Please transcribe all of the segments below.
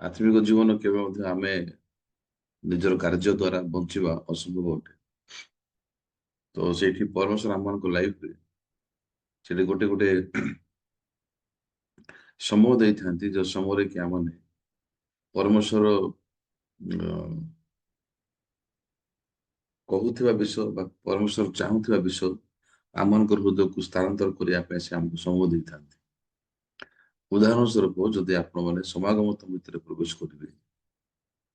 ଆତ୍ମିକ ଜୀବନ କେବେ ମଧ୍ୟ ଆମେ ନିଜର କାର୍ଯ୍ୟ ଦ୍ୱାରା ବଞ୍ଚିବା ଅସମ୍ଭବ ଅଟେ। ତ ସେଇଠି ପରମେଶ୍ୱର ଆମମାନଙ୍କ ଲାଇଫରେ ସେଠି ଗୋଟେ ଗୋଟେ ସମୟ ଦେଇଥାନ୍ତି ଯୋଉ ସମୟରେ କି ଆମମାନେ ପରମେଶ୍ୱର କହୁଥିବା ବିଷୟ ବା ପରମେଶ୍ୱର ଚାହୁଁଥିବା ବିଷୟ ଆମମାନଙ୍କର ହୃଦୟକୁ ସ୍ଥାନାନ୍ତର କରିବା ପାଇଁ ସେ ଆମକୁ ସମୟ ଦେଇଥାନ୍ତି। ଉଦାହରଣ ସ୍ୱରୂପ ଯଦି ଆପଣମାନେ ସମାଗମ ତମ ଭିତରେ ପ୍ରବେଶ କରିବେ,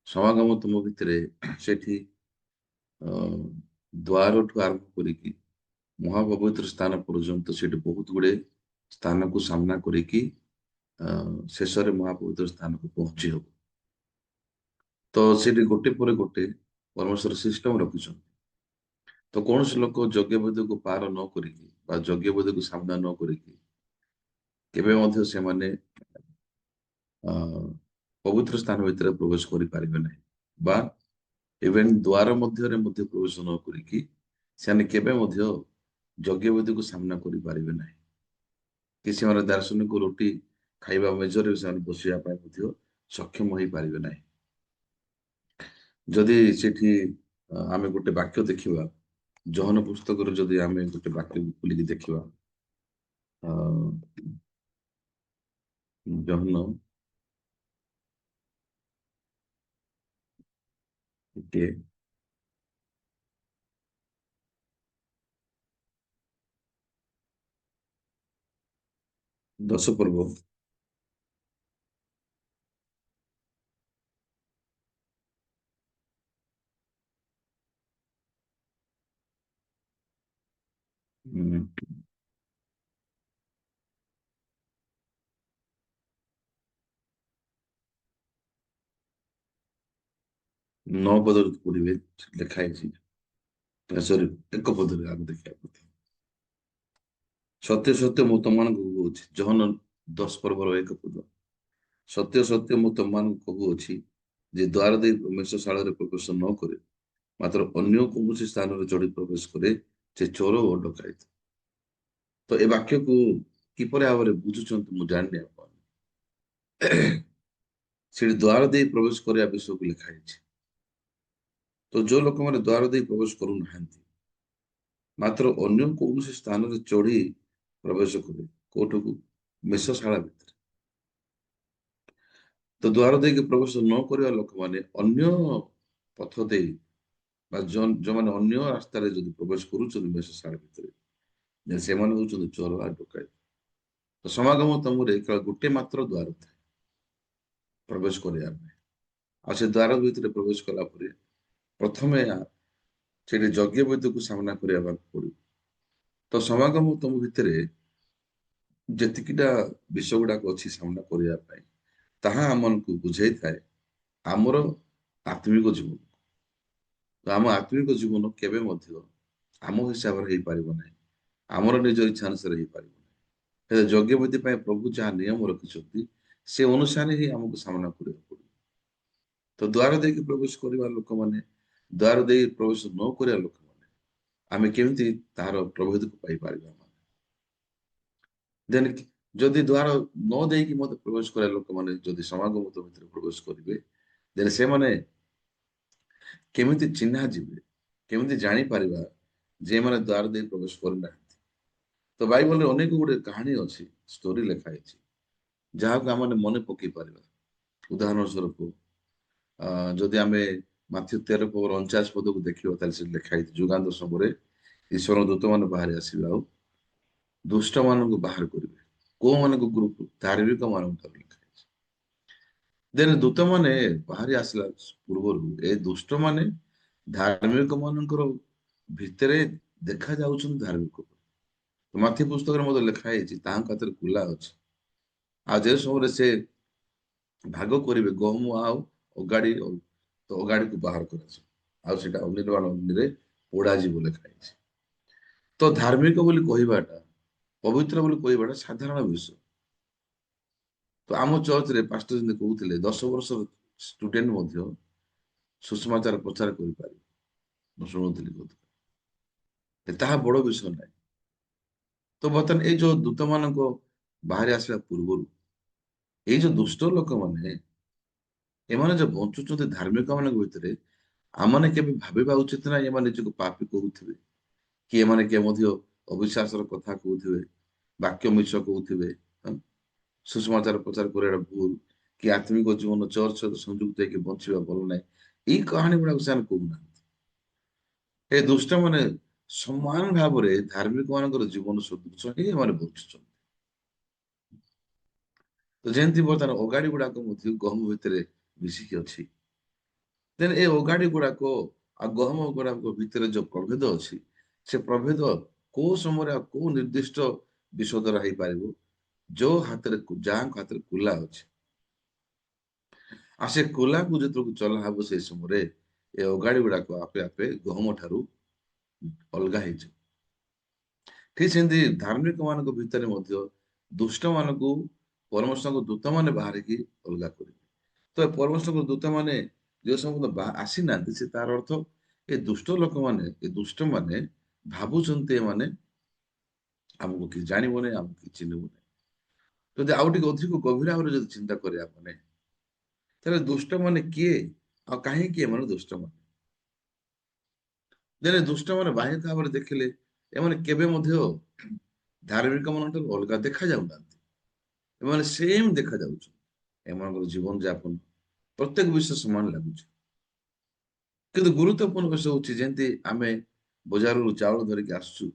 ସମାଗମ ତମ ଭିତରେ ସେଠି ଦ୍ୱାରଠୁ ଆରମ୍ଭ କରିକି ମହାପବିତ୍ର ସ୍ଥାନ ପର୍ଯ୍ୟନ୍ତ ସେଠି ବହୁତ ଗୁଡେ ସ୍ଥାନକୁ ସାମ୍ନା କରିକି ଶେଷରେ ମହାପବିତ୍ର ସ୍ଥାନକୁ ପହଞ୍ଚି ହବ। ତ ସେଠି ଗୋଟେ ପରେ ଗୋଟେ ପରମେଶ୍ୱର ସିଷ୍ଟମ ରଖିଛନ୍ତି। ତ କୌଣସି ଲୋକ ଯଜ୍ଞବେଦୀକୁ ପାର ନ କରିକି ବା ଯଜ୍ଞବେଦୀକୁ ସାମ୍ନା ନ କରିକି କେବେ ମଧ୍ୟ ସେମାନେ ପବିତ୍ର ସ୍ଥାନ ଭିତରେ ପ୍ରବେଶ କରିପାରିବେ ନାହିଁ, ବା ଇଭେନ୍ ଦ୍ୱାର ମଧ୍ୟରେ ମଧ୍ୟ ପ୍ରବେଶ ନ କରିକି ସେମାନେ କେବେ ମଧ୍ୟ ଯଜ୍ଞବେଦୀକୁ ସାମ୍ନା କରିପାରିବେ ନାହିଁ। କି ସେମାନେ ଦାର୍ଶନିକ ରୁଟି ଖାଇବା ମେଜରେ ସେମାନେ ବସିବା ପାଇଁ ମଧ୍ୟ ସକ୍ଷମ ହେଇପାରିବେ ନାହିଁ। ଯଦି ସେଠି ଆମେ ଗୋଟେ ବାକ୍ୟ ଦେଖିବା, ଜହନ ପୁସ୍ତକରୁ ଯଦି ଆମେ ଗୋଟେ ବାକ୍ୟ ଖୋଲିକି ଦେଖିବା, ଜହନ ଟିକେ 10 ପର୍ବ 9 ପଦରେ ପଢିବେ, ଲେଖା ହେଇଛି। ସରି, 1 ପଦରେ ଆମେ ଦେଖିବା। ସତ୍ୟ ସତ୍ୟ ମୁଁ ତମମାନଙ୍କୁ କହୁଛି, ଜହନ 10 ପର୍ବର 1 ପଦ। ସତ୍ୟ ସତ୍ୟ ମୁଁ ତମମାନଙ୍କୁ କହୁଅଛି ଯେ ଦ୍ୱାର ଦେଇ ମେଷଶାଳାରେ ପ୍ରବେଶ ନ କରେ, ମାତ୍ର ଅନ୍ୟ କୌଣସି ସ୍ଥାନରେ ଚଢି ପ୍ରବେଶ କରେ, ସେ ଚୋର ଓ ଡକାୟତ। ତ ଏ ବାକ୍ୟକୁ କିପରି ଭାବରେ ବୁଝୁଛନ୍ତି ମୁଁ ଜାଣିନି। ଆପଣ ସେଠି ଦ୍ୱାର ଦେଇ ପ୍ରବେଶ କରିବା ବିଷୟକୁ ଲେଖା ହେଇଛି। ତ ଯୋଉ ଲୋକମାନେ ଦ୍ୱାର ଦେଇ ପ୍ରବେଶ କରୁନାହାନ୍ତି, ମାତ୍ର ଅନ୍ୟ କୌଣସି ସ୍ଥାନରେ ଚଢି ପ୍ରବେଶ କରେ, କୋଉଠୁକୁ? ମେଷଶାଳା ଭିତରେ। ତ ଦ୍ୱାର ଦେଇକି ପ୍ରବେଶ ନ କରିବା ଲୋକମାନେ ଅନ୍ୟ ପଥ ଦେଇ ବା ଯୋଉମାନେ ଅନ୍ୟ ରାସ୍ତାରେ ଯଦି ପ୍ରବେଶ କରୁଛନ୍ତି ମେଷଶାଳା ଭିତରେ, ସେମାନେ ହଉଛନ୍ତି ଚୋର ବା ଡକାୟତ। ତ ସମାଗମ ତମରେ କେବଳ ଗୋଟେ ମାତ୍ର ଦ୍ୱାର ଥାଏ ପ୍ରବେଶ କରିବା ପାଇଁ। ଆଉ ସେ ଦ୍ୱାର ଭିତରେ ପ୍ରବେଶ କଲା ପରେ ପ୍ରଥମେ ସେଠି ଯଜ୍ଞବେଦୀକୁ ସାମ୍ନା କରିବାକୁ ପଡିବ। ତ ସମାଗମ ତମ ଭିତରେ ଯେତିକିଟା ବିଷୟ ଗୁଡାକ ଅଛି ସାମ୍ନା କରିବା ପାଇଁ, ତାହା ଆମମାନଙ୍କୁ ବୁଝେଇଥାଏ ଆମର ଆତ୍ମିକ ଜୀବନ। ତ ଆମ ଆତ୍ମିକ ଜୀବନ କେବେ ମଧ୍ୟ ଆମ ହିସାବରେ ହେଇପାରିବ ନାହିଁ, ଆମର ନିଜ ଇଚ୍ଛା ଅନୁସାରେ ହେଇପାରିବ ନାହିଁ। ହେଲେ ଯଜ୍ଞବେଦୀ ପାଇଁ ପ୍ରଭୁ ଯାହା ନିୟମ ରଖିଛନ୍ତି ସେ ଅନୁସାରେ ହିଁ ଆମକୁ ସାମ୍ନା କରିବାକୁ ପଡିବ। ତ ଦ୍ୱାର ଦେଇକି ପ୍ରବେଶ କରିବା ଲୋକମାନେ, ଦ୍ୱାର ଦେଇ ପ୍ରବେଶ ନ କରିବା ଲୋକମାନେ, ଆମେ କେମିତି ତାହାର ପ୍ରଭେଦକୁ ପାଇପାରିବା? ଦେନ୍ ଯଦି ଦ୍ୱାର ନ ଦେଇକି ମତେ ପ୍ରବେଶ କରିବା ଲୋକମାନେ ଯଦି ସମାଗମ ଭିତରେ ପ୍ରବେଶ କରିବେ, ଦେନ୍ ସେମାନେ କେମିତି ଚିହ୍ନା ଯିବେ, କେମିତି ଜାଣିପାରିବା ଯେ ଏମାନେ ଦ୍ୱାର ଦେଇ ପ୍ରବେଶ କରିନାହାନ୍ତି? ତ ବାଇବଲରେ ଅନେକ ଗୁଡ଼ିଏ କାହାଣୀ ଅଛି, ଷ୍ଟୋରି ଲେଖା ହେଇଛି, ଯାହାକୁ ଆମେ ମନେ ପକେଇ ପାରିବା। ଉଦାହରଣ ସ୍ୱରୂପ ଯଦି ଆମେ ମାଥ୍ୟୁ 13:49 ପଦକୁ ଦେଖିବା, ତାହେଲେ ସେଠି ଲେଖା ହେଇଛି, ଯୁଗାନ୍ତ ସମୟରେ ଈଶ୍ୱର ଦୂତମାନେ ବାହାରି ଆସିବେ ଆଉ ଦୁଷ୍ଟ ମାନଙ୍କୁ ବାହାର କରିବେ। କୋଉମାନଙ୍କ ଗ୍ରୁପ? ଧାର୍ମିକ ମାନଙ୍କ ଲେଖା ହେଇଛି। ଦେନ ଦୂତମାନେ ବାହାରି ଆସିଲା ପୂର୍ବରୁ ଏ ଦୁଷ୍ଟ ମାନେ ଧାର୍ମିକ ମାନଙ୍କର ଭିତରେ ଦେଖା ଯାଉଛନ୍ତି ଧାର୍ମିକ। ମାଥ୍ୟୁ ପୁସ୍ତକରେ ମଧ୍ୟ ଲେଖା ହେଇଛି, ତାଙ୍କ ହାତରେ କୁଲା ଅଛି, ଆଉ ଯେ ସମୟରେ ସେ ଭାଗ କରିବେ ଗହମ ଆଉ ଅଗାଡି, ତ ଅଗାଡିକୁ ବାହାର କରାଯିବ ଆଉ ସେଟା ଅଗ୍ନିର୍ବାଣ ଅଗ୍ନିରେ ପୋଡାଯିବ ଲେଖା ହେଇଛି। ତ ଧାର୍ମିକ ବୋଲି କହିବାଟା, ପବିତ୍ର ବୋଲି କହିବାଟା ସାଧାରଣ ବିଷୟ। ତ ଆମ ଚର୍ଚ୍ଚରେ ପାଷ୍ଟର ଯେମିତି କହୁଥିଲେ, 10 ବର୍ଷର ଷ୍ଟୁଡେଣ୍ଟ ମଧ୍ୟ ସୁଷମାଚାର ପ୍ରଚାର କରିପାରିବେ। ମୁଁ ଶୁଣୁଥିଲି କଥା, ତାହା ବଡ ବିଷୟ ନାହିଁ। ତ ବର୍ତ୍ତମାନ ଏଇ ଯୋଉ ଦୂତ ମାନଙ୍କ ବାହାରି ଆସିବା ପୂର୍ବରୁ ଏଇ ଯୋଉ ଦୁଷ୍ଟ ଲୋକମାନେ ଏମାନେ ଯୋଉ ବଞ୍ଚୁଛନ୍ତି ଧାର୍ମିକ ମାନଙ୍କ ଭିତରେ, ଆମମାନେ କେବେ ଭାବିବା ଉଚିତ ନା ଏମାନେ ନିଜକୁ ପାପୀ କହୁଥିବେ, କି ଏମାନେ କିଏ ମଧ୍ୟ ଅବିଶ୍ୱାସର କଥା କହୁଥିବେ, ବାକ୍ୟ ମିଛ କହୁଥିବେ, ହଁ? ସୁଷମାଚାର ପ୍ରଚାର କରିବା ଭୁଲ, କି ଆତ୍ମିକ ଜୀବନ ଚର୍ଚ୍ଚ ସହିତ ସଂଯୁକ୍ତ ହେଇକି ବଞ୍ଚିବା ଭଲ ନାହିଁ, ଏଇ କାହାଣୀ ଗୁଡାକୁ ସେମାନେ କହୁନାହାନ୍ତି। ଏ ଦୁଷ୍ଟ ମାନେ ସମାନ ଭାବରେ ଧାର୍ମିକ ମାନଙ୍କର ଜୀବନ ସଦୃଶ ହିଁ ଏମାନେ ବଞ୍ଚୁଛନ୍ତି। ତ ଯେମିତି ବର୍ତ୍ତମାନ ଅଗାଡି ଗୁଡାକ ମଧ୍ୟ ଗହମ ଭିତରେ ମିଶିକି ଅଛି, ଦେନ୍ ଏ ଅଗାଡି ଗୁଡାକ ଆଉ ଗହମ ଗୁଡାକ ଭିତରେ ଯୋଉ ପ୍ରଭେଦ ଅଛି, ସେ ପ୍ରଭେଦ କୋଉ ସମୟରେ ଆଉ କୋଉ ନିର୍ଦ୍ଦିଷ୍ଟ ବିଷୟ ଦ୍ୱାରା ହେଇପାରିବ, ଯୋଉ ହାତରେ ଯାହାଙ୍କ ହାତରେ କୁଲା ଅଛି, ଆଉ ସେ କୁଲାକୁ ଯେତେବେଳେ ଚଲା ହବ ସେଇ ସମୟରେ ଏ ଅଗାଡି ଗୁଡାକ ଆପେ ଆପେ ଗହମ ଠାରୁ ଅଲଗା ହେଇଯିବ। ଠିକ ସେମିତି ଧାର୍ମିକ ମାନଙ୍କ ଭିତରେ ମଧ୍ୟ ଦୁଷ୍ଟ ମାନଙ୍କୁ ପରମେଶ୍ୱରଙ୍କ ଦୂତ ମାନେ ବାହାରିକି ଅଲଗା କରିବେ। ତ ଏ ପରମେଶ୍ୱରଙ୍କ ଦୂତ ମାନେ ଯେଉଁ ସମୟ ଆସିନାହାନ୍ତି, ସେ ତାର ଅର୍ଥ ଏ ଦୁଷ୍ଟ ଲୋକମାନେ, ଏ ଦୁଷ୍ଟ ମାନେ ଭାବୁଛନ୍ତି ଏମାନେ ଆମକୁ କିଛି ଜାଣିବନି, ଆମକୁ କିଛି ଚିହ୍ନିବନି। ଯଦି ଆଉ ଟିକେ ଅଧିକ ଗଭୀର ଭାବରେ ଯଦି ଚିନ୍ତା କରିବା ମାନେ, ତାହେଲେ ଦୁଷ୍ଟ ମାନେ କିଏ ଆଉ କାହିଁକି ଏମାନେ ଦୁଷ୍ଟ ମାନେ? ଦିନେ ଦୁଷ୍ଟ ମାନେ ବାହ୍ୟ ଭାବରେ ଦେଖିଲେ ଏମାନେ କେବେ ମଧ୍ୟ ଧାର୍ମିକ ମାନଙ୍କଠାରୁ ଅଲଗା ଦେଖା ଯାଉନାହାନ୍ତି। ଏମାନେ ସେମ ଦେଖାଯାଉଛି, ଏମାନଙ୍କର ଜୀବନ ଯାପନ ପ୍ରତ୍ୟେକ ବିଷୟ ସମାନ ଲାଗୁଛି। କିନ୍ତୁ ଗୁରୁତ୍ୱପୂର୍ଣ୍ଣ ବିଷୟ ହଉଛି, ଯେମିତି ଆମେ ବଜାରରୁ ଚାଉଳ ଧରିକି ଆସୁଛୁ,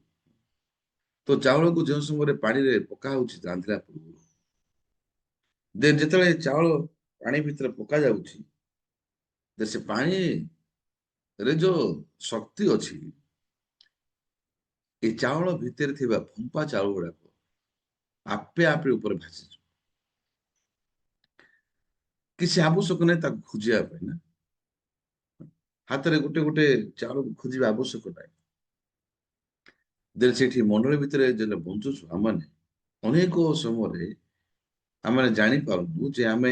ତ ଚାଉଳକୁ ଯେଉଁ ସମୟରେ ପାଣିରେ ପକା ହଉଛି ରାନ୍ଧିଲା ପୂର୍ବରୁ, ଦେନ୍ ଯେତେବେଳେ ଚାଉଳ ପାଣି ଭିତରେ ପକା ଯାଉଛି, ସେ ପାଣିରେ ଯୋଉ ଶକ୍ତି ଅଛି, ଏ ଚାଉଳ ଭିତରେ ଥିବା ଫମ୍ପା ଚାଉଳ ଗୁଡାକ ଆପେ ଆପେ ଉପରେ ଭାସିଯିବ। କିଛି ଆବଶ୍ୟକ ନାହିଁ ତାକୁ ଖୋଜିବା ପାଇଁ ନା, ହାତରେ ଗୋଟେ ଗୋଟେ ଚାଉଳକୁ ଖୋଜିବା ଆବଶ୍ୟକ ନାହିଁ। ଦେନ୍ ସେଠି ମଣ୍ଡଳୀ ଭିତରେ ଯେତେବେଳେ ବଞ୍ଚୁଛୁ ଆମମାନେ, ଅନେକ ସମୟରେ ଆମେ ଜାଣିପାରୁନୁ ଯେ ଆମେ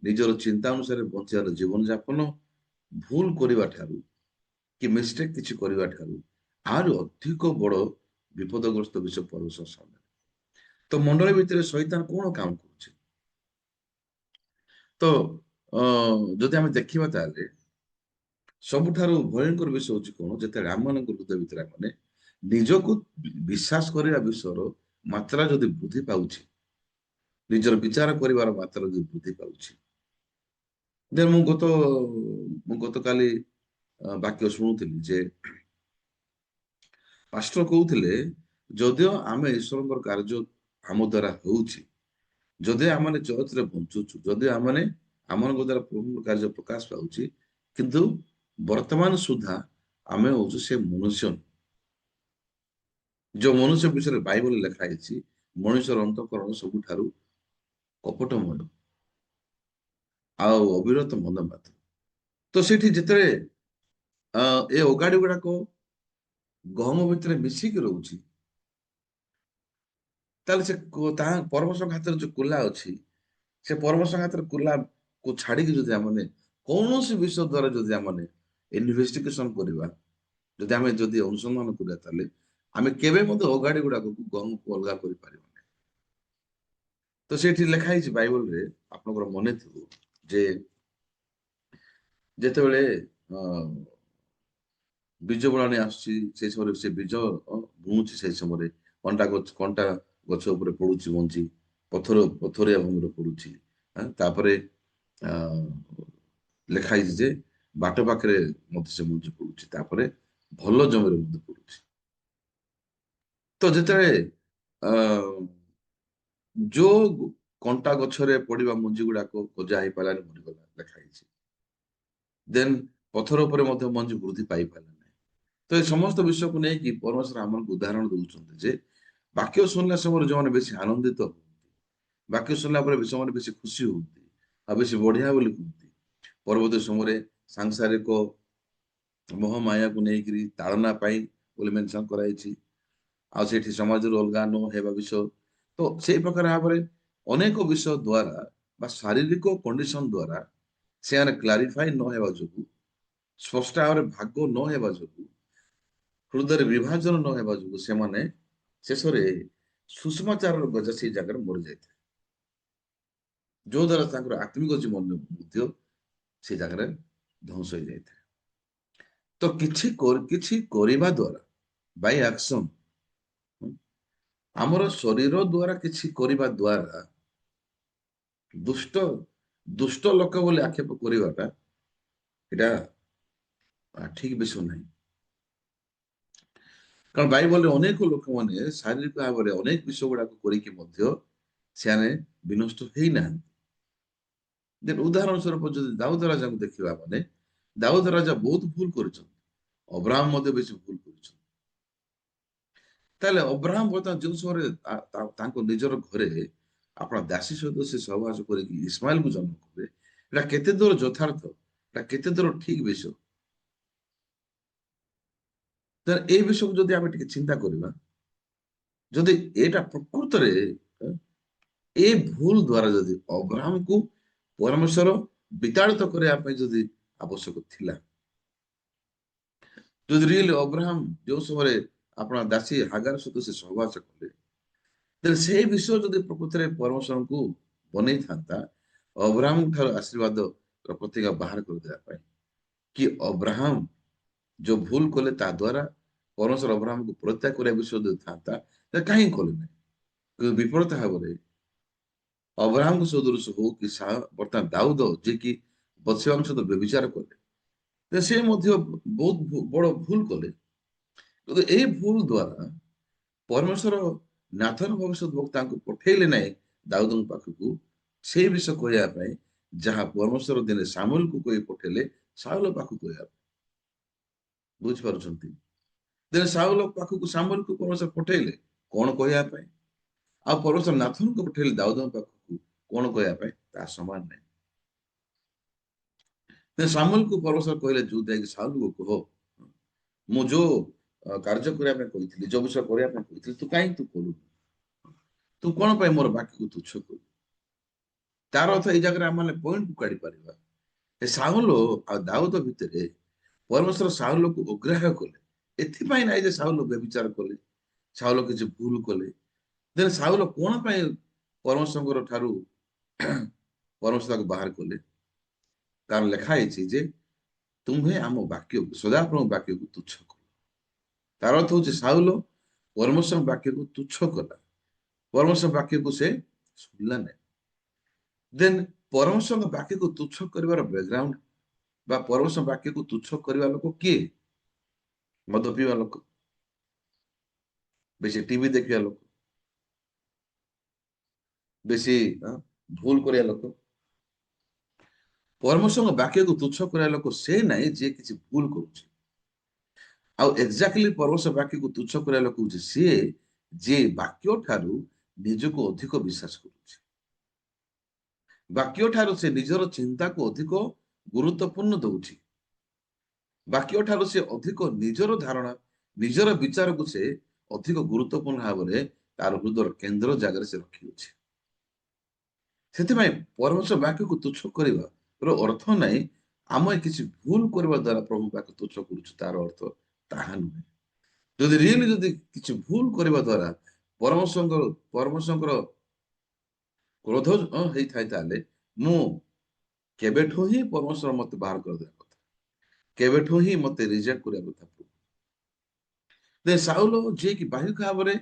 ନିଜର ଚିନ୍ତା ଅନୁସାରେ ବଞ୍ଚିବାର ଜୀବନ ଯାପନ ଭୁଲ କରିବା ଠାରୁ, କି ମିଷ୍ଟେକ୍ କିଛି କରିବା ଠାରୁ ଆହୁରି ଅଧିକ ବଡ ବିପଦଗ୍ରସ୍ତ ବିଷୟ ପରମେଶ୍ୱର ସାମ୍ନାରେ। ତ ମଣ୍ଡଳୀ ଭିତରେ ଶୈତାନ କଣ କାମ କରୁଛି? ତ ଯଦି ଆମେ ଦେଖିବା ତାହେଲେ ସବୁଠାରୁ ଭୟଙ୍କର ବିଷୟ ହଉଛି କଣ, ଯେତେବେଳେ ଆମମାନଙ୍କ ହୃଦୟ ଭିତରେ ମାନେ ନିଜକୁ ବିଶ୍ୱାସ କରିବା ବିଷୟର ମାତ୍ରା ଯଦି ବୃଦ୍ଧି ପାଉଛି, ନିଜର ବିଚାର କରିବାର ମାତ୍ରା ଯଦି ବୃଦ୍ଧି ପାଉଛି, ଯେ ମୁଁ ଗତକାଲି ବାକ୍ୟ ଶୁଣୁଥିଲି ଯେ ପାଷ୍ଟର କହୁଥିଲେ, ଯଦିଓ ଆମେ ଈଶ୍ୱରଙ୍କର କାର୍ଯ୍ୟ ଆମ ଦ୍ୱାରା ହଉଛି, ଯଦି ଆମେ ଚର୍ଚ୍ଚରେ ବଞ୍ଚୁଛୁ, ଯଦି ଆମେ ଆମମାନଙ୍କ ଦ୍ୱାରା ପ୍ରଭୁଙ୍କ କାର୍ଯ୍ୟ ପ୍ରକାଶ ପାଉଛି, କିନ୍ତୁ ବର୍ତ୍ତମାନ ସୁଦ୍ଧା ଆମେ ହଉଛୁ ସେ ମନୁଷ୍ୟ, ଯୋଉ ମନୁଷ୍ୟ ବିଷୟରେ ବାଇବଲରେ ଲେଖା ହେଇଛି, ମଣିଷର ଅନ୍ତଃକରଣ ସବୁଠାରୁ କପଟମୟ ଆଉ ଅବିରତ ମନ୍ଦ ମାତ୍ର। ତ ସେଠି ଯେତେବେଳେ ଏ ଅଗାଡି ଗୁଡାକ ଗହମ ଭିତରେ ମିଶିକି ରହୁଛି, ତାହେଲେ ସେ ତାହା ପରମେଶ୍ୱରଙ୍କ ହାତରେ ଯୋଉ କୁଲା ଅଛି, ସେ ପରମେଶ୍ୱରଙ୍କ ହାତରେ କୁଲାକୁ ଛାଡିକି ଯଦି ଆମେ କୌଣସି ବିଷୟ ଦ୍ୱାରା ଯଦି ଆମେ ଇନଭେଷ୍ଟିଗେସନ କରିବା, ଯଦି ଅନୁସନ୍ଧାନ କରିବା, ତାହେଲେ ଆମେ କେବେ ମଧ୍ୟ ଅଗାଡି ଗୁଡାକୁ ଗହମକୁ ଅଲଗା କରିପାରିବା ନାହିଁ। ତ ସେଠି ଲେଖା ହେଇଛି ବାଇବଲରେ, ଆପଣଙ୍କର ମନେ ଥିବ ଯେ ଯେତେବେଳେ ଅ ବୀଜ ବୁଣାଣି ଆସୁଛି, ସେଇ ସମୟରେ ସେ ବୀଜ ବୁଣୁଛି, ସେଇ ସମୟରେ କଣ୍ଟା ଗଛ ଉପରେ ପଡୁଛି ମଞ୍ଜି, ପଥରିଆ ଭୂମିରେ ପଡୁଛି। ତାପରେ ଆ ଲେଖା ହେଇଛି ଯେ ବାଟ ପାଖରେ ମଧ୍ୟ ସେ ମଞ୍ଜି ପଡୁଛି, ତାପରେ ଭଲ ଜମିରେ ମଧ୍ୟ ପଡୁଛି। ତ ଯେତେବେଳେ ଅ ଯୋଉ କଣ୍ଟା ଗଛରେ ପଡିବା ମଞ୍ଜି ଗୁଡାକ ଗଜା ହେଇପାରିଲାନି, ମରିଗଲା ଲେଖା ହେଇଛି। ଦେନ୍ ପଥର ଉପରେ ମଧ୍ୟ ମଞ୍ଜି ବୃଦ୍ଧି ପାଇପାରିଲା ନାହିଁ। ତ ଏ ସମସ୍ତ ବିଷୟକୁ ନେଇକି ପରମେଶ୍ୱର ଆମକୁ ଉଦାହରଣ ଦଉଛନ୍ତି ଯେ ବାକ୍ୟ ଶୁଣିଲା ସମୟରେ ଯୋଉମାନେ ବେଶୀ ଆନନ୍ଦିତ ହୁଅନ୍ତି, ବାକ୍ୟ ଶୁଣିଲା ପରେ ସେମାନେ ବେଶୀ ଖୁସି ହୁଅନ୍ତି ଆଉ ବେଶୀ ବଢିଆ ବୋଲି କୁହନ୍ତି, ପରବର୍ତ୍ତୀ ସମୟରେ ସାଂସାରିକ ମୋହ ମାୟାକୁ ନେଇକିରି ତାଳନା ପାଇଁ ବୋଲି ମେନସନ କରାଯାଇଛି, ଆଉ ସେଠି ସମାଜରୁ ଅଲଗା ନ ହେବା ବିଷୟ। ତ ସେଇ ପ୍ରକାର ଭାବରେ ଅନେକ ବିଷୟ ଦ୍ଵାରା ବା ଶାରୀରିକ କଣ୍ଡିସନ ଦ୍ଵାରା ସେମାନେ କ୍ଲାରିଫାଇ ନ ହେବା ଯୋଗୁଁ, ସ୍ପଷ୍ଟ ଭାବରେ ଭାଗ ନ ହେବା ଯୋଗୁଁ, ହୃଦୟରେ ବିଭାଜନ ନ ହେବା ଯୋଗୁଁ ସେମାନେ ଶେଷରେ ସୁଷମାଚାରର ଗଜା ସେଇ ଜାଗାରେ ମରିଯାଇଥାଏ, ଯୋଉ ଦ୍ୱାରା ତାଙ୍କର ଆତ୍ମିକ ଜୀବନ ମଧ୍ୟ ସେ ଜାଗାରେ ଧ୍ୱଂସ ହେଇଯାଇଥାଏ। ତ କିଛି କରିବା ଦ୍ୱାରା ବାଇ ଆକ୍ସନ, ଆମର ଶରୀର ଦ୍ୱାରା କିଛି କରିବା ଦ୍ୱାରା ଦୁଷ୍ଟ ଦୁଷ୍ଟ ଲୋକ ବୋଲି ଆକ୍ଷେପ କରିବାଟା ଏଇଟା ଠିକ ବିଷୟ ନାହିଁ। କାରଣ ବାଇବଲରେ ଅନେକ ଲୋକମାନେ ଶାରୀରିକ ଭାବରେ ଅନେକ ବିଷୟ ଗୁଡାକ କରିକି ମଧ୍ୟ ସେମାନେ ବିନଷ୍ଟ ହେଇନାହାନ୍ତି। ଉଦାହରଣ ସ୍ୱରୂପ ଯଦି ଦାଉଦ ରାଜାକୁ ଦେଖିବା ମାନେ ଦାଉଦ ରାଜା ବହୁତ ଭୁଲ କରିଛନ୍ତି, ଅବ୍ରାହମ ମଧ୍ୟ ବେଶୀ ଭୁଲ କରିଛନ୍ତି। ତାହେଲେ ଅବ୍ରାହମ ବର୍ତ୍ତମାନ ଯେଉଁ ସମୟରେ ତାଙ୍କ ନିଜର ଘରେ ଆପଣ ଦାସୀ ସହିତ ସେ ସହବାସ କରିକି ଇସ୍ମାଇଲକୁ ଜନ୍ମ କଲେ, ଏଟା କେତେ ଦୂର ଯଥାର୍ଥ, ଏଟା କେତେ ଦୂର ଠିକ ବିଷୟ? ଏଇ ବିଷୟକୁ ଯଦି ଆମେ ଟିକେ ଚିନ୍ତା କରିବା, ଯଦି ଏଇଟା ପ୍ରକୃତରେ ଏ ଭୁଲ ଦ୍ଵାରା ଯଦି ଅବ୍ରାହମକୁ ପରମେଶ୍ୱର ବିତାଡ଼ିତ କରିବା ପାଇଁ ଯଦି ଆବଶ୍ୟକ ଥିଲା, ଯଦି ରିଏଲ ଅବ୍ରାହମ ଯେଉଁ ସମୟରେ ଆପଣ ଦାସୀ ହାଗାର ସହିତ ସେ ସହବାସ କଲେ, ତେଣୁ ସେଇ ବିଷୟ ଯଦି ପ୍ରକୃତରେ ପରମେଶ୍ୱରଙ୍କୁ ବନେଇଥାନ୍ତା ଅବ୍ରାହମ ଠାରୁ ଆଶୀର୍ବାଦ ପ୍ରତିଜ୍ଞା ବାହାର କରିଦେବା ପାଇଁ, କି ଅବ୍ରାହମ ଯୋଉ ଭୁଲ କଲେ ତା ଦ୍ୱାରା ପରମେଶ୍ୱର ଅବ୍ରାହମକୁ ପରିତ୍ୟାଗ କରିବା ବିଷୟ ଯଦି ଥାନ୍ତା, କାହିଁକି କଲେ ନାହିଁ? କିନ୍ତୁ ବିପରୀତ ଭାବରେ ଅବ୍ରାହମଙ୍କ ସଦୃଶ ହଉ କି ବର୍ତ୍ତମାନ ଦାଉଦ ଯିଏକି ବତ୍ସେବାଙ୍କ ସହିତ ବ୍ୟଭିଚାର କଲେ, ସେ ମଧ୍ୟ ବହୁତ ବଡ ଭୁଲ କଲେ। କିନ୍ତୁ ଏଇ ଭୁଲ ଦ୍ୱାରା ପରମେଶ୍ୱର ନାଥନ ଭବିଷ୍ୟତ ବକ୍ତାଙ୍କୁ ପଠେଇଲେ ନାହିଁ ଦାଉଦଙ୍କ ପାଖକୁ ସେଇ ବିଷୟ କହିବା ପାଇଁ, ଯାହା ପରମେଶ୍ୱର ଦିନେ ସାମୁଏଲକୁ କହି ପଠେଇଲେ ସାଉଲ ପାଖକୁ କହିବା ପାଇଁ। ବୁଝିପାରୁଛନ୍ତି? ଦିନେ ସାଉଲ ପାଖକୁ ସାମୁଏଲକୁ ପରମେଶ୍ୱର ପଠେଇଲେ କଣ କହିବା ପାଇଁ, ଆଉ ପରମେଶ୍ୱର ନାଥନକୁ ପଠେଇଲେ ଦାଉଦଙ୍କ ପାଖକୁ କଣ କହିବା ପାଇଁ, ତାହା ସମାନ ନାହିଁ। ସାମୁଏଲକୁ ପରମେଶ୍ୱର କହିଲେ ଯୋଉ ଯାଇକି ସାଉଲକୁ କୁହ, ମୁଁ ଯୋଉ କାର୍ଯ୍ୟ କରିବା ପାଇଁ କହିଥିଲି, ଯୋଉ ବିଷୟ କରିବା ପାଇଁ କହିଥିଲି, ତୁ କାହିଁକି ତୁ କଲୁ? ତୁ କଣ ପାଇଁ ମୋର ବାକ୍ୟକୁ ତୁଚ୍ଛ କଲୁ? ତାର ଅର୍ଥ ଏଇ ଜାଗାରେ ଆମେ ପଏଣ୍ଟକୁ କାଢି ପାରିବା, ଏ ସାଉଲ ଆଉ ଦାଉଦ ଭିତରେ ପରମେଶ୍ୱର ସାଉଲକୁ ଅଗ୍ରାହ୍ୟ କଲେ। ଏଥିପାଇଁ ନାହିଁ ଯେ ସାଉଲ ବ୍ୟଭିଚାର କଲେ, ସାଉଲ କିଛି ଭୁଲ କଲେ। ଦେନ ସାଉଲ କଣ ପାଇଁ ପରମେଶ୍ୱରଙ୍କର ଠାରୁ ପରମେଶ୍ୱର ତାକୁ ବାହାର କଲେ? ତାର ଲେଖା ହେଇଛି ଯେ ତୁମ୍ଭେ ଆମ ବାକ୍ୟକୁ, ସଦାପ୍ରଭୁ ବାକ୍ୟକୁ ତୁଚ୍ଛ କଲ। ତାର ଅର୍ଥ ହଉଛି ସାଉଲ ପରମେଶ୍ୱର ବାକ୍ୟକୁ ତୁଚ୍ଛ କଲା, ପରମେଶ୍ୱର ବାକ୍ୟକୁ ସେ ଶୁଣିଲା ନାହିଁ। ଦେନ ପରମେଶ୍ୱରଙ୍କ ବାକ୍ୟକୁ ତୁଚ୍ଛ କରିବାର ବ୍ୟାକଗ୍ରାଉଣ୍ଡ ବା ପରମେଶ୍ୱର ବାକ୍ୟକୁ ତୁଚ୍ଛ କରିବା ଲୋକ କିଏ? ମଦ ପିଇବା ଲୋକ, ବେଶୀ ଟିଭି ଦେଖିବା ଲୋକ, ବେଶୀ ଭୁଲ କରିବା ଲୋକ। ପରମେଶ୍ୱରଙ୍କ ବାକ୍ୟକୁ ତୁଚ୍ଛ କରିବା ଲୋକ ସେ ନାହିଁ ଯିଏ କିଛି ଭୁଲ କରୁଛି। ଆଉ ଏକ୍ଜାକ୍ଟଲି ପରମେଶ୍ୱର ବାକ୍ୟକୁ ତୁଚ୍ଛ କରିବା ଲୋକ ହଉଛି ସିଏ ଯିଏ ବାକ୍ୟ ଠାରୁ ନିଜକୁ ଅଧିକ ବିଶ୍ୱାସ କରୁଛି, ବାକ୍ୟ ଠାରୁ ସେ ନିଜର ଚିନ୍ତାକୁ ଅଧିକ ଗୁରୁତ୍ୱପୂର୍ଣ୍ଣ ଦଉଛି, ବାକ୍ୟ ଠାରୁ ସେ ଅଧିକ ନିଜର ଧାରଣା, ନିଜର ବିଚାରକୁ ସେ ଅଧିକ ଗୁରୁତ୍ୱପୂର୍ଣ୍ଣ ଭାବରେ ତାର ହୃଦୟର କେନ୍ଦ୍ର ଜାଗାରେ ସେ ରଖିଅଛି। ସେଥିପାଇଁ ପରମେଶ୍ୱର ବାକ୍ୟକୁ ତୁଚ୍ଛ କରିବାର ଅର୍ଥ ନାହିଁ ଆମେ କିଛି ଭୁଲ କରିବା ଦ୍ୱାରା ପ୍ରଭୁ ବାକ୍ୟ ତୁଚ୍ଛ କରୁଛୁ, ତାର ଅର୍ଥ ତାହା ନୁହେଁ। ଯଦି ରିଏଲି ଯଦି କିଛି ଭୁଲ କରିବା ଦ୍ୱାରା ପରମେଶ୍ୱରଙ୍କର କ୍ରୋଧ ହେଇଥାଏ, ତାହେଲେ ମୁଁ କେବେଠୁ ହିଁ ପରମେଶ୍ୱର ମତେ ବାହାର କରିଦେବା କଥା, କେବେଠୁ ହିଁ ମତେ ରିଜେକ୍ଟ କରିବା କଥା। ସାଉଲ ଯିଏକି ବାହ୍ୟିକ ଭାବରେ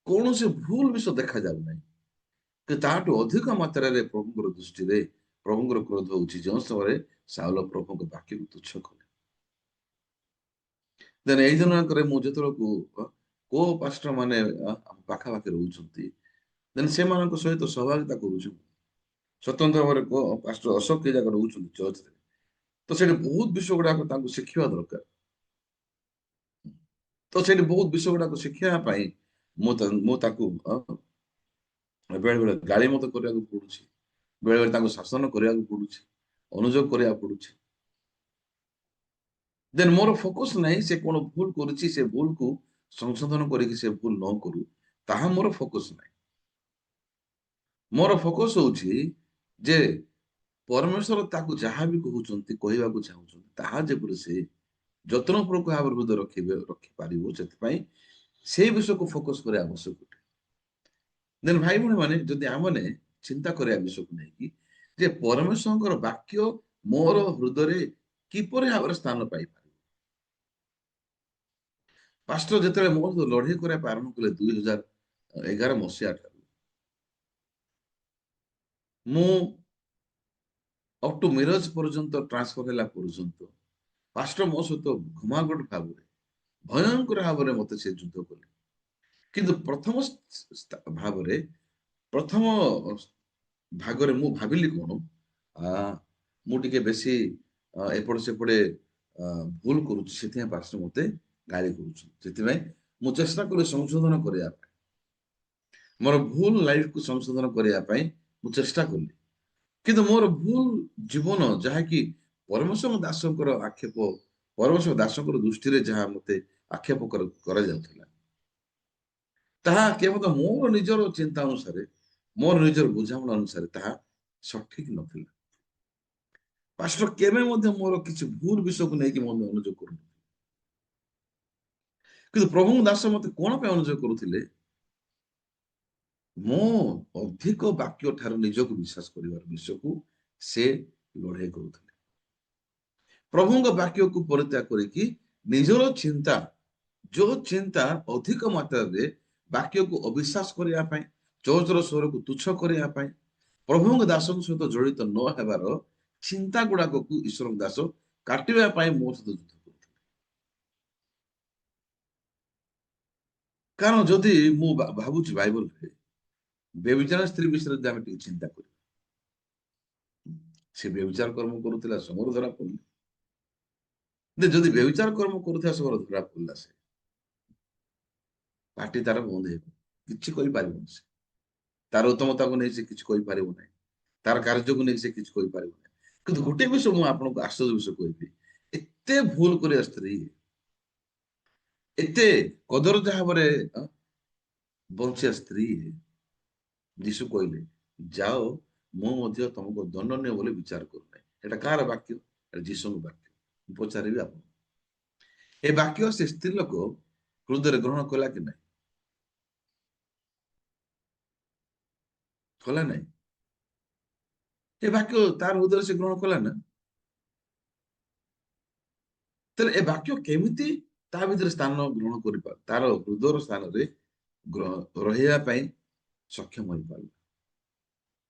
କୌଣସି ଭୁଲ ବିଷୟ ଦେଖାଯାଉ ନାହିଁ, ତାହାଠୁ ଅଧିକ ମାତ୍ରାରେ ପ୍ରଭୁଙ୍କର ଦୃଷ୍ଟିରେ ପ୍ରଭୁଙ୍କର କ୍ରୋଧ ହଉଛି ଯେଉଁ ସମୟରେ ସାଉଲ ପ୍ରଭୁଙ୍କ ବାକ୍ୟକୁ ତୁଚ୍ଛ କଲେ। ଦେନ ଏଇ ଦିନକରେ ମୁଁ ଯେତେବେଳକୁ କୋ ପାଷ୍ଟର ମାନେ ପାଖାପାଖି ରହୁଛନ୍ତି, ଦେନ ସେମାନଙ୍କ ସହିତ ସହଭାଗିତା କରୁଛୁ। ସ୍ୱତନ୍ତ୍ର ଭାବରେ ପାଷ୍ଟର ଅଶୋକ ଏ ଜାଗା ରହୁଛନ୍ତି ଚର୍ଚ୍ଚରେ, ତ ସେଠି ବହୁତ ବିଷୟ ଗୁଡାକ ତାଙ୍କୁ ଶିଖିବା ଦରକାର। ତ ସେଠି ବହୁତ ବିଷୟ ଗୁଡାକ ଶିଖିବା ପାଇଁ ମୁଁ ତାକୁ ବେଳେ ବେଳେ ଗାଳି ମତ କରିବାକୁ ପଡୁଛି, ବେଳେ ବେଳେ ତାଙ୍କୁ ଶାସନ କରିବାକୁ ପଡୁଛି, ଅନୁଯୋଗ କରିବାକୁ ପଡୁଛି। ଦେନ ମୋର ଫୋକସ ନାହିଁ ସେ କଣ ଭୁଲ କରୁଛି, ସେ ଭୁଲକୁ ସଂଶୋଧନ କରିକି ସେ ଭୁଲ ନ କରୁ, ତାହା ମୋର ଫୋକସ ନାହିଁ। ମୋର ଫୋକସ ହଉଛି ଯେ ପରମେଶ୍ୱର ତାକୁ ଯାହା ବି କହୁଛନ୍ତି, କହିବାକୁ ଚାହୁଁଛନ୍ତି, ତାହା ଯେପରି ସେ ଯତ୍ନପୂର୍ବକ ଭାବରେ ହୃଦୟ ରଖିପାରିବ, ସେଥିପାଇଁ ସେଇ ବିଷୟକୁ ଫୋକସ କରିବା ଆବଶ୍ୟକ। ଦେନ ଭାଇ ଭଉଣୀ ମାନେ ଯଦି ଆମେ ଚିନ୍ତା କରିବା ବିଷୟକୁ ନେଇକି ଯେ ପରମେଶ୍ୱରଙ୍କର ବାକ୍ୟ ମୋର ହୃଦୟରେ କିପରି ଭାବରେ ସ୍ଥାନ ପାଇପାରିବ। ପାଷ୍ଟର ଯେତେବେଳେ ମୋ ସହିତ ଲଢେଇ କରିବା ପାଇଁ ଆରମ୍ଭ କଲେ 2011 ଠାରୁ, ମୁଁ ଅପ୍ ଟୁ ମିରଜ ପର୍ଯ୍ୟନ୍ତ ଟ୍ରାନ୍ସଫର ହେଲା ପର୍ଯ୍ୟନ୍ତ ପାଷ୍ଟର ମୋ ସହିତ ଘମାଘୋଟ ଭାବରେ ଭୟଙ୍କର ଭାବରେ ମତେ ସେ ଯୁଦ୍ଧ କଲେ। କିନ୍ତୁ ଭାବରେ ପ୍ରଥମ ଭାଗରେ ମୁଁ ଭାବିଲି କଣ, ମୁଁ ଟିକେ ବେଶୀ ଏପଟେ ସେପଟେ ଭୁଲ କରୁଛି, ସେଥିପାଇଁ ପାଷ୍ଟର ମତେ ଗାଳି କରୁଛି। ସେଥିପାଇଁ ମୁଁ ଚେଷ୍ଟା କଲି ସଂଶୋଧନ କରିବା ପାଇଁ, ମୋର ଭୁଲ ଲାଇଫକୁ ସଂଶୋଧନ କରିବା ପାଇଁ ମୁଁ ଚେଷ୍ଟା କଲି। କିନ୍ତୁ ମୋର ଭୁଲ ଜୀବନ, ଯାହାକି ପରମେଶ୍ୱର ଦାସଙ୍କର ଆକ୍ଷେପ, ପରମେଶ୍ୱର ଦାସଙ୍କର ଦୃଷ୍ଟିରେ ଯାହା ମତେ ଆକ୍ଷେପ କରାଯାଉଥିଲା, ତାହା କେବଳ ମୋର ନିଜର ଚିନ୍ତା ଅନୁସାରେ, ମୋର ନିଜର ବୁଝାମଣା ଅନୁସାରେ ତାହା ସଠିକ ନଥିଲା। ପାଷ୍ଟର କେବେ ମଧ୍ୟ ମୋର କିଛି ଭୁଲ ବିଷୟକୁ ନେଇକି ମଧ୍ୟ ଅନୁଯୋଗ କରୁନଥିଲେ। କିନ୍ତୁ ପ୍ରଭୁଙ୍କ ଦାସ ମତେ କଣ ପାଇଁ ଅନୁଯୋଗ କରୁଥିଲେ? ମୁଁ ଅଧିକ ବାକ୍ୟ ଠାରୁ ନିଜକୁ ବିଶ୍ୱାସ କରିବାର ବିଷୟକୁ ସେ ଲଢେଇ କରୁଥିଲେ। ପ୍ରଭୁଙ୍କ ବାକ୍ୟକୁ ପରିତ୍ୟାଗ କରିକି ନିଜର ଚିନ୍ତା, ଯୋଉ ଚିନ୍ତା ଅଧିକ ମାତ୍ରାରେ ବାକ୍ୟକୁ ଅବିଶ୍ୱାସ କରିବା ପାଇଁ, ଚର୍ଚ୍ଚର ସ୍ୱରକୁ ତୁଚ୍ଛ କରିବା ପାଇଁ, ପ୍ରଭୁଙ୍କ ଦାସଙ୍କ ସହିତ ଜଡିତ ନ ହେବାର ଚିନ୍ତା ଗୁଡାକକୁ ଈଶ୍ୱରଙ୍କ ଦାସ କାଟିବା ପାଇଁ ମୋ ସହିତ ଯୁଦ୍ଧ କରୁଥିଲେ। କାରଣ ଯଦି ମୁଁ ଭାବୁଛି ବାଇବଲରେ ବ୍ୟଭିଚାର ସ୍ତ୍ରୀ ବିଷୟରେ ଯଦି ଆମେ ଟିକେ ଚିନ୍ତା କରିବା, ସେ ବ୍ୟଭିଚାର କର୍ମ କରୁଥିଲା, ସମୟରେ ଧରା ପଡିଲେ। ଯଦି ବ୍ୟଭିଚାର କର୍ମ କରୁଥିବା ସମୟରେ ଧରା ପଡିଲା, ସେ ପାଟି ତାର ବନ୍ଦ ହେଇବ, କିଛି କରିପାରିବନି। ସେ ତାର ଉତ୍ତମତାକୁ ନେଇ ସେ କିଛି କହିପାରିବ ନାହିଁ, ତାର କାର୍ଯ୍ୟକୁ ନେଇ ସେ କିଛି କହିପାରିବ ନାହିଁ। କିନ୍ତୁ ଗୋଟେ ବିଷୟ ମୁଁ ଆପଣଙ୍କୁ ଆଶ୍ଚର୍ଯ୍ୟ ବିଷୟ କହିବି, ଏତେ ଭୁଲ କରିବା ସ୍ତ୍ରୀ, ଏତେ କଦରଜ ଭାବରେ ବଞ୍ଚିବା ସ୍ତ୍ରୀ, ଯୀଶୁ କହିଲେ ଯାଅ, ମୁଁ ମଧ୍ୟ ତମକୁ ଦଣ୍ଡନୀୟ ବୋଲି ବିଚାର କରୁନାହିଁ। ଏଟା କାହାର ବାକ୍ୟ? ଏଟା ଯୀଶୁଙ୍କ ବାକ୍ୟ। ମୁଁ ପଚାରିବି ଆପଣ, ଏ ବାକ୍ୟ ସେ ସ୍ତ୍ରୀ ଲୋକ ହୃଦୟରେ ଗ୍ରହଣ କଲା କି ନାହିଁ? କଲା ନାହିଁ। ଏ ବାକ୍ୟ ତାର ହୃଦୟରେ ସେ ଗ୍ରହଣ କଲା ନା? ତାହେଲେ ଏ ବାକ୍ୟ କେମିତି ତା ଭିତରେ ସ୍ଥାନ ଗ୍ରହଣ କରିପାର, ତାର ହୃଦୟର ସ୍ଥାନରେ ରହିବା ପାଇଁ ସକ୍ଷମ ହୋଇପାରିଲା?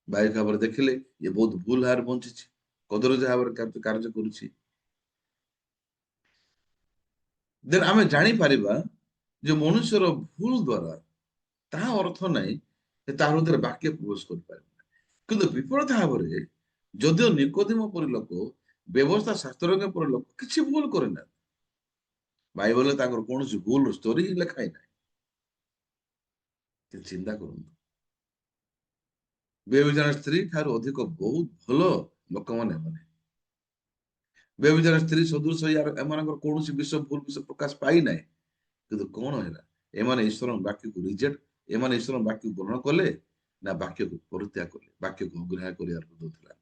ବାଇକ ଭାବରେ ଦେଖିଲେ ଇଏ ବହୁତ ଭୁଲ ଭାବରେ ବଞ୍ଚିଛି, କଦରଜ ଭାବରେ କାର୍ଯ୍ୟ କରୁଛି। ଦେନ୍ ଆମେ ଜାଣିପାରିବା ଯେ ମନୁଷ୍ୟର ଭୁଲ ଦ୍ଵାରା ତାହା ଅର୍ଥ ନାହିଁ ଯେ ତା ହୃଦୟରେ ବାକ୍ୟ ପ୍ରବେଶ କରିପାରିବ। କିନ୍ତୁ ବିପରୀତ ଭାବରେ ଯଦିଓ ନିକୋଦିମ ପରି ଲୋକ, ବ୍ୟବସ୍ଥା ଶାସ୍ତ୍ରଜ୍ଞ ପରି ଲୋକ କିଛି ଭୁଲ କରିନାହାନ୍ତି, ବାଇବଲରେ ତାଙ୍କର କୌଣସି ଭୁଲ ଷ୍ଟୋରି ହିଁ ଲେଖା ହେଇନାହିଁ। ଚିନ୍ତା କରନ୍ତୁ, ବ୍ୟଭିଚାର ସ୍ତ୍ରୀ ଠାରୁ ଅଧିକ ବହୁତ ଭଲ ଲୋକମାନେ ଏମାନେ। ବ୍ୟଭିଚାର ସ୍ତ୍ରୀ ସଦୃଶ ଏମାନଙ୍କର କୌଣସି ବିଷୟ, ଭୁଲ ବିଷୟ ପ୍ରକାଶ ପାଇନାହିଁ। କିନ୍ତୁ କଣ ହେଲା, ଏମାନେ ଈଶ୍ୱରଙ୍କ ବାକ୍ୟକୁ ରିଜେକ୍ଟ, ଏମାନେ ଈଶ୍ୱରଙ୍କ ବାକ୍ୟକୁ ଗ୍ରହଣ କଲେ ନା ବାକ୍ୟକୁ ପରିତ୍ୟାଗ କଲେ? ବାକ୍ୟକୁ ଅଗ୍ରାହ୍ୟ କରିବାର ହୃଦୟ ଥିଲା।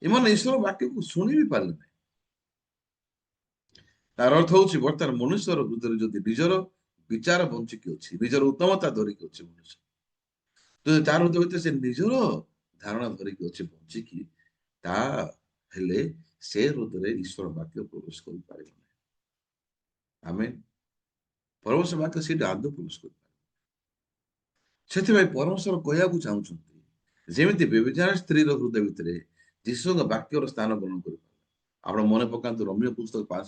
ଏମାନେ ଈଶ୍ୱର ବାକ୍ୟକୁ ଶୁଣି ବି ପାରିଲେ ନାହିଁ। ତାର ଅର୍ଥ ହଉଛି ବର୍ତ୍ତମାନ ମନୁଷ୍ୟର ହୃଦୟରେ ଯଦି ନିଜର ବିଚାର ବଞ୍ଚିକି ଅଛି, ନିଜର ଉତ୍ତମତା ଧରିକି ଅଛି ମନୁଷ୍ୟ, ଯଦି ତାର ହୃଦୟ ଭିତରେ ସେ ନିଜର ଧାରଣା ଧରିକି ଅଛି ବଞ୍ଚିକି, ତା ହେଲେ ସେ ହୃଦୟରେ ଈଶ୍ୱର ବାକ୍ୟ ପ୍ରବେଶ କରିପାରିବ ନାହିଁ। ଆମେ ପରମେଶ୍ୱର ବାକ୍ୟ ସେଇଟା ଆଦୌ ପ୍ରବେଶ କରିପାରିବ। ସେଥିପାଇଁ ପରମେଶ୍ୱର କହିବାକୁ ଚାହୁଁଛନ୍ତି, ଯେମିତି ବ୍ୟଭିଚାର ସ୍ତ୍ରୀର ହୃଦୟ ଭିତରେ ଯୀଶୁଙ୍କ ବାକ୍ୟର ସ୍ଥାନ ଗ୍ରହଣ କରିପାରିବ। ଆପଣ ମନେ ପକାନ୍ତୁ, ରୋମିଓ ପୁସ୍ତକ 5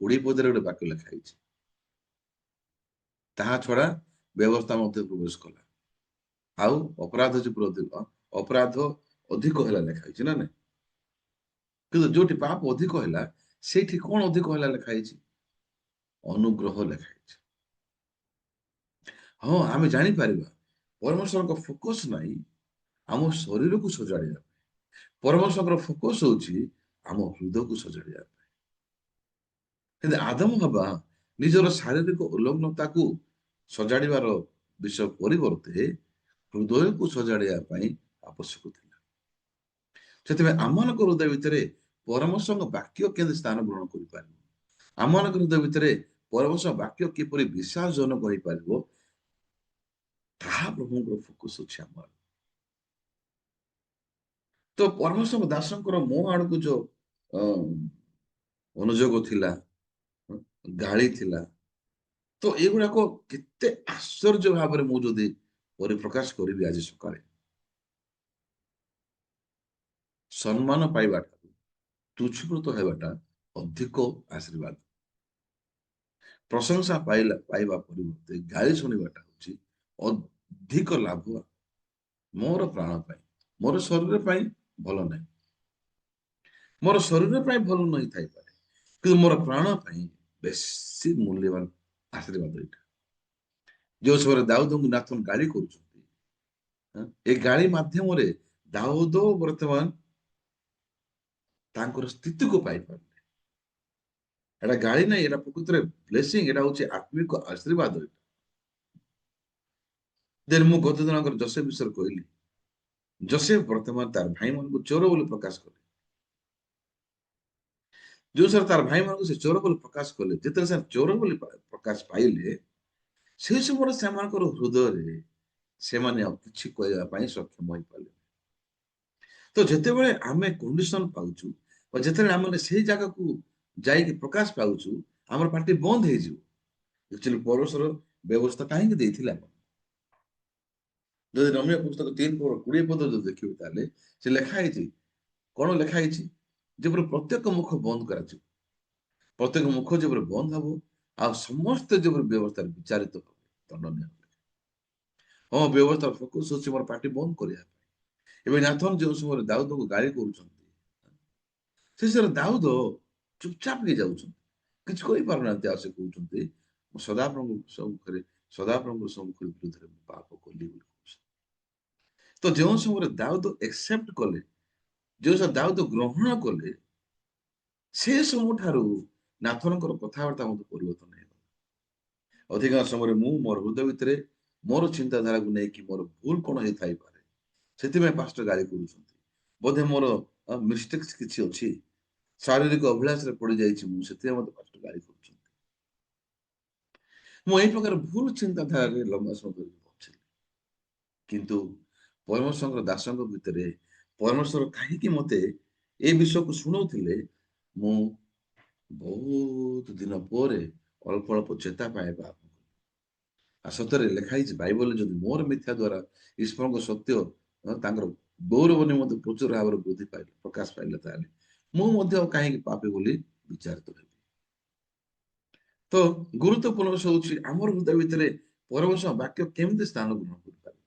20 ପଦରେ ଗୋଟେ ବାକ୍ୟ ଲେଖା ହେଇଛି, ତାହା ଛଡା ବ୍ୟବସ୍ଥା ମଧ୍ୟ ପ୍ରବେଶ କଲା, ଆଉ ଅପରାଧ ଅପରାଧ ଅଧିକ ହେଲା ଲେଖା ହେଇଛି ନା ନାଇଁ? କିନ୍ତୁ ଯୋଉଠି ପାପ ଅଧିକ ହେଲା, ସେଇଠି କଣ ଅଧିକ ହେଲା ଲେଖା ହେଇଛି? ଅନୁଗ୍ରହ ଲେଖା ହେଇଛି। ହଁ, ଆମେ ଜାଣିପାରିବା ପରମେଶ୍ୱରଙ୍କ ଫୋକସ ନାହିଁ ଆମ ଶରୀରକୁ ସଜାଡ଼ିବା ପାଇଁ, ପରମେଶ୍ୱରଙ୍କର ଫୋକସ ହଉଛି ଆମ ହୃଦୟକୁ ସଜାଡ଼ିବା ପାଇଁ। କିନ୍ତୁ ଆଦମ ହବା ନିଜର ଶାରୀରିକ ଉଲ୍ଲଗ୍ନତାକୁ ସଜାଡ଼ିବାର ବିଷୟ ପରିବର୍ତ୍ତେ ହୃଦୟକୁ ସଜାଡ଼ିବା ପାଇଁ ଆବଶ୍ୟକ ଥିଲା। ସେଥିପାଇଁ ଆମମାନଙ୍କ ହୃଦୟ ଭିତରେ ପରମେଶ୍ୱରଙ୍କ ବାକ୍ୟ କେମିତି ସ୍ଥାନ ଗ୍ରହଣ କରିପାରିବ, ଆମମାନଙ୍କ ହୃଦୟ ଭିତରେ ପରମେଶ୍ୱର ବାକ୍ୟ କିପରି ବିଶ୍ୱାସଜନକ ହୋଇପାରିବ, ତାହା ପ୍ରଭୁଙ୍କର ଫୋକସ ଅଛି ଆମର। ତ ପରମେଶ୍ୱର ଦାସଙ୍କର ମୋ ଆଡକୁ ଯୋଉ ଅ, ଅନୁଯୋଗ ଥିଲା, ଗାଳି ଥିଲା, ତ ଏଗୁଡାକ କେତେ ଆଶ୍ଚର୍ଯ୍ୟ ଭାବରେ ମୁଁ ଯଦି ପରିପ୍ରକାଶ କରିବି ଆଜି ସକାଳେ, ସମ୍ମାନ ପାଇବାଟା ତୁଚ୍ଛୀକୃତ ହେବାଟା ଅଧିକ ଆଶୀର୍ବାଦ। ପ୍ରଶଂସା ପାଇବା ପରିବର୍ତ୍ତେ ଗାଳି ଶୁଣିବାଟା ହଉଛି ଅଧିକ ଲାଭ ମୋର ପ୍ରାଣ ପାଇଁ। ମୋର ଶରୀର ପାଇଁ ଭଲ ନାହିଁ, ମୋର ଶରୀର ପାଇଁ ଭଲ ନହିଁ ଥାଇପାରେ, କିନ୍ତୁ ମୋର ପ୍ରାଣ ପାଇଁ ବେଶୀ ମୂଲ୍ୟବାନ ଆଶୀର୍ବାଦ ଏଇଟା। ଯୋଉ ସମୟରେ ଦାଉଦଙ୍କୁ ନାଥନ ଗାଳି କରୁଛନ୍ତି, ଏ ଗାଳି ମାଧ୍ୟମରେ ଦାଉଦ ବର୍ତ୍ତମାନ ତାଙ୍କର ସ୍ଥିତିକୁ ପାଇପାରିଲେ। ଏଟା ଗାଳି ନାହିଁ, ଏଟା ପ୍ରକୃତରେ ବ୍ଲେସିଂ, ଏଟା ହଉଛି ଆତ୍ମିକ ଆଶୀର୍ବାଦ। ଦେନ୍ ମୁଁ ଗତ ଦିନଙ୍କର ଯୋସେଫ ବିଷୟରେ କହିଲି। ଯୋସେଫ ବର୍ତ୍ତମାନ ତାର ଭାଇମାନଙ୍କୁ ଚୋର ବୋଲି ପ୍ରକାଶ କଲେ। ଯୋଉ ସାର୍ ତାର ଭାଇମାନଙ୍କୁ ସେ ଚୋର ବୋଲି ପ୍ରକାଶ କଲେ, ଯେତେବେଳେ ସେ ଚୋର ବୋଲି ପ୍ରକାଶ ପାଇଲେ, ସେ ସମୟରେ ସେମାନଙ୍କର ହୃଦୟରେ ସେମାନେ ଆଉ କିଛି କହିବା ପାଇଁ ସକ୍ଷମ ହୋଇପାରିଲେ। ତ ଯେତେବେଳେ ଆମେ କଣ୍ଡିସନ ପାଉଛୁ ବା ଯେତେବେଳେ ଆମେ ସେଇ ଜାଗାକୁ ଯାଇକି ପ୍ରକାଶ ପାଉଛୁ, ଆମର ପାର୍ଟି ବନ୍ଦ ହେଇଯିବ। ଆକ୍ଚୁଆଲି ପରଶର ବ୍ୟବସ୍ଥା କାହିଁକି ଦେଇଥିଲା? ଯଦି ରମ୍ୟ ପୁସ୍ତକ 3:20 ଯଦି ଦେଖିବେ, ତାହେଲେ ସେ ଲେଖା ହେଇଛି, କଣ ଲେଖା ହେଇଛି? ଯେପରି ପ୍ରତ୍ୟେକ ମୁଖ ବନ୍ଦ କରାଯିବ, ପ୍ରତ୍ୟେକ ମୁଖ ଯେପରି ବନ୍ଦ ହବ, ଆଉ ସମସ୍ତେ ଯେପରି ବ୍ୟବସ୍ଥାରେ ବିଚାରିତ হবে, ଦଣ୍ଡନୀୟ হবে। ହଁ, ବ୍ୟବସ୍ଥାର ଫୋକସ ହଉଛି ମୋର ପାର୍ଟି ବନ୍ଦ କରିବା ପାଇଁ। ଏବେ ନାଥନ ଯେଉଁ ସମୟରେ ଦାଉଦଙ୍କୁ ଗାଳି କରୁଛନ୍ତି, ସେ ସମୟରେ ଦାଉଦ ଚୁପଚାପ ହେଇଯାଉଛନ୍ତି, କିଛି କହିପାରୁନାହାନ୍ତି। ଆଉ ସେ କହୁଛନ୍ତି, ମୁଁ ସଦାପ୍ରଭୁଙ୍କ ସମ୍ମୁଖରେ, ସଦାପ୍ରଭୁଙ୍କ ସମ୍ମୁଖରେ ବିରୁଦ୍ଧରେ ମୁଁ ପାପ କଲି ବୋଲି କହୁଛନ୍ତି। ତ ଯେଉଁ ସମୟରେ ଦାଉଦ ଏକ୍ସେପ୍ଟ କଲେ, ଯେଉଁ ସମୟରେ ଦାଉଦ ଗ୍ରହଣ କଲେ, ସେ ସମୟଠାରୁ ନାଥନଙ୍କର କଥାବାର୍ତ୍ତା ମଧ୍ୟ ପରିବର୍ତ୍ତନ ହେଇଗଲା। ଅଧିକାଂଶ ସମୟରେ ମୁଁ ମୋର ହୃଦୟ ଭିତରେ ମୋର ଚିନ୍ତାଧାରାକୁ ନେଇକି ମୋର ଭୁଲ କଣ ହେଇଥାଇପାରେ, ସେଥିପାଇଁ ପାଷ୍ଟର ଗାଳି କରୁଛନ୍ତି। ବୋଧେ ମୋର ମିଷ୍ଟେକ୍ସ କିଛି ଅଛି, ଶାରୀରିକ ଅଭିଳାଷରେ ପଡିଯାଇଛି ମୁଁ, ସେଥିପାଇଁ ମତେ ପାଷ୍ଟର ଗାଳି କରୁଛନ୍ତି। ମୁଁ ଏଇ ପ୍ରକାର ଭୁଲ ଚିନ୍ତାଧାରାରେ ଲମ୍ବା ସମୟ ଧରି ପହଞ୍ଚିଲି। କିନ୍ତୁ ପରମେଶ୍ୱରଙ୍କ ଦାସଙ୍କ ଭିତରେ ପରମେଶ୍ୱର କାହିଁକି ମତେ ଏ ବିଷୟକୁ ଶୁଣଉଥିଲେ, ମୁଁ ବହୁତ ଦିନ ପରେ ଅଳ୍ପ ଅଳ୍ପ ଚେତା ପାଇବା। ଆଉ ସତରେ ଲେଖା ହେଇଛି ବାଇବଲରେ, ଯଦି ମୋର ମିଥ୍ୟା ଦ୍ଵାରା ଈଶ୍ୱରଙ୍କ ସତ୍ୟ ତାଙ୍କର ଗୌରବ ନିମନ୍ତେ ପ୍ରଚୁର ଭାବରେ ବୃଦ୍ଧି ପାଇଲେ, ପ୍ରକାଶ ପାଇଲେ, ତାହେଲେ ମୁଁ ମଧ୍ୟ କାହିଁକି ପାପି ବୋଲି ବିଚାରିତ ହେବି। ତ ଗୁରୁତ୍ୱପୂର୍ଣ୍ଣ ବିଷୟ ହଉଛି ଆମର ହୃଦୟ ଭିତରେ ପରମେଶ୍ୱର ବାକ୍ୟ କେମିତି ସ୍ଥାନ ଗ୍ରହଣ କରିପାରେ।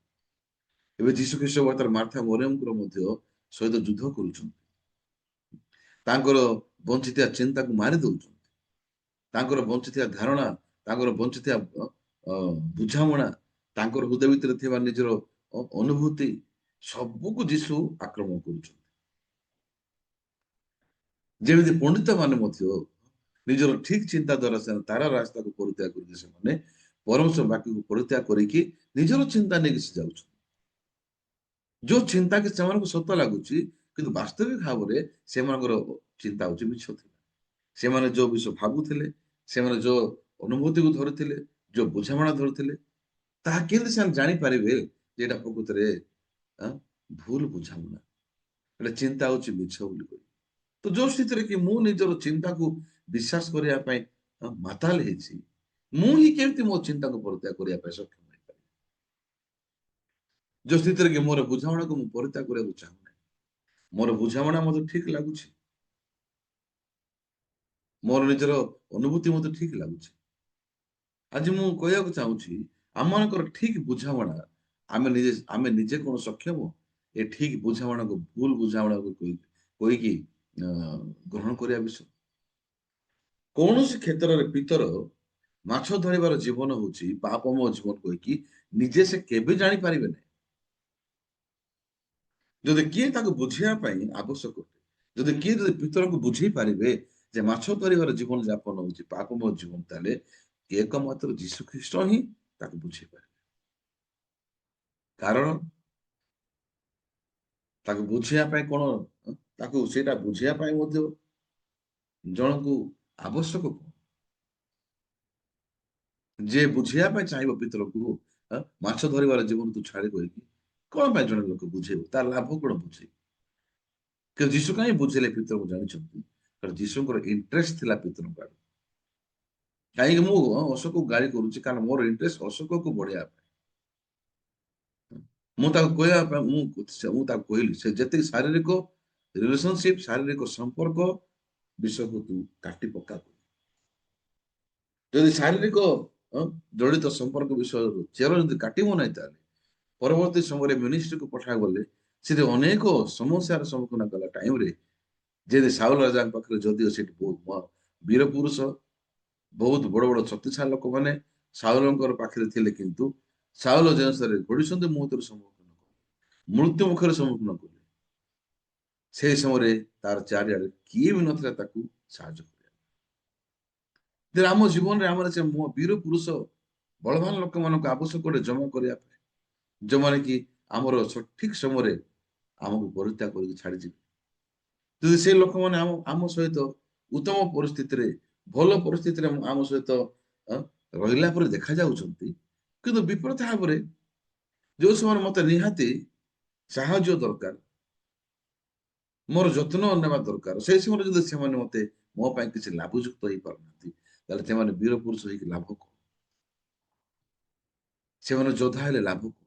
ଏବେ ଯୀଶୁ ଖ୍ରୀଷ୍ଟ ବର୍ତ୍ତମାନ ମାର୍ଥା ମରିୟମଙ୍କର ମଧ୍ୟ ସହିତ ଯୁଦ୍ଧ କରୁଛନ୍ତି। ତାଙ୍କର ବଞ୍ଚିଥିବା ଚିନ୍ତାକୁ ମାରି ଦଉଛନ୍ତି। ତାଙ୍କର ବଞ୍ଚିଥିବା ଧାରଣା, ତାଙ୍କର ବଞ୍ଚିଥିବା ବୁଝାମଣା, ତାଙ୍କର ହୃଦୟ ଭିତରେ ଥିବା ନିଜର ଅନୁଭୂତି, ସବୁକୁ ଯୀଶୁ ଆକ୍ରମଣ କରୁଛନ୍ତି। ଯେମିତି ପଣ୍ଡିତ ମାନେ ମଧ୍ୟ ନିଜର ଠିକ ଚିନ୍ତା ଦ୍ଵାରା ସେମାନେ ତାର ରାସ୍ତାକୁ ପରିତ୍ୟାଗ କରିକି, ସେମାନେ ପରମେଶ୍ୱର ବାକ୍ୟକୁ ପରିତ୍ୟାଗ କରିକି ନିଜର ଚିନ୍ତା ନେଇକି ସେ ଯାଉଛନ୍ତି। ଯୋଉ ଚିନ୍ତା କି ସେମାନଙ୍କୁ ସତ ଲାଗୁଛି, କିନ୍ତୁ ବାସ୍ତବିକ ଭାବରେ ସେମାନଙ୍କର ଚିନ୍ତା ହଉଛି ମିଛ ଥିଲା। ସେମାନେ ଯୋଉ ବିଷୟ ଭାବୁଥିଲେ, ସେମାନେ ଯୋଉ ଅନୁଭୂତିକୁ ଧରୁଥିଲେ, ଯୋଉ ବୁଝାମଣା ଧରୁଥିଲେ, ତାହା କେମିତି ସେମାନେ ଜାଣିପାରିବେ ଯେ ଏଟା ପ୍ରକୃତରେ ଆଁ, ଭୁଲ ବୁଝାମଣା, ଏଟା ଚିନ୍ତା ହଉଛି ମିଛ ବୋଲି କହି। ତ ଯୋଉ ସ୍ଥିତିରେ କି ମୁଁ ନିଜର ଚିନ୍ତାକୁ ବିଶ୍ୱାସ କରିବା ପାଇଁ ମାତାଲ ହେଇଛି, ମୁଁ ହିଁ କେମିତି ମୋ ଚିନ୍ତାକୁ ପରିତ୍ୟାଗ କରିବା ପାଇଁ ସକ୍ଷମ ହେଇପାରିବି? ଯୋଉ ସ୍ଥିତିରେ କି ମୋର ବୁଝାମଣାକୁ ମୁଁ ପରିତ୍ୟାଗ କରିବାକୁ ଚାହୁଁନାହିଁ, ମୋର ବୁଝାମଣା ମତେ ଠିକ ଲାଗୁଛି, ମୋର ନିଜର ଅନୁଭୂତି ମତେ ଠିକ ଲାଗୁଛି। ଆଜି ମୁଁ କହିବାକୁ ଚାହୁଁଛି, ଆମମାନଙ୍କର ଠିକ ବୁଝାମଣା, ଆମେ ନିଜେ କଣ ସକ୍ଷମ ଏ ଠିକ ବୁଝାମଣାକୁ ଭୁଲ ବୁଝାମଣାକୁ କହିକି ଗ୍ରହଣ କରିବା ବିଷୟ? କୌଣସି କ୍ଷେତ୍ରରେ ପିତର ମାଛ ଧରିବାର ଜୀବନ ହଉଛି ପାପମୟ ଜୀବନ କହିକି ନିଜେ ସେ କେବେ ଜାଣିପାରିବେ ନାହିଁ। ଯଦି କିଏ ତାକୁ ବୁଝିବା ପାଇଁ ଆବଶ୍ୟକ, ଯଦି ପିତରଙ୍କୁ ବୁଝେଇ ପାରିବେ ଯେ ମାଛ ଧରିବାର ଜୀବନ ଯାପନ ହଉଛି ପାପମୟ ଜୀବନ, ତାହେଲେ ଏକମାତ୍ର ଯୀଶୁ ଖ୍ରୀଷ୍ଟ ହିଁ ତାକୁ ବୁଝେଇ ପାରିବେ। କାରଣ ତାକୁ ବୁଝିବା ପାଇଁ କଣ, ତାକୁ ସେଇଟା ବୁଝିବା ପାଇଁ ମଧ୍ୟ ଜଣକୁ ଆବଶ୍ୟକ କଣ? ଯିଏ ବୁଝିବା ପାଇଁ ଚାହିଁବ ପିତରକୁ, ମାଛ ଧରିବାର ଜୀବନ ତୁ ଛାଡି କହିକି, କଣ ପାଇଁ ଜଣେ ଲୋକ ବୁଝେଇବ? ତାର ଲାଭ କଣ ବୁଝେଇ? କିନ୍ତୁ ଯୀଶୁ କାହିଁ ବୁଝେଇଲେ ପିତରଙ୍କୁ ଜାଣିଛନ୍ତି? କାରଣ ଯୀଶୁଙ୍କର ଇଣ୍ଟରେଷ୍ଟ ଥିଲା ପିତରଙ୍କ ଆଡେ। କାହିଁକି ମୁଁ ଅଶୋକକୁ ଗାଳି କରୁଛି? କାରଣ ମୋର ଇଣ୍ଟରେଷ୍ଟ ଅଶୋକକୁ ବଢେଇବା ପାଇଁ। ମୁଁ ତାକୁ କହିବା ପାଇଁ ମୁଁ ତାକୁ କହିଲି ସେ ଯେତିକି ଶାରୀରିକ ରିଲେସନସିପ, ଶାରୀରିକ ସମ୍ପର୍କ ବିଷୟକୁ ତୁ କାଟି ପକା। ଯଦି ଶାରୀରିକ ଜଡିତ ସମ୍ପର୍କ ବିଷୟରୁ ଚେର ଯଦି କାଟିବ ନାହିଁ, ତାହେଲେ ପରବର୍ତ୍ତୀ ସମୟରେ ମିନିଷ୍ଟ୍ରିକୁ ପଠାଗଲେ ସେଠି ଅନେକ ସମସ୍ୟାର ସମ୍ମୁଖୀନ କଲା ଟାଇମରେ, ଯେମିତି ସାଉଲ ରାଜାଙ୍କ ପାଖରେ ଯଦିଓ ସେଠି ବହୁତ ବୀର ପୁରୁଷ, ବହୁତ ବଡ ବଡ ଶକ୍ତିଶାଳୀ ଲୋକମାନେ ସାଉଲଙ୍କର ପାଖରେ ଥିଲେ, କିନ୍ତୁ ସାଉଲ ଯେଉଁ ସ୍ତରରେ ଘୋଡିଛନ୍ତି ମୁହୂର୍ତ୍ତର ସମ୍ମୁଖୀନ କଲେ, ମୃତ୍ୟୁ ମୁଖରେ ସମ୍ମୁଖୀନ କଲେ, ସେହି ସମୟରେ ତାର ଚାରିଆଡେ କିଏ ବି ନଥିଲା ତାକୁ ସାହାଯ୍ୟ କରିବା। ତେଣୁ ଆମ ଜୀବନରେ ଆମର ସେ ବୀର ପୁରୁଷ ବଳବାନ ଲୋକମାନଙ୍କୁ ଆବଶ୍ୟକ ଗୋଟେ ଜମା କରିବା ପାଇଁ, ଯୋଉମାନେ କି ଆମର ସଠିକ ସମୟରେ ଆମକୁ ପରିତ୍ୟାଗ କରିକି ଛାଡିଯିବେ। ଯଦି ସେ ଲୋକମାନେ ଆମ ସହିତ ଉତ୍ତମ ପରିସ୍ଥିତିରେ, ଭଲ ପରିସ୍ଥିତିରେ ଆମ ସହିତ ଅ, ରହିଲା ପରେ ଦେଖା ଯାଉଛନ୍ତି, କିନ୍ତୁ ବିପରୀତ ଭାବରେ ଯୋଉ ସମୟରେ ମତେ ନିହାତି ସାହାଯ୍ୟ ଦରକାର, ମୋର ଯତ୍ନ ନେବା ଦରକାର, ସେଇ ସମୟରେ ଯଦି ସେମାନେ ମତେ ମୋ ପାଇଁ କିଛି ଲାଭଯୁକ୍ତ ହେଇପାରୁନାହାନ୍ତି, ତାହେଲେ ସେମାନେ ବୀର ପୁରୁଷ ହେଇକି ଲାଭ କଣ? ସେମାନେ ଯୋଦ୍ଧା ହେଲେ ଲାଭ କଣ?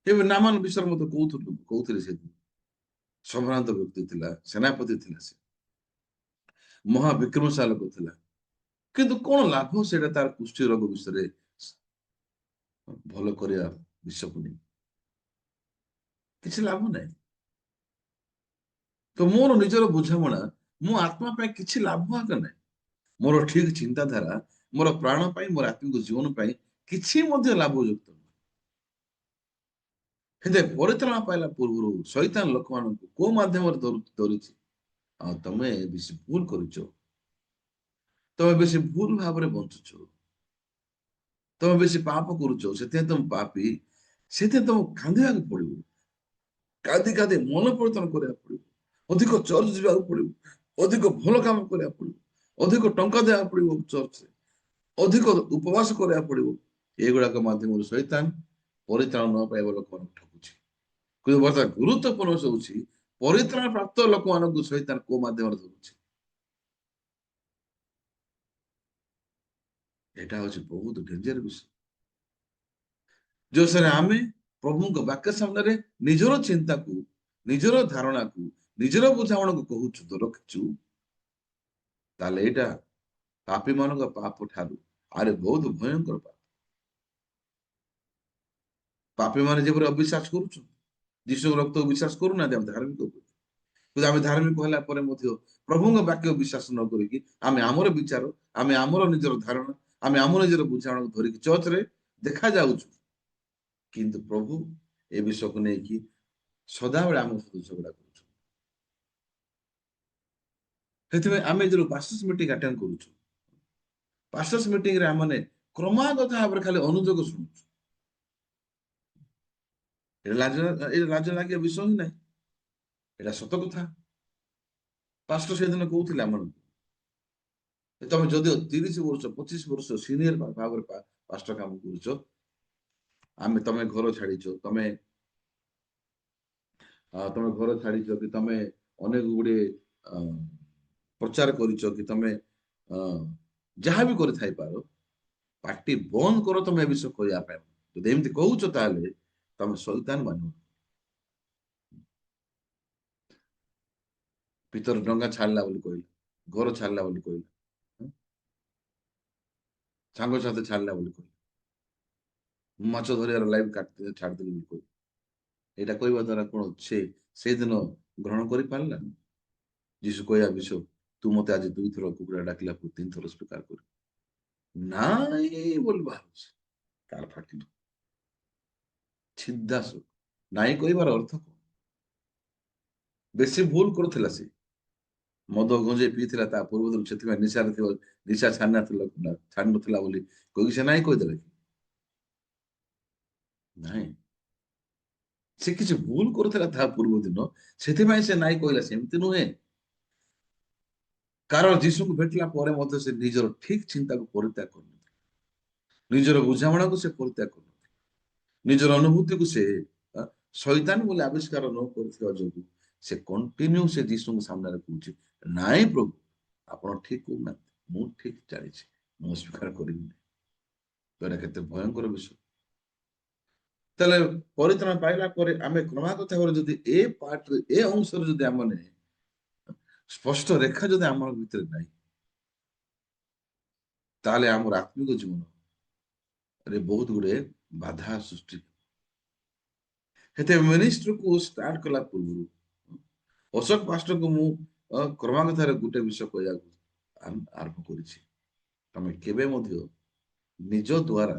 ଏବେ ନାମାନ ବିଷୟରେ ମତେ କହୁଥିଲେ ସେଦିନ। ସମ୍ଭ୍ରାନ୍ତ ବ୍ୟକ୍ତି ଥିଲା, ସେନାପତି ଥିଲା, ସେ ମହାବିକ୍ରମଶାଳୀ ଲୋକ ଥିଲା, କିନ୍ତୁ କଣ ଲାଭ ସେଇଟା ତାର କୁଷ୍ଠ ରୋଗ ବିଷୟରେ ଭଲ କରିବା ବିଷୟକୁ ନେଇ କିଛି ଲାଭ ନାହିଁ। ତ ମୋର ନିଜର ବୁଝାମଣା, ମୋ ଆତ୍ମା ପାଇଁ କିଛି ଲାଭ ଆଗ ନାହିଁ, ମୋର ଠିକ ଚିନ୍ତାଧାରା ମୋର ପ୍ରାଣ ପାଇଁ, ମୋର ଆତ୍ମିକ ଜୀବନ ପାଇଁ କିଛି ମଧ୍ୟ ଲାଭଯୁକ୍ତ ନୁହେଁ। ହେଲେ ପରିତ୍ରାଣ ପାଇଲା ପୂର୍ବରୁ ଶୈତାନ ଲୋକମାନଙ୍କୁ କୋଉ ମାଧ୍ୟମରେ ଧରୁଛି? ଆଉ ତମେ ବେଶୀ ଭୁଲ କରୁଛ, ତମେ ବେଶୀ ଭୁଲ ଭାବରେ ବଞ୍ଚୁଛ, ତମେ ବେଶୀ ପାପ କରୁଛ, ସେଥିପାଇଁ ତମେ ପାପୀ, ସେଥିପାଇଁ ତମକୁ କାନ୍ଦିବାକୁ ପଡିବ, କାନ୍ଦି କାନ୍ଦି ମନ ପରିବର୍ତ୍ତନ କରିବାକୁ ପଡିବ, ଅଧିକ ଚର୍ଚ୍ଚ ଯିବାକୁ ପଡିବ, ଅଧିକ ଭଲ କାମ କରିବାକୁ ପଡିବ, ଅଧିକ ଟଙ୍କା ଦେବାକୁ ପଡିବ ଚର୍ଚ୍ଚରେ, ଅଧିକ ଉପବାସ କରିବାକୁ ପଡିବ। ଏଗୁଡାକ ମାଧ୍ୟମରେ ଶୈତାନ ପରିତ୍ରାଣ ନ ପାଇବା ଲୋକମାନଙ୍କୁ ଠକୁଛି। କିନ୍ତୁ ବର୍ତ୍ତମାନ ଗୁରୁତ୍ୱପୂର୍ଣ୍ଣ ହଉଛି ପରିତ୍ରାଣ ପ୍ରାପ୍ତ ଲୋକମାନଙ୍କୁ ଶୈତାନ କୋଉ ମାଧ୍ୟମରେ ଧରୁଛି? ଏଇଟା ହଉଛି ବହୁତ ଡେଞ୍ଜର ବିଷୟ। ଯୋଉଥିରେ ଆମେ ପ୍ରଭୁଙ୍କ ବାକ୍ୟ ସାମ୍ନାରେ ନିଜର ଚିନ୍ତାକୁ, ନିଜର ଧାରଣାକୁ, ନିଜର ବୁଝାମଣାକୁ କହୁଛୁ ତ ରଖିଛୁ, ତାହେଲେ ଏଇଟା ପାପୀ ମାନଙ୍କ ପାପ ଠାରୁ ଆରେ ବହୁତ ଭୟଙ୍କର ପାପ। ପାପୀ ମାନେ ଯେପରି ଅବିଶ୍ୱାସ କରୁଛୁ, ଯୀଶୁଙ୍କ ରକ୍ତକୁ ବିଶ୍ୱାସ କରୁନାହାନ୍ତି, ଆମେ ଧାର୍ମିକ କରୁ। କିନ୍ତୁ ଆମେ ଧାର୍ମିକ ହେଲା ପରେ ମଧ୍ୟ ପ୍ରଭୁଙ୍କ ବାକ୍ୟ ବିଶ୍ୱାସ ନ କରିକି ଆମେ ଆମର ବିଚାର, ଆମେ ଆମର ନିଜର ଧାରଣା, ଆମେ ଆମର ନିଜର ବୁଝାମଣାକୁ ଧରିକି ଚର୍ଚ୍ଚରେ ଦେଖା ଯାଉଛୁ, କିନ୍ତୁ ପ୍ରଭୁ ଏ ବିଷୟକୁ ନେଇକି ସଦାବେଳେ ଆମ ସହିତ ଝଗଡା କରୁଛୁ। ସେଥିପାଇଁ ଆମେ ଯୋଉ ପାଷ୍ଟର୍ସ ମିଟିଂ ଆଟେଣ୍ଡ କରୁଛୁ, ପାଷ୍ଟର୍ସ ମିଟିଂରେ ଆମେ କ୍ରମାଗତ ଭାବରେ ଖାଲି ଅନୁଯୋଗ ଶୁଣୁଛୁ। ଏଇଟା ଲାଜ ଲାଗିବା ବିଷୟ ହିଁ ନାହିଁ, ଏଇଟା ସତ କଥା। ପାଷ୍ଟର ସେଦିନ କହୁଥିଲେ ଆମମାନଙ୍କୁ, ତମେ ଯଦିଓ 30 ବର୍ଷ 25 ବର୍ଷ ସିନିୟର ଭାବରେ ପାଷ୍ଟର କାମ କରୁଛ, ତମେ ଘର ଛାଡିଛ, ତମେ ଘର ଛାଡିଛ କି ତମେ ଅନେକ ଗୁଡିଏ ଅ, ପ୍ରଚାର କରିଛ କି ତମେ ଅ, ଯାହା ବି କରିଥାଇପାର, ପାର୍ଟି ବନ୍ଦ କର ତମେ ଏ ବିଷୟ କରିବା ପାଇଁ। ଯଦି ଏମିତି କହୁଛ ତାହେଲେ ତମେ ଶୈତାନ ମାନୁ। ଭିତର ଡଙ୍ଗା ଛାଡିଲା ବୋଲି କହିଲା, ଘର ଛାଡିଲା ବୋଲି କହିଲା, ସାଙ୍ଗସାଥି ଛାଡିଲା ବୋଲି କହିଲା, ମାଛ ଧରିବାର ଲାଇଭ କାଟି ଛାଡିଦେଲି ବୋଲି କହିଲା। ଏଇଟା କହିବା ଦ୍ଵାରା କଣ ସେ ସେଇଦିନ ଗ୍ରହଣ କରିପାରିଲାନି? ଯୀଶୁ କହିବା ବିଷୟ, ତୁ ମତେ ଆଜି 2 ଥର କୁକୁଡ଼ା ଡାକିଲା ପରେ 3 ଥର ସ୍ୱୀକାର କରିବୁ ନାଇଁ ବୋଲି ବାହାରୁଛି ତାର ଫାଟିଲ ସିଧା ନାଇଁ କହିବାର ଅର୍ଥ କଣ? ବେଶୀ ଭୁଲ କରୁଥିଲା ସେ, ମଦ ଗଞ୍ଜେଇ ପିଇଥିଲା ତା ପୂର୍ବରୁ, ସେଥିପାଇଁ ନିଶାରେ ଥିବ, ନିଶା ଛାଡି ନଥିଲା ବୋଲି କହିକି ସେ ନାଇଁ କହିଦେଲେ କି? ନାଇଁ, ସେ କିଛି ଭୁଲ କରୁଥିଲା ତା ପୂର୍ବ ଦିନ, ସେଥିପାଇଁ ସେ ନାଇଁ କହିଲା, ସେମିତି ନୁହେଁ। କାରଣ ଯୀଶୁଙ୍କୁ ଭେଟିଲା ପରେ ମଧ୍ୟ ସେ ନିଜର ଠିକ ଚିନ୍ତାକୁ ପରିତ୍ୟାଗ କରୁନଥିଲା, ନିଜର ବୁଝାମଣାକୁ ସେ ପରିତ୍ୟାଗ କରୁନଥିଲା, ନିଜର ଅନୁଭୂତିକୁ ସେ शैतान बोले आविष्कार न कर जो से कंटिन्यू से जीसु सामने कौच नाई प्रभु आप ठीक कहना मु ठीक जानी मु स्वीकार करी तो केते भयंकर विषय तेल परित्राण पाइला आम क्रमागत भाव जदि ए पार्ट ए अंश जदि आम स्पष्ट रेखा जदि आम भीतर ना ताले आम आत्मिक जीवन रे बहुत गुड़े बाधा सृष्टि हेते मिनिस्ट्री को स्टार्ट कला पूर्व अशोक पास्टर को मु क्रमागत गोटे विषय कहया आरंभ करिछि तमे केबे मध्य निज द्वारा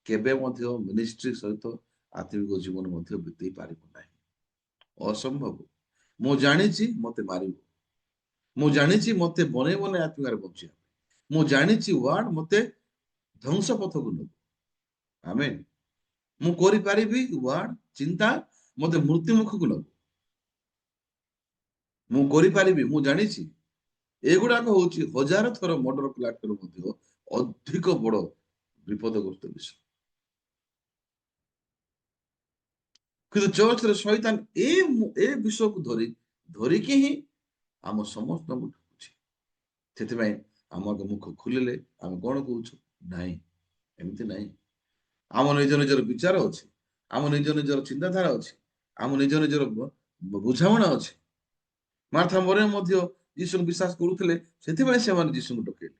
केबे मध्य मिनिस्ट्री सहित आत्मिक जीवन मध्य बिताई पारिबो नाही असंभव मु जानिछि मते मारिबो मु जानिछि मते बने बने आत्मिक रे बचिया मु जानिछि वर्ड मते ध्वंस पथ को नब आमेन मु करि पारिबी वर्ड चिंता मते मृत्यु मुख को नब मु करि पारिबी मु जानिछि एगुडा को होछि हजार थर मर्डर प्लाटर मध्य अधिक बड़ विपदग्रस्त विषय किंतु चर्च रे शैतान ए विषय को धरिकी ही आम समस्त ठकुछि सेतिबाई आम मुख खुलिले आम कौन कहूछु नाई एमती नाई आम निज निजर विचार अच्छे आम निज निजर चिंताधारा अच्छे आम निज निजर बुझामणा अच्छे मार्था मरियम मध्य यीशु विश्वास करुले से यीशु डकेले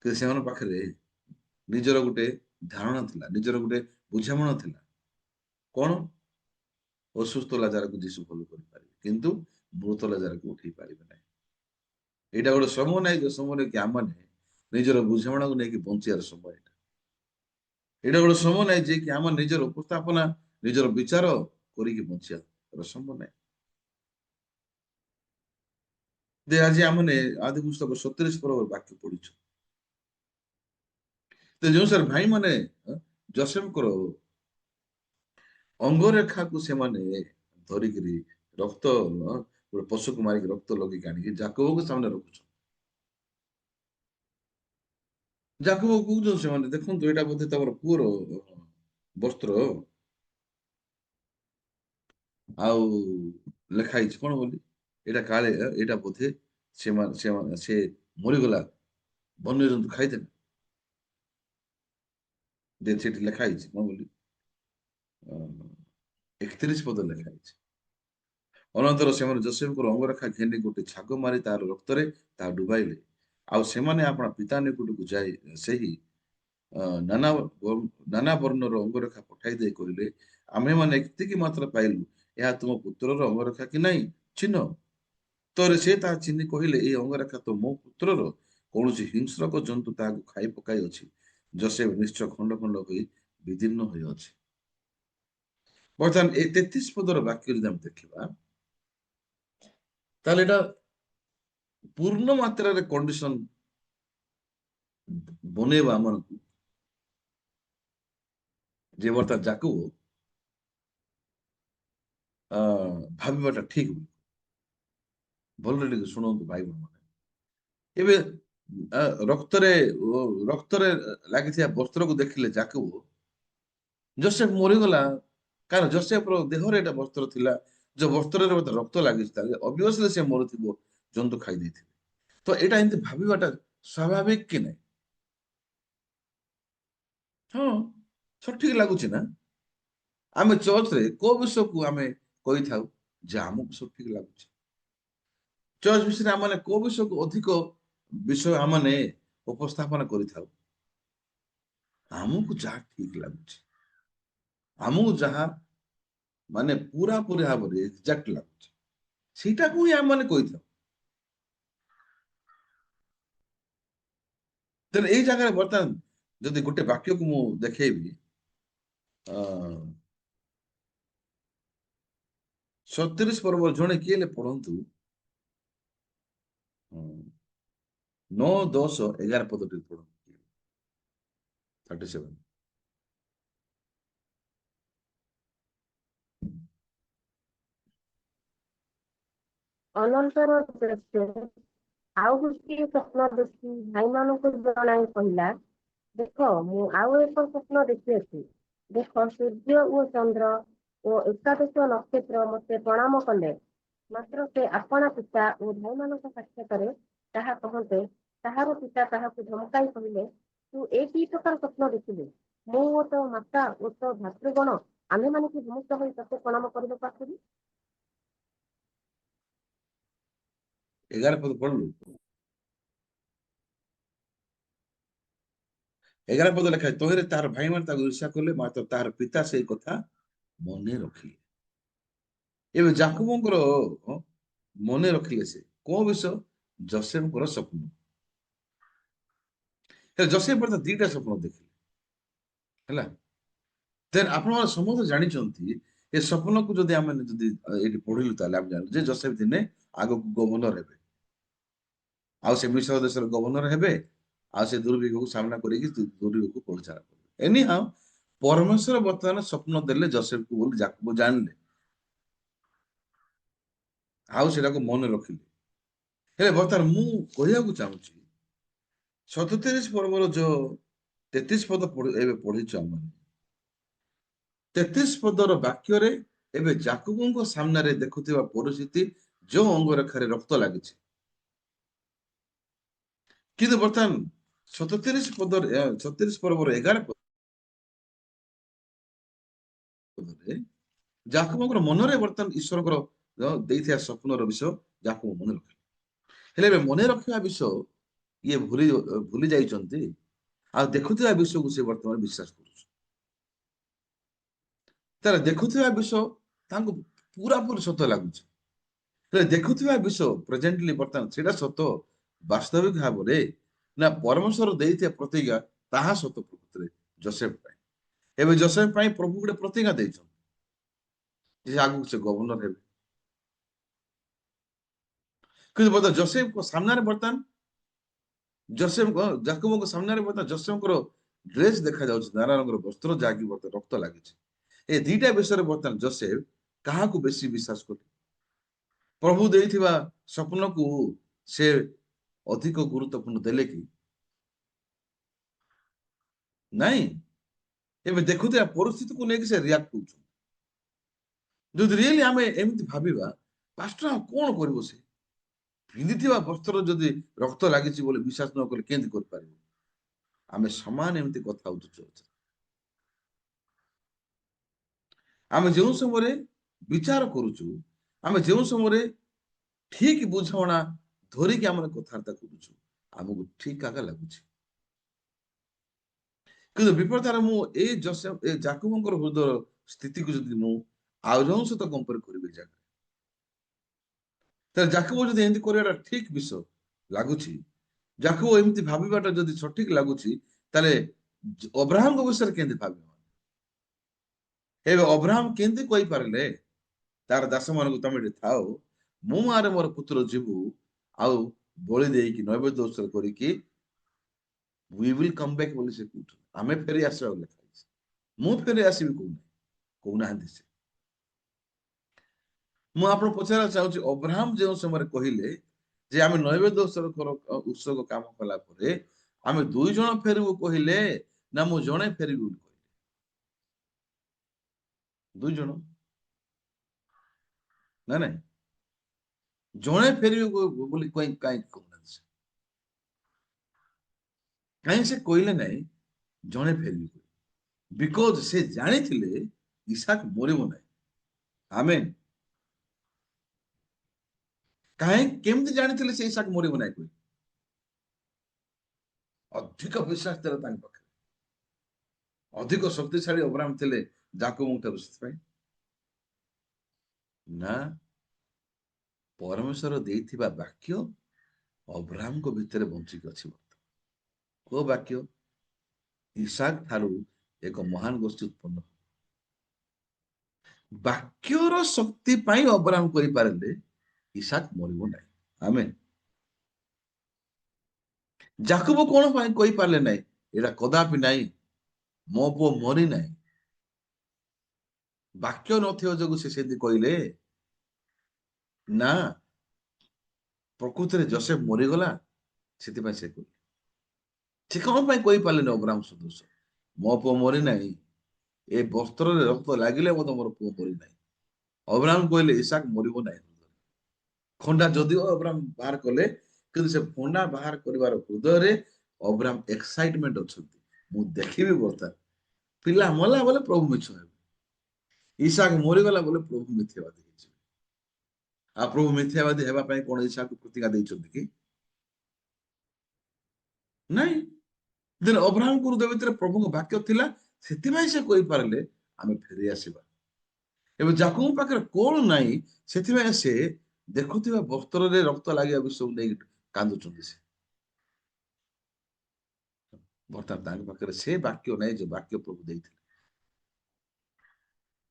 कि से पाखे निजर गोटे धारणा थिला निजर गोटे बुझामणा थिला कौन असुस्थ लाजार को यीशु भल कर किंतु मृत लाजार को उठे पारे ना यहाँ गोटे समय ना जो समय कि आम निजर बुझामणा को लेकिन बचार समय यहाँ गोटे समय ना जे कि आम निजर उपस्थापना निजर विचार करिकी बचार समय ना आज आम आदि पुस्तक 37 पर्व वाक्य पढ़ी जो सर भाई माने जोसेफ अंगरेखा को से धरिकी रक्त गोटे पशु को मारिक रक्त लगे आनिक जाकब को सामने रखुछ जाकब कौन से देखो यहाँ बोधे तमर पुअर वस्त्र आउ लेखाई कौन बोली यहाँ काले यहाँ बोधे से मरीगला वन्य जंतु खाईदे लेखाई कौन बोली 31 पद लेखाई अनंतर से जोसेफ अंगरेखा घेनी गोटे छाग मारी तार रक्तरे ता डुबाइले आउ से पिता निकट को जाए से ही नाना नाना वर्णर अंगरेखा पठाई दे कहले आमे माने एतिकी मात्र पाइलु या तुम पुत्रर अंगरेखा कि नहीं चिन्ह तर से ता चिन्ह कहले ए अंगरेखा तो मो पुत्रर कौन हिंस्रक जंतु ताको खाई पकाई अछि जोसेफ निश्चय खंड खंड होई विदीर्ण होई अछि बर्तमान ए 33 पदर वाक्य यदि देखा ताले एटा पूर्ण मात्रा रे कंडीशन बनेबा मन जे बर्ता जाकू भाविबाटा ठीक भल शुणु भाई बहन मैंने एबे रक्तरे रक्तरे लगी वस्त्र को देखिले जाकू जोसेफ मरीगला कारण जोसेफ देहरे एटा वस्त्र थिला जो वस्त्र रक्त लगी अबवियसली से मरुथिबो जंतु खाई देथिबे तो एटा एंती भाबिबाटा स्वाभाविक कि नहीं हाँ सठिक लगुच ना आम चर्च रे को विषय को आम कही था जे आमको सठिक लगुच चर्च विषय आम को विषय को अधिक विषय आम उपस्थापन कर आमको जहाँ ठीक लगुच आमको जहाँ माने पूरा पूरी भाव में एक्जाक्ट लगुच सीटा को ही आम मैंने कही था तेरे यही जगह बर्तमान जदि गोटे वाक्य को मु देखेबी 37 पर्व जड़े किए पढ़ंतु 9, 10, 11 पद पढ़ 37 ଅନନ୍ତର ଆଉ ଗୋଟିଏ ସ୍ୱପ୍ନ ଦେଖି ଭାଇମାନଙ୍କୁ ଜଣାଇ କହିଲା ଦେଖ ମୁଁ ଆଉ ଏକ ସ୍ୱପ୍ନ ଦେଖିଅଛି ଦେଖ ସୂର୍ଯ୍ୟ ଓ ଚନ୍ଦ୍ର ଓ ଏକାଦଶ ନକ୍ଷତ୍ର ମୋତେ ପ୍ରଣାମ କଲେ, ମାତ୍ର ସେ ଆପଣା ପିତା ଓ ଭାଇମାନଙ୍କ ସାକ୍ଷାତରେ ତାହା କହନ୍ତେ, ତାହାର ପିତା ତାହାକୁ ଧମକାଇ କହିଲେ, ତୁ ଏ କି ପ୍ରକାର ସ୍ୱପ୍ନ ଦେଖିଲୁ? ମୁଁ ଓ ତୋ ମାତା ଓ ତୋ ଭାତୃଗଣ ଆମ୍ଭେମାନେ କି ଭୂମିଷ୍ଠ ହୋଇ ତତେ ପ୍ରଣାମ କରିବାକୁ ଆସିବୁ? 11 ପଦ ପଢିଲୁ। 11 ପଦ ଲେଖା ତହିଁରେ ତାହାର ଭାଇମାନେ ତାକୁ ଈର୍ଷା କଲେ, ମାତ୍ର ତାହାର ପିତା ସେଇ କଥା ମନେ ରଖିଲେ। ଏବେ ଯାକୋବଙ୍କର ମନେ ରଖିଲେ ସେ କୋଉ ବିଷୟ? ଯୋସେଫଙ୍କର ସ୍ୱପ୍ନ। ଯୋସେଫ ବର୍ତ୍ତମାନ ଦିଟା ସ୍ୱପ୍ନ ଦେଖିଲେ ହେଲା। ଦେନ୍ ଆପଣମାନେ ସମସ୍ତେ ଜାଣିଛନ୍ତି ଏ ସ୍ୱପ୍ନକୁ ଯଦି ଆମେ ଯଦି ଏଠି ପଢିଲୁ ତାହେଲେ ଆମେ ଜାଣିଲୁ ଯେ ଯୋସେଫ ଦିନେ ଆଗକୁ ଗଭର୍ଣ୍ଣର ହେବେ, ଆଉ ସେ ମିଶ୍ର ଦେଶର ଗଭର୍ଣ୍ଣର ହେବେ, ଆଉ ସେ ଦୁର୍ଭିକ୍ଷକୁ ସାମ୍ନା କରିକି ଦୁର୍ଭିକ୍ଷକୁ ପରିଚାଳନା କରିବେ। ଏନି ହାଉ ପରମେଶ୍ୱର ବର୍ତ୍ତମାନ ସ୍ୱପ୍ନ ଦେଲେ ଯୋସେଫକୁ ବୋଲି ଯାକୋବ ଜାଣିଲେ, ଆଉ ସେଟାକୁ ମନେ ରଖିଲେ। ହେଲେ ବର୍ତ୍ତମାନ ମୁଁ କହିବାକୁ ଚାହୁଁଛି 37 ପର୍ବର ଯୋଉ 33 ପଦ ଏବେ ପଢିଛୁ ଆମେ, 33 ପଦର ବାକ୍ୟରେ ଏବେ ଯାକୋବଙ୍କ ସାମ୍ନାରେ ଦେଖୁଥିବା ପରିସ୍ଥିତି ଯୋଉ ଅଙ୍ଗରେଖାରେ ରକ୍ତ ଲାଗିଛି, କିନ୍ତୁ ବର୍ତ୍ତମାନ 37 ପର୍ବର 11 ପଦରେ ଯାକୋବଙ୍କର ମନରେ ବର୍ତ୍ତମାନ ଈଶ୍ୱରଙ୍କର ଦେଇଥିବା ସ୍ୱପ୍ନର ବିଷୟ ଯାକୋବ ମନେ ରଖିଲେ। ହେଲେ ଏବେ ମନେ ରଖିବା ବିଷୟ ଇଏ ଭୁଲି ଯାଇଛନ୍ତି, ଆଉ ଦେଖୁଥିବା ବିଷୟକୁ ସେ ବର୍ତ୍ତମାନ ବିଶ୍ୱାସ କରୁଛି। ତାର ଦେଖୁଥିବା ବିଷୟ ତାଙ୍କୁ ପୁରାପୁରି ସତ ଲାଗୁଛି। ହେଲେ ଦେଖୁଥିବା ବିଷୟ ପ୍ରେଜେଣ୍ଟଲି ବର୍ତ୍ତମାନ ସେଇଟା ସତ ବାସ୍ତବିକ ଭାବରେ ନା ପରମେଶ୍ୱର ଦେଇଥିବା ପ୍ରତିଜ୍ଞା ତାହା ସତ ପ୍ରକୃତିରେ ଯୋସେଫ ପାଇଁ। ଏବେ ଯୋସେଫ ପାଇଁ ପ୍ରଭୁ ଗୋଟେ ପ୍ରତିଜ୍ଞା ଦେଇଛନ୍ତି ଯେ ଆଗକୁ ସେ ଗଭର୍ଣ୍ଣର ହେବେ। କିନ୍ତୁ ବର୍ତ୍ତମାନ ଯୋସେଫଙ୍କ ସାମ୍ନାରେ ବର୍ତ୍ତମାନ ଯାକୋବଙ୍କ ସାମ୍ନାରେ ବର୍ତ୍ତମାନ ଯୋସେଫଙ୍କର ଡ୍ରେସ ଦେଖାଯାଉଛି, ନାନା ରଙ୍ଗର ବସ୍ତ୍ର, ଯାହାକି ବର୍ତ୍ତମାନ ରକ୍ତ ଲାଗିଛି। ଏ ଦିଟା ବିଷୟରେ ବର୍ତ୍ତମାନ ଯୋସେଫ କାହାକୁ ବେଶୀ ବିଶ୍ୱାସ କଲେ? ପ୍ରଭୁ ଦେଇଥିବା ସ୍ୱପ୍ନକୁ ସେ ଅଧିକ ଗୁରୁତ୍ୱପୂର୍ଣ୍ଣ ଦେଲେ କି ନାଇଁ? ଏବେ ଦେଖୁଥିବା ପରିସ୍ଥିତିକୁ ନେଇକି ସେ ରିଆକ୍ଟ କରୁଛନ୍ତି। ଯଦି ରିଏଲି ଆମେ ଏମିତି ଭାବିବା, ପାଷ୍ଟର କଣ କରିବ? ସେ ପିନ୍ଧିଥିବା ବସ୍ତ୍ର ଯଦି ରକ୍ତ ଲାଗିଛି ବୋଲି ବିଶ୍ୱାସ ନ କଲେ କେମିତି କରିପାରିବ? ଆମେ ସମାନ ଏମିତି କଥା ହଉଛୁ। ଆମେ ଯେଉଁ ସମୟରେ ବିଚାର କରୁଛୁ, ଆମେ ଯେଉଁ ସମୟରେ ଠିକ ବୁଝାମଣା ଧରିକି ଆମେ କଥାବାର୍ତ୍ତା କରୁଛୁ, ଆମକୁ ଠିକ ଆକା ଲାଗୁଛି। କିନ୍ତୁ ବିପଦାରେ ମୁଁ ଏଇ ଯାକୋବଙ୍କର ହୃଦୟ ସ୍ଥିତିକୁ ଯଦି ମୁଁ ଆଉ ଜଣଙ୍କ ସହିତ କମ୍ପେୟାର କରିବି ଜାଗାରେ, ତାହେଲେ ଯାକୋବ ଯଦି ଏମିତି କରିବାଟା ଠିକ ବିଷୟ ଲାଗୁଛି, ଯାକୋବ ଏମିତି ଭାବିବାଟା ଯଦି ସଠିକ ଲାଗୁଛି, ତାହେଲେ ଅବ୍ରାହମଙ୍କ ବିଷୟରେ କେମିତି ଭାବିବ? ଏବେ ଅବ୍ରାହମ କେମିତି କହିପାରିଲେ ତାର ଦାସ ମାନଙ୍କୁ ତମେ ଏଠି ଥାଅ, ମୁଁ ଆରେ ମୋର ପୁତ୍ର ଯିବୁ, ଆଉ ବଳି ଦେଇକି ନୈବେଦ୍ୟ ଉତ୍ସର୍ଗ କରିକି we will come back ବୋଲି ସେ କହୁଛନ୍ତି, ଆମେ ଫେରି ଆସିବା ବୋଲି ଲେଖା ହେଇଛି। ମୁଁ ଫେରି ଆସିବି କହୁନାହାନ୍ତି ସେ। ମୁଁ ଆପଣଙ୍କୁ ପଚାରିବାକୁ ଚାହୁଁଛି, ଅବ୍ରାହମ ଯେଉଁ ସମୟରେ କହିଲେ ଯେ ଆମେ ନୈବେଦ୍ୟ ଉତ୍ସର୍ଗ କାମ କଲା ପରେ ଆମେ 2 ଜଣ ଫେରିବୁ କହିଲେ, ନା ମୁଁ ଜଣେ ଫେରିବି ବୋଲି କହିଲେ? 2 ଜଣ ନା ନାଇଁ, ଜଣେ ଫେରିବି ବୋଲି କାହିଁକି କହୁନାହାନ୍ତି? କାହିଁକି ସେ କହିଲେ ନାହିଁ ଜଣେ ଫେରିବି? ବିକଜ ସେ ଜାଣିଥିଲେ ଇସାକ ମରିବ ନାହିଁ। ଆମେନ୍। କେମିତି ଜାଣିଥିଲେ ସେ ଇସାକ ମରିବ ନାହିଁ କହି? ଅଧିକ ବିଶ୍ୱାସ ଥିଲା ତାଙ୍କ ପାଖରେ, ଅଧିକ ଶକ୍ତିଶାଳୀ ଅବ୍ରାହମ ଥିଲେ ଯାକୋବଙ୍କ ଠାରୁ। ସେଥିପାଇଁ ନା, ପରମେଶ୍ୱର ଦେଇଥିବା ବାକ୍ୟ ଅବ୍ରାହମଙ୍କ ଭିତରେ ବଞ୍ଚିକି ଅଛି। କୋଉ ବାକ୍ୟ? ଇସାକ ଠାରୁ ଏକ ମହାନ ଗୋଷ୍ଠୀ ଉତ୍ପନ୍ନ। ବାକ୍ୟର ଶକ୍ତି ପାଇଁ ଅବ୍ରାହମ କରିପାରିଲେ ଇସାକ ମରିବ ନାହିଁ। ଆମେନ୍। ଯାକୋବ କଣ ପାଇଁ କହିପାରିଲେ ନାହିଁ ଏଇଟା କଦାପି ନାହିଁ, ମୋ ପୁଅ ମରି ନାହିଁ? ବାକ୍ୟ ନଥିବା ଯୋଗୁଁ ସେ ସେମିତି କହିଲେ ନା, ପ୍ରକୃତିରେ ଯୋସେଫ ମରିଗଲା, ସେଥିପାଇଁ ସେ କହିଲେ। ସେ କଣ ପାଇଁ କହିପାରିଲେନି ଅବ୍ରାହମ ସଦୃଶ ମୋ ପୁଅ ମରି ନାହିଁ? ଏ ବସ୍ତ୍ରରେ ରକ୍ତ ଲାଗିଲେ ମଧ୍ୟ ମୋର ପୁଅ ମରି ନାହିଁ। ଅବ୍ରାହମ କହିଲେ ଇସାକ ମରିବ ନାହିଁ। ଖଣ୍ଡା ଯଦିଓ ଅବ୍ରାହମ ବାହାର କଲେ, କିନ୍ତୁ ସେ ଖଣ୍ଡା ବାହାର କରିବାର ହୃଦୟରେ ଅବ୍ରାହମ ଏକ୍ସାଇଟମେଣ୍ଟ ଅଛନ୍ତି। ମୁଁ ଦେଖିବି ବର୍ତ୍ତମାନ ପିଲା ମଲା ବୋଲେ ପ୍ରଭୁ ମିଛ ହେବେ, ଇସାକ ମରିଗଲା ବୋଲେ ପ୍ରଭୁ ମିଥ୍ୟାବାଦୀ ହେଇଯିବେ। ଆଉ ପ୍ରଭୁ ମିଥ୍ୟାବାଦୀ ହେବା ପାଇଁ କଣ ଇସାକୁ ପ୍ରତିଜ୍ଞା ଦେଇଛନ୍ତି କି? ନାଇଁ। ଦିନ ଅବ୍ରାହମଙ୍କ ହୃଦୟ ଭିତରେ ପ୍ରଭୁଙ୍କ ବାକ୍ୟ ଥିଲା, ସେଥିପାଇଁ ସେ କହିପାରିଲେ ଆମେ ଫେରି ଆସିବା। ଏବେ ଯାକୋବ ପାଖରେ କଣ ନାହିଁ, ସେଥିପାଇଁ ସେ ଦେଖୁଥିବା ବସ୍ତ୍ରରେ ରକ୍ତ ଲାଗିବା ବିଷୟକୁ ନେଇକି କାନ୍ଦୁଛନ୍ତି। ସେ ବର୍ତ୍ତମାନ ତାଙ୍କ ପାଖରେ ସେ ବାକ୍ୟ ନାହିଁ ଯେ ବାକ୍ୟ ପ୍ରଭୁ ଦେଇଥିଲେ।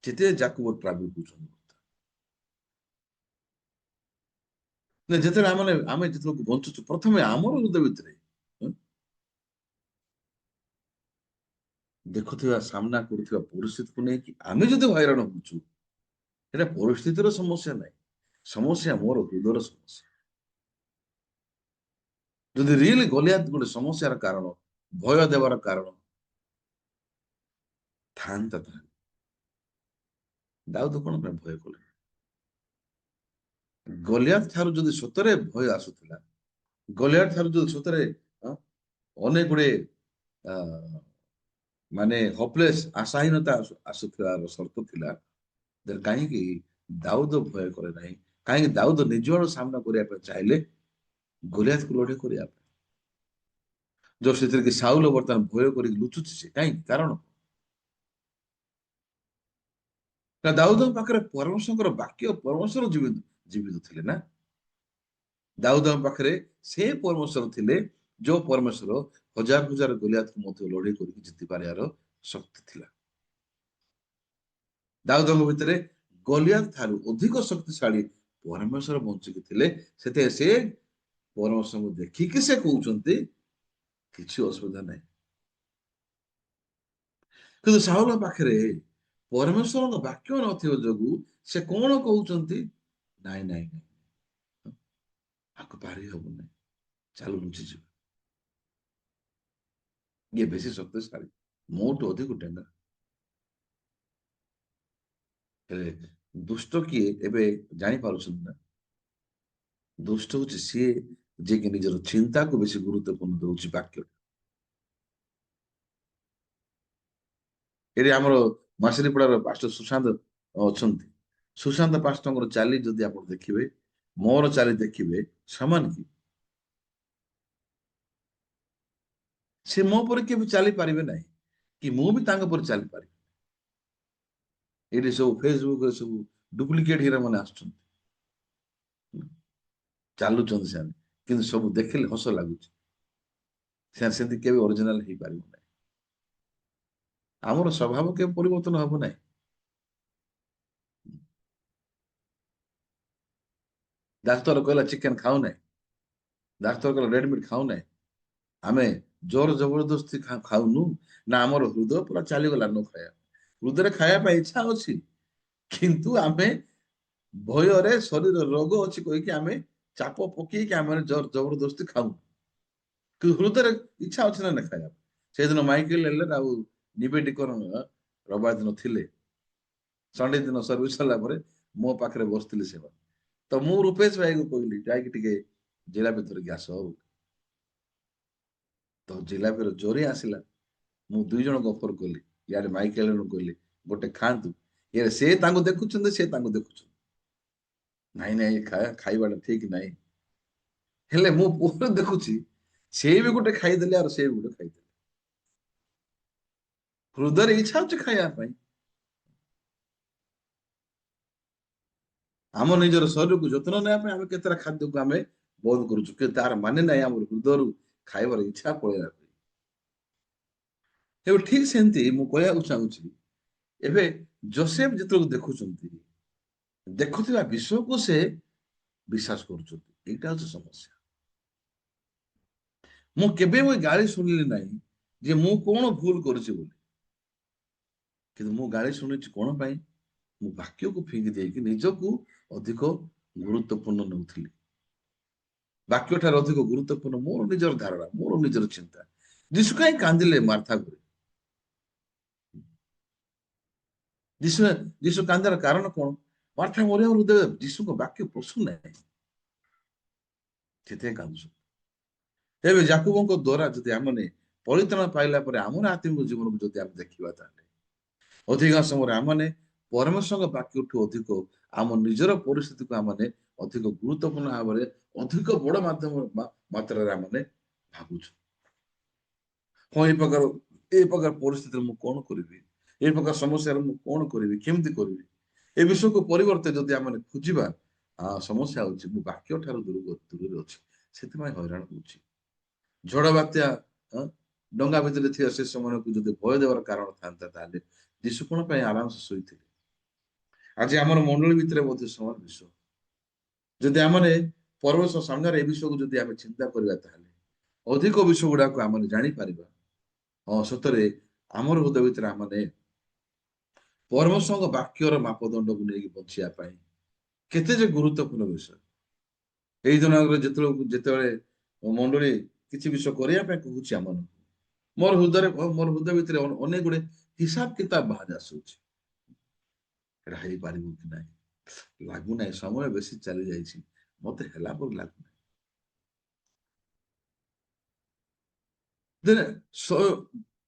ଯେତେ ଯାକୋବ ଟ୍ରାଭେଲ କରୁଛନ୍ତି, ଯେତେବେଳେ ଆମେ ଯେତେବେଳେ ବଞ୍ଚୁଛୁ, ପ୍ରଥମେ ଆମର ହୃଦୟ ଭିତରେ ଦେଖୁଥିବା ସାମ୍ନା କରୁଥିବା ପରିସ୍ଥିତିକୁ ନେଇକି ଆମେ ଯଦି ହଇରାଣ ହଉଛୁ, এটা ପରିସ୍ଥିତିର ସମସ୍ୟା ନାହିଁ, ସମସ୍ୟା ମୋର ହୃଦୟର ସମସ୍ୟା। ଯଦି ରିଏଲି ଗଲିଆତ ଗୋଟେ ସମସ୍ୟାର କାରଣ, ଭୟ ଦେବାର କାରଣ ଥାନ୍ତା, ତାହେଲେ ଦାଉଦ କଣ ପାଇଁ ଭୟ କଲେ? ଗଲିଆତ ଠାରୁ ଯଦି ସତରେ ଭୟ ଆସୁଥିଲା, ଗଲିଆତ ଠାରୁ ଯଦି ସତରେ ଅନେକ ଗୁଡେ ମାନେ ହୋପଲେସ୍ ଆଶାହୀନତା ଆସୁଥିବାର ସର୍ତ୍ତ ଥିଲା, କାହିଁକି ଦାଉଦ ଭୟ କରେ ନାହିଁ? କାହିଁକି ଦାଉଦ ନିଜ ଆଡୁ ସାମ୍ନା କରିବା ପାଇଁ ଚାହିଁଲେ ଗୋଲିଆତକୁ ଲଢେଇ କରିବା ପାଇଁ? ଯୋଉ ସେଥିରେ କି ସାଉଲ ବର୍ତ୍ତମାନ ଭୟ କରିକି ଲୁଚୁଛି, ସେ କାହିଁକି? କାରଣ ଦାଉଦଙ୍କ ପାଖରେ ପରମେଶ୍ୱରଙ୍କର ବାକ୍ୟ, ପରମେଶ୍ୱର ଜୀବିତ ଥିଲେ ନା। ଦାଉଦଙ୍କ ପାଖରେ ସେ ପରମେଶ୍ୱର ଥିଲେ, ଯୋଉ ପରମେଶ୍ୱର ହଜାର ହଜାର ଗୋଲିଆତକୁ ମଧ୍ୟ ଲଢେଇ କରିକି ଜିତି ପାରିବାର ଶକ୍ତି ଥିଲା। ଦାଉଦଙ୍କ ଭିତରେ ଗଲିଆତ ଠାରୁ ଅଧିକ ଶକ୍ତିଶାଳୀ ପରମେଶ୍ୱର ବଞ୍ଚିକି ଥିଲେ। ସେଥିପାଇଁ ସେ ପରମେଶ୍ୱରଙ୍କୁ ଦେଖିକି ସେ କହୁଛନ୍ତି କିଛି ଅସୁବିଧା ନାହିଁ। କିନ୍ତୁ ସାଉଲ ପାଖରେ ପରମେଶ୍ୱରଙ୍କ ବାକ୍ୟ ନଥିବା ଯୋଗୁ ସେ କଣ କହୁଛନ୍ତି? ନାଇଁ ନାଇଁ ନାଇଁ, ଆକୁ ପାରି ହବ ନାହିଁ, ଚାଲୁ ଲୁଚିଯିବ। ଇଏ ବେଶୀ ଶକ୍ତିଶାଳୀ, ମୋଠୁ ଅଧିକ ଡେଙ୍ଗା। ହେଲେ ଦୁଷ୍ଟ କିଏ ଏବେ ଜାଣିପାରୁଛନ୍ତି ନା? ଦୁଷ୍ଟ ହଉଛି ସିଏ ଯିଏକି ନିଜର ଚିନ୍ତାକୁ ବେଶୀ ଗୁରୁତ୍ୱପୂର୍ଣ୍ଣ ଦଉଛି ବାକ୍ୟ। ଏଠି ଆମର ମାସିରିପଡାର ପାଷ୍ଟର ସୁଶାନ୍ତ ଅଛନ୍ତି। ସୁଶାନ୍ତ ପାଷ୍ଟରଙ୍କର ଚାଲି ଯଦି ଆପଣ ଦେଖିବେ, ମୋର ଚାଲି ଦେଖିବେ, ସମାନ କି? ସେ ମୋ ପରି କେବେ ଚାଲିପାରିବେ ନାହିଁ, କି ମୁଁ ବି ତାଙ୍କ ପରି ଚାଲିପାରିବି। ଏଠି ସବୁ ଫେସବୁକରେ ସବୁ ଡୁପ୍ଲିକେଟ ହିରୋ ମାନେ ଆସୁଛନ୍ତି, ଚାଲୁଛନ୍ତି ସେମାନେ, କିନ୍ତୁ ସବୁ ଦେଖିଲେ ହସ ଲାଗୁଛି। ସେମାନେ ସେମିତି କେବେ ଅରିଜିନାଲ ହେଇପାରିବ ନାହିଁ। ଆମର ସ୍ୱଭାବ କେବେ ପରିବର୍ତ୍ତନ ହବ ନାହିଁ। ଡାକ୍ତର କହିଲା ଚିକେନ ଖାଉ ନାହିଁ, ଡାକ୍ତର କହିଲା ରେଡ ମିଟ୍ ଖାଉ ନାହିଁ, ଆମେ ଜୋର ଜବରଦସ୍ତି ଖାଉନୁ ନା, ଆମର ହୃଦୟ ପୁରା ଚାଲିଗଲା ନ ଖାଇବା। ହୃଦୟରେ ଖାଇବା ପାଇଁ ଇଚ୍ଛା ଅଛି, କିନ୍ତୁ ଆମେ ଭୟରେ ଶରୀର ରୋଗ ଅଛି କହିକି ଆମେ ଚାପ ପକେଇକି ଆମେ ଜୋର ଜବରଦସ୍ତି ଖାଉ। କିନ୍ତୁ ହୃଦୟରେ ଇଚ୍ଛା ଅଛି ନା ଖାଇବା। ସେଦିନ ମାଇକେଲ ହେଲେ ଆଉ ନିବେଦିକରଣ ରବିବାର ଦିନ ଥିଲେ, ସଣ୍ଡେ ଦିନ ସର୍ଭିସ ସରିଲା ପରେ ମୋ ପାଖରେ ବସିଥିଲେ ସେମାନେ। ତ ମୁଁ ରୂପେଶ ଭାଇକୁ କହିଲି ଯାଇକି ଟିକେ ଜିଲାପି ଧରିକି ଆସ। ତ ଜିଲାପିର ଜୋରି ଆସିଲା, ମୁଁ ଦୁଇ ଜଣଙ୍କୁ ଅଫର କଲି, ଇଆଡେ ମାଇକେଲଙ୍କୁ କହିଲି ଗୋଟେ ଖାଆନ୍ତୁ। ଇଆଡେ ସେ ତାଙ୍କୁ ଦେଖୁଛନ୍ତି, ସେ ତାଙ୍କୁ ଦେଖୁଛନ୍ତି, ନାଇଁ ନାଇଁ ଖାଇବାଟା ଠିକ ନାହିଁ। ହେଲେ ମୁଁ ପୁଅରେ ଦେଖୁଛି, ସେ ବି ଗୋଟେ ଖାଇଦେଲେ ଆଉ ସେ ବି ଗୋଟେ ଖାଇଦେଲେ। ହୃଦୟରେ ଇଚ୍ଛା ହଉଛି ଖାଇବା ପାଇଁ। ଆମ ନିଜର ଶରୀରକୁ ଯତ୍ନ ନେବା ପାଇଁ ଆମେ କେତେଟା ଖାଦ୍ୟକୁ ଆମେ ବନ୍ଦ କରୁଛୁ, କିନ୍ତୁ ତାର ମାନେ ନାହିଁ ଆମର ହୃଦୟରୁ ଖାଇବାର ଇଚ୍ଛା ପଳେଇଲା। ଏବେ ଠିକ ସେମିତି ମୁଁ କହିବାକୁ ଚାହୁଁଛି, ଏବେ ଯୋସେଫ ଯେତେବେଳେ ଦେଖୁଛନ୍ତି, ଦେଖୁଥିବା ବିଷୟକୁ ସେ ବିଶ୍ୱାସ କରୁଛନ୍ତି। ଏଇଟା ହଉଛି ସମସ୍ୟା। ମୁଁ କେବେ ବି ଗାଳି ଶୁଣିଲି ନାହିଁ ଯେ ମୁଁ କଣ ଭୁଲ କରୁଛି ବୋଲି, କିନ୍ତୁ ମୁଁ ଗାଳି ଶୁଣିଛି କଣ ପାଇଁ? ମୁଁ ବାକ୍ୟକୁ ଫିଙ୍ଗି ଦେଇକି ନିଜକୁ ଅଧିକ ଗୁରୁତ୍ୱପୂର୍ଣ୍ଣ ନେଉଥିଲି। ବାକ୍ୟ ଠାରୁ ଅଧିକ ଗୁରୁତ୍ୱପୂର୍ଣ୍ଣ ମୋର ନିଜର ଧାରଣା, ମୋର ନିଜର ଚିନ୍ତା। ଯୀଶୁ କାହିଁ କାନ୍ଦିଲେ ମାର୍ଥା ଘରେ? ଯୀଶୁ ଯୀଶୁ କାନ୍ଦାର କାରଣ କଣ? ମାର୍ଥା ମରିୟମ ହୃଦୟ ଯୀଶୁଙ୍କ ବାକ୍ୟ ପଶୁ ନାହିଁ, ସେଥିପାଇଁ କାନ୍ଦୁଛୁ। ତେବେ ଯାକୁବଙ୍କ ଦ୍ଵାରା ଯଦି ଆମେ ପରିତ୍ରାଣ ପାଇଲା ପରେ ଆମର ଆତ୍ମିକ ଜୀବନକୁ ଯଦି ଆମେ ଦେଖିବା, ତାହେଲେ ଅଧିକାଂଶ ସମୟରେ ଆମେ ପରମେଶ୍ୱରଙ୍କ ବାକ୍ୟଠୁ ଅଧିକ ଆମ ନିଜର ପରିସ୍ଥିତିକୁ ଆମେ ଅଧିକ ଗୁରୁତ୍ୱପୂର୍ଣ୍ଣ ଭାବରେ ଅଧିକ ବଡ ମାତ୍ରାରେ ଆମେ ଭାବୁଛୁ। ହଁ, ଏ ପ୍ରକାର ପରିସ୍ଥିତିରେ ମୁଁ କଣ କରିବି, ଏ ପ୍ରକାର ସମସ୍ୟାରେ ମୁଁ କଣ କରିବି, କେମିତି କରିବି, ଏ ବିଷୟକୁ ପରିବର୍ତ୍ତେ ଯଦି ଆମେ ଖୋଜିବା, ସମସ୍ୟା ହଉଛି ମୁଁ ବାକ୍ୟ ଠାରୁ ଦୂରରେ ଅଛି, ସେଥିପାଇଁ ହଇରାଣ ହଉଛି। ଝଡ ବାତ୍ୟା, ଡଙ୍ଗା ଭିତରେ ଥିବା ସେ ସମୟକୁ ଯଦି ଭୟ ଦେବାର କାରଣ ଥାନ୍ତା, ତାହେଲେ ଯୀଶୁ କଣ ପାଇଁ ଆରାମସେ ଶୋଇଥିଲେ? ଆଜି ଆମର ମଣ୍ଡଳୀ ଭିତରେ ମଧ୍ୟ ସମାନ ବିଷୟ। ଯଦି ଆମେ ପରିବେଶ ସାମ୍ନାରେ ଏ ବିଷୟକୁ ଯଦି ଆମେ ଚିନ୍ତା କରିବା, ତାହେଲେ ଅଧିକ ବିଷୟ ଗୁଡାକୁ ଆମେ ଜାଣିପାରିବା। ହଁ, ସତରେ ଆମର ହୃଦୟ ଭିତରେ ଆମେ ପରମେଶ୍ୱରଙ୍କ ବାକ୍ୟର ମାପଦଣ୍ଡକୁ ନେଇକି ବଞ୍ଚିବା ପାଇଁ କେତେ ଯେ ଗୁରୁତ୍ୱପୂର୍ଣ୍ଣ ବିଷୟ। ଏଇ ଦିନରେ ଯେତେବେଳେ ମଣ୍ଡଳୀ କିଛି ବିଷୟ କରିବା ପାଇଁ କହୁଛି ଆମମାନଙ୍କୁ, ମୋର ହୃଦୟ ଭିତରେ ଅନେକ ଗୁଡେ ହିସାବ କିତାବ ବାହାରି ଆସୁଛି। ଏଟା ହେଇପାରିବ କି ନାହିଁ, ଲାଗୁନାହିଁ, ସମୟ ବେଶୀ ଚାଲି ଯାଇଛି, ମତେ ହେଲା ପରି ଲାଗୁନାହିଁ।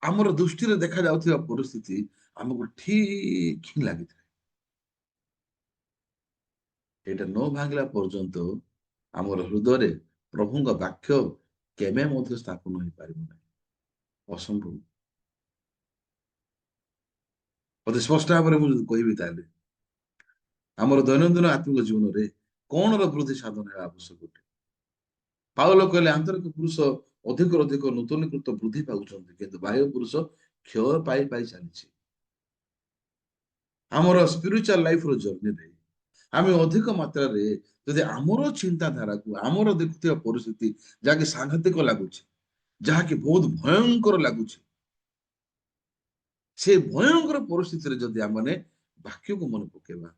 ଆମର ଦୃଷ୍ଟିରେ ଦେଖାଯାଉଥିବା ପରିସ୍ଥିତି ଆମକୁ ଠିକ ହିଁ ଲାଗିଥାଏ। ଏଇଟା ନ ଭାଙ୍ଗିଲା ପର୍ଯ୍ୟନ୍ତ ଆମର ହୃଦୟରେ ପ୍ରଭୁଙ୍କ ବାକ୍ୟ କେବେ ମଧ୍ୟ ସ୍ଥାପନ ହେଇପାରିବ ନାହିଁ, ଅସମ୍ଭବ। ଅତି ସ୍ପଷ୍ଟ ଭାବରେ ମୁଁ ଯଦି କହିବି, ତାହେଲେ ଆମର ଦୈନନ୍ଦିନ ଆତ୍ମିକ ଜୀବନରେ କଣର ବୃଦ୍ଧି ସାଧନ ହେବା ଆବଶ୍ୟକ ଅଟେ? ପାଉଲ କହିଲେ ଆନ୍ତରିକ ପୁରୁଷ ଅଧିକରୁ ଅଧିକ ନୂତନୀକୃତ ବୃଦ୍ଧି ପାଉଛନ୍ତି, କିନ୍ତୁ ବାହ୍ୟ ପୁରୁଷ କ୍ଷୟ ପାଇ ପାଇ ଚାଲିଛି। ଆମର ସ୍ପିରିଚୁଆଲ ଲାଇଫର ଜର୍ଣ୍ଣିରେ ଆମେ ଅଧିକ ମାତ୍ରାରେ ଯଦି ଆମର ଚିନ୍ତାଧାରାକୁ, ଆମର ଦେଖୁଥିବା ପରିସ୍ଥିତି ଯାହାକି ସାଂଘାତିକ ଲାଗୁଛି, ଯାହାକି ବହୁତ ଭୟଙ୍କର ଲାଗୁଛି, ସେ ଭୟଙ୍କର ପରିସ୍ଥିତିରେ ଯଦି ଆମେ ବାକ୍ୟକୁ ମନେ ପକେଇବା,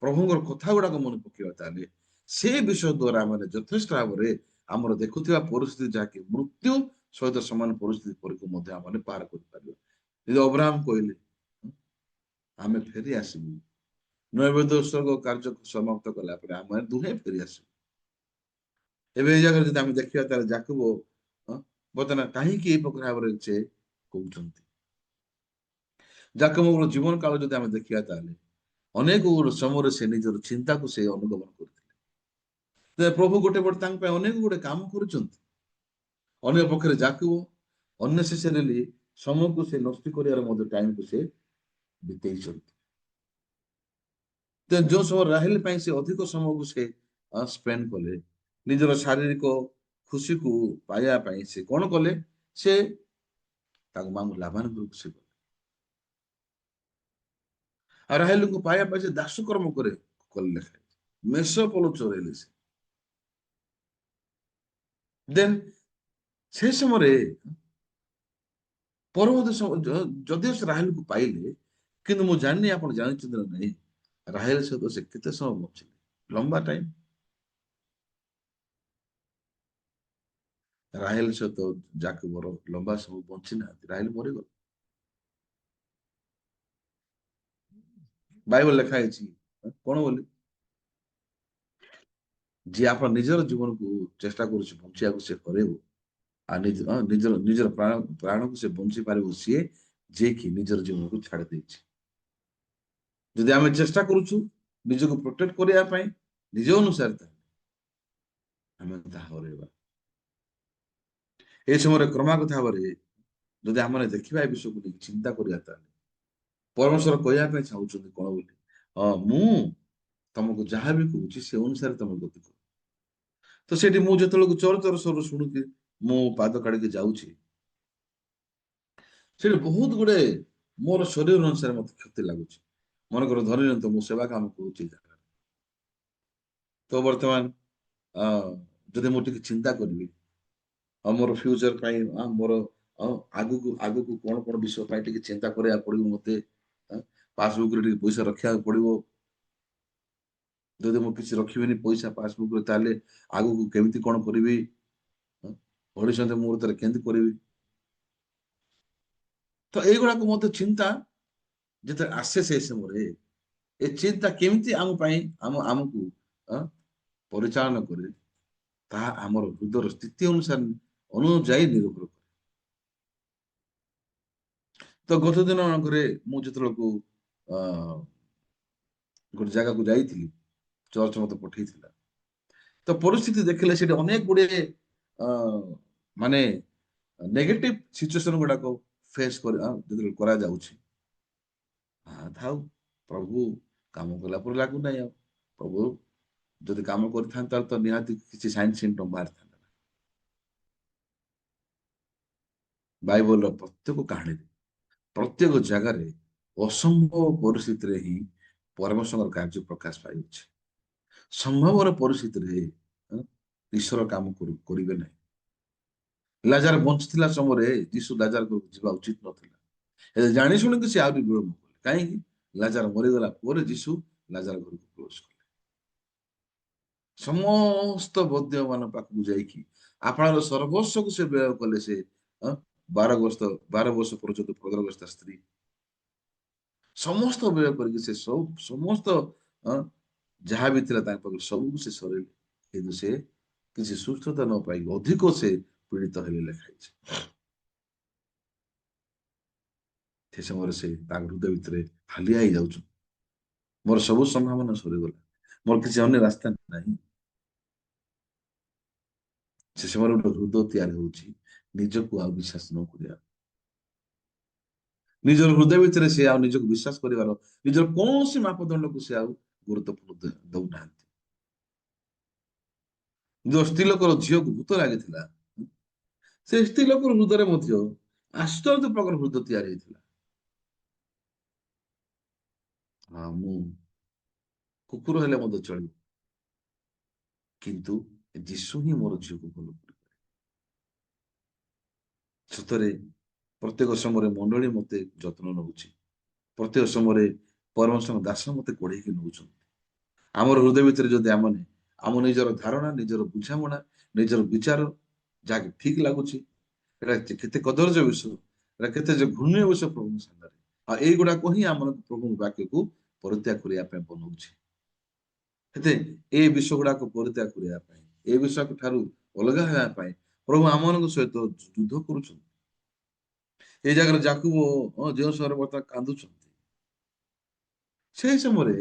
ପ୍ରଭୁଙ୍କର କଥା ଗୁଡାକ ମନେ ପକେଇବା, ତାହେଲେ ସେ ବିଷୟ ଦ୍ଵାରା ଆମେ ଯଥେଷ୍ଟ ଭାବରେ ଆମର ଦେଖୁଥିବା ପରିସ୍ଥିତି, ଯାହାକି ମୃତ୍ୟୁ ସହିତ ସମାନ ପରିସ୍ଥିତି ପରିକୁ ମଧ୍ୟ ଆମେ ପାର କରିପାରିବା। ଯଦି ଅବ୍ରାହମ କହିଲେ ଆମେ ଫେରି ଆସିବୁ, ନୈବେଦ୍ୟ ଉତ୍ସର୍ଗ କାର୍ଯ୍ୟକୁ ସମାପ୍ତ କଲା ପରେ ଆମେ ଦୁହେଁ ଫେରି ଆସିବୁ। ଏବେ ଏଇ ଜାଗାରେ ଯଦି ଆମେ ଦେଖିବା, ତାହେଲେ ଯାକୁବ ବର୍ତ୍ତମାନ କାହିଁକି ଏଇ ପ୍ରକାର ଭାବରେ ସେ କହୁଛନ୍ତି? ଯାକବର ଜୀବନ କାଳ ଯଦି ଆମେ ଦେଖିବା, ତାହେଲେ ଅନେକ ସମୟରେ ସେ ନିଜର ଚିନ୍ତାକୁ ସେ ଅନୁଗମନ କରୁଥିଲେ। ପ୍ରଭୁ ଗୋଟେ ପଟେ ତାଙ୍କ ପାଇଁ ଅନେକ ଗୁଡେ କାମ କରୁଛନ୍ତି, ଅନ୍ୟ ପକ୍ଷରେ ଯାକୁବ ଅନନେସେସାରିଲି ସମୟକୁ ସେ ନଷ୍ଟ କରିବାର ମଧ୍ୟ ଟାଇମକୁ ସେ ବିତେଇଛନ୍ତି। ଯୋଉ ସମୟ ରାହେଲ ପାଇଁ ସେ ଅଧିକ ସମୟକୁ ସେ ସ୍ପେଣ୍ଡ କଲେ, ନିଜର ଶାରୀରିକ ଖୁସିକୁ ପାଇବା ପାଇଁ ସେ କଣ କଲେ? ସେ ତାଙ୍କ ମାମୁଁ ଲାବାନ ଘରକୁ ସେ ଗଲେ। ଆଉ ରାହେଲଙ୍କୁ ପାଇବା ପାଇଁ ସେ ଦାସକର୍ମ କଲେ ଲେଖା, ମେଷ ପୋଲ ଚୋରେଇଲେ ସେ। ଦେନ୍ ସେ ସମୟରେ ପରବର୍ତ୍ତୀ ଯଦିଓ ସେ ରାହେଲକୁ ପାଇଲେ, କିନ୍ତୁ ମୁଁ ଜାଣିନି ଆପଣ ଜାଣିଛନ୍ତି ନା ନାହିଁ, ରାହେଲ ସହିତ ସେ କେତେ ସମୟ ବଞ୍ଚିଲେ? ଲମ୍ବା ଟାଇମ। ରାହେଲ ସହିତ ଯାକବର ଲମ୍ବା ସମୟ ବଞ୍ଚି ନାହାନ୍ତି, ରାହେଲ ମରିଗଲେ। ବାଇବଲ ଲେଖା ହେଇଛି କଣ ବୋଲି? ଯିଏ ଆପଣ ନିଜର ଜୀବନକୁ ଚେଷ୍ଟା କରୁଛି ବଞ୍ଚିବାକୁ, ସେ ହରେଇବ। ଆଉ ନିଜର ପ୍ରାଣକୁ ସେ ବଞ୍ଚି ପାରିବ ସିଏ, ଯିଏକି ନିଜର ଜୀବନକୁ ଛାଡି ଦେଇଛି। ଯଦି ଆମେ ଚେଷ୍ଟା କରୁଛୁ ନିଜକୁ ପ୍ରୋଟେକ୍ଟ କରିବା ପାଇଁ ନିଜ ଅନୁସାରେ, ତାହେଲେ ଆମେ ତାହା ହରେଇବା। ଏ ସମୟରେ କ୍ରମାଗତ ଭାବରେ ଯଦି ଆମେ ଦେଖିବା, ଏ ବିଷୟକୁ ନେଇ ଚିନ୍ତା କରିବା, ତାହେଲେ ପରମେଶ୍ୱର କହିବା ପାଇଁ ଚାହୁଁଛନ୍ତି କଣ ବୋଲି? ମୁଁ ତମକୁ ଯାହା ବି କହୁଛି ସେ ଅନୁସାରେ ତମେ ଗତି କର। ତ ସେଠି ମୁଁ ଯେତେବେଳକୁ ଚର ସ୍ୱର ଶୁଣୁକି ମୁଁ ପାଦ କାଢିକି ଯାଉଛି, ସେଠି ବହୁତ ଗୁଡେ ମୋର ଶରୀର ଅନୁସାରେ ମତେ କ୍ଷତି ଲାଗୁଛି। ମନେକର ଧରି ନିଅନ୍ତୁ ମୁଁ ସେବା କାମ କରୁଛି ଜାଗାରେ, ତ ବର୍ତ୍ତମାନ ଯଦି ମୁଁ ଟିକେ ଚିନ୍ତା କରିବି, ମୋର ଫ୍ୟୁଚର ପାଇଁ, ମୋର ଆଗକୁ ଆଗକୁ କଣ କଣ ବିଷୟ ପାଇଁ ଟିକେ ଚିନ୍ତା କରିବାକୁ ପଡିବ ମତେ। ପାସବୁକ୍ ରେ ଟିକେ ପଇସା ରଖିବାକୁ ପଡିବ। ଯଦି ମୁଁ କିଛି ରଖିବିନି ପଇସା ପାସବୁକ୍ ରେ, ତାହେଲେ ଆଗକୁ କେମିତି କଣ କରିବି, ଭବିଷ୍ୟତ ମୁହୂର୍ତ୍ତରେ କେମିତି କରିବି। ତ ଏଇଗୁଡାକୁ ମଧ୍ୟ ଚିନ୍ତା ଯେତେବେଳେ ଆସେ ସେ ସମୟରେ ଏ ଚିନ୍ତା କେମିତି ଆମକୁ ଅ, ପରିଚାଳନା କରେ, ତାହା ଆମର ହୃଦୟର ସ୍ଥିତି ଅନୁସାରେ ଅନୁଯାୟୀ ନିର୍ଭର କରେ। ତ ଗତ ଦିନ ଘରେ ମୁଁ ଯେତେବେଳକୁ ଅ ଗୋଟେ ଜାଗାକୁ ଯାଇଥିଲି, ଚର୍ଚ୍ଚ ମତେ ପଠେଇଥିଲା, ତ ପରିସ୍ଥିତି ଦେଖିଲେ ସେଠି ଅନେକ ଗୁଡିଏ ଅ ମାନେ ନେଗେଟିଭ ସିଚୁଏସନ ଗୁଡାକ ଯେତେବେଳେ କରାଯାଉଛି, ଥାଉ, ପ୍ରଭୁ କାମ କଲା ପରେ ଲାଗୁନାହିଁ। ଆଉ ପ୍ରଭୁ ଯଦି କାମ କରିଥାନ୍ତା ତ ନିହାତି କିଛି ସାଇନ୍ ସିମ୍ପଟମ ବାହାରିଥାନ୍ତା। ବାଇବଲର ପ୍ରତ୍ୟେକ କାହାଣୀରେ, ପ୍ରତ୍ୟେକ ଜାଗାରେ ଅସମ୍ଭବ ପରିସ୍ଥିତିରେ ହିଁ ପରମେଶ୍ୱରଙ୍କ କାର୍ଯ୍ୟ ପ୍ରକାଶ ପାଇଅଛି। ସମ୍ଭବର ପରିସ୍ଥିତିରେ ଈଶ୍ୱର କାମ କରିବେ ନାହିଁ। ଲାଜାର ବଞ୍ଚିଥିଲା ସମୟରେ ଯୀଶୁ ଲାଜାର ଘରକୁ ଯିବା ଉଚିତ ନଥିଲା, ହେଲେ ଜାଣି ଶୁଣିକି ସେ ଆହୁରି ବିଳମ୍ବ କଲେ। କାହିଁକି? ଲାଜାର ମରିଗଲା ପରେ ଯୀଶୁ ଲାଜାର ଘରକୁ ପ୍ରବେଶ କଲେ। ସମସ୍ତ ବୈଦ୍ୟ ମାନଙ୍କ ପାଖକୁ ଯାଇକି ଆପଣଙ୍କର ସର୍ବସ୍ୱକୁ ସେ ବ୍ୟୟ କଲେ। ସେ 12 ବର୍ଷ ପର୍ଯ୍ୟନ୍ତ ପ୍ରଗରଗ୍ରସ୍ତ ସ୍ତ୍ରୀ ସମସ୍ତ ବ୍ୟୟ କରିକି ସେ ସମସ୍ତ ଅ, ଯାହା ବି ଥିଲା ତାଙ୍କ ପାଖରେ ସବୁକୁ ସେ ସରେଇଲେ, କିନ୍ତୁ ସେ କିଛି ସୁସ୍ଥତା ନ ପାଇକି ଅଧିକ ସେ ପୀଡ଼ିତ ହେଲେ ଲେଖା ହେଇଛି। ସେ ସମୟରେ ସେ ତାଙ୍କ ହୃଦୟ ଭିତରେ ହାଲିଆ ହେଇଯାଉଛୁ, ମୋର ସବୁ ସମ୍ଭାବନା ସରିଗଲା, ମୋର କିଛି ଅନ୍ୟ ରାସ୍ତା ନାହିଁ। ସେ ସମୟରେ ଗୋଟେ ହୃଦୟ ତିଆରି ହଉଛି ନିଜକୁ ଆଉ ବିଶ୍ୱାସ ନ କରିବା। ନିଜର ହୃଦୟ ଭିତରେ ସେ ଆଉ ନିଜକୁ ବିଶ୍ୱାସ କରିବାର ନିଜର କୌଣସି ମାପଦଣ୍ଡକୁ ସେ ଆଉ ଗୁରୁତ୍ୱପୂର୍ଣ୍ଣ ଦଉନାହାନ୍ତି। ଯୋଉ ସ୍ତ୍ରୀ ଲୋକର ଝିଅକୁ ଭୂତ ଲାଗିଥିଲା, ସେ ସ୍ତ୍ରୀ ଲୋକର ହୃଦୟରେ ମଧ୍ୟ ଆଶ୍ଚର୍ଯ୍ୟ ପ୍ରକାର ହୃଦୟ ତିଆରି ହେଇଥିଲା। ହଁ, ମୁଁ କୁକୁର ହେଲେ ମଧ୍ୟ ଚଳିବ, କିନ୍ତୁ ଯୀଶୁ ହିଁ ମୋର ଝିଅକୁ ଭଲ କରିବେ। ସତରେ ପ୍ରତ୍ୟେକ ସମୟରେ ମଣ୍ଡଳୀ ମତେ ଯତ୍ନ ନଉଛି, ପ୍ରତ୍ୟେକ ସମୟରେ ପରମେଶ୍ୱର ଦାସ ମତେ କୋଢେଇକି ନଉଛନ୍ତି। ଆମର ହୃଦୟ ଭିତରେ ଯଦି ଆମ ନିଜର ଧାରଣା, ନିଜର ବୁଝାମଣା, ନିଜର ବିଚାର ଯାହାକି ଠିକ ଲାଗୁଛି, ଏଟା କେତେ କଦର୍ଯ୍ୟ ବିଷୟ, ଏଟା କେତେ ଯେ ଘୃଣ୍ୟ ବିଷୟ ପ୍ରଭୁଙ୍କ ସାମ୍ନାରେ। ଆଉ ଏଇଗୁଡାକ ହିଁ ଆମର ପ୍ରଭୁଙ୍କ ବାକ୍ୟକୁ ପରିତ୍ୟାଗ କରିବା ପାଇଁ ବନଉଛି। ସେତେ ଏ ବିଷୟ ଗୁଡାକ ପରିତ୍ୟାଗ କରିବା ପାଇଁ, ଏ ବିଷୟ ଠାରୁ ଅଲଗା ହେବା ପାଇଁ ପ୍ରଭୁ ଆମମାନଙ୍କ ସହିତ ଯୁଦ୍ଧ କରୁଛନ୍ତି। ଏଇ ଜାଗାରେ ଯାକୁବ ଯେଉଁ ସମୟରେ ବର୍ତ୍ତମାନ କାନ୍ଦୁଛନ୍ତି, ସେଇ ସମୟରେ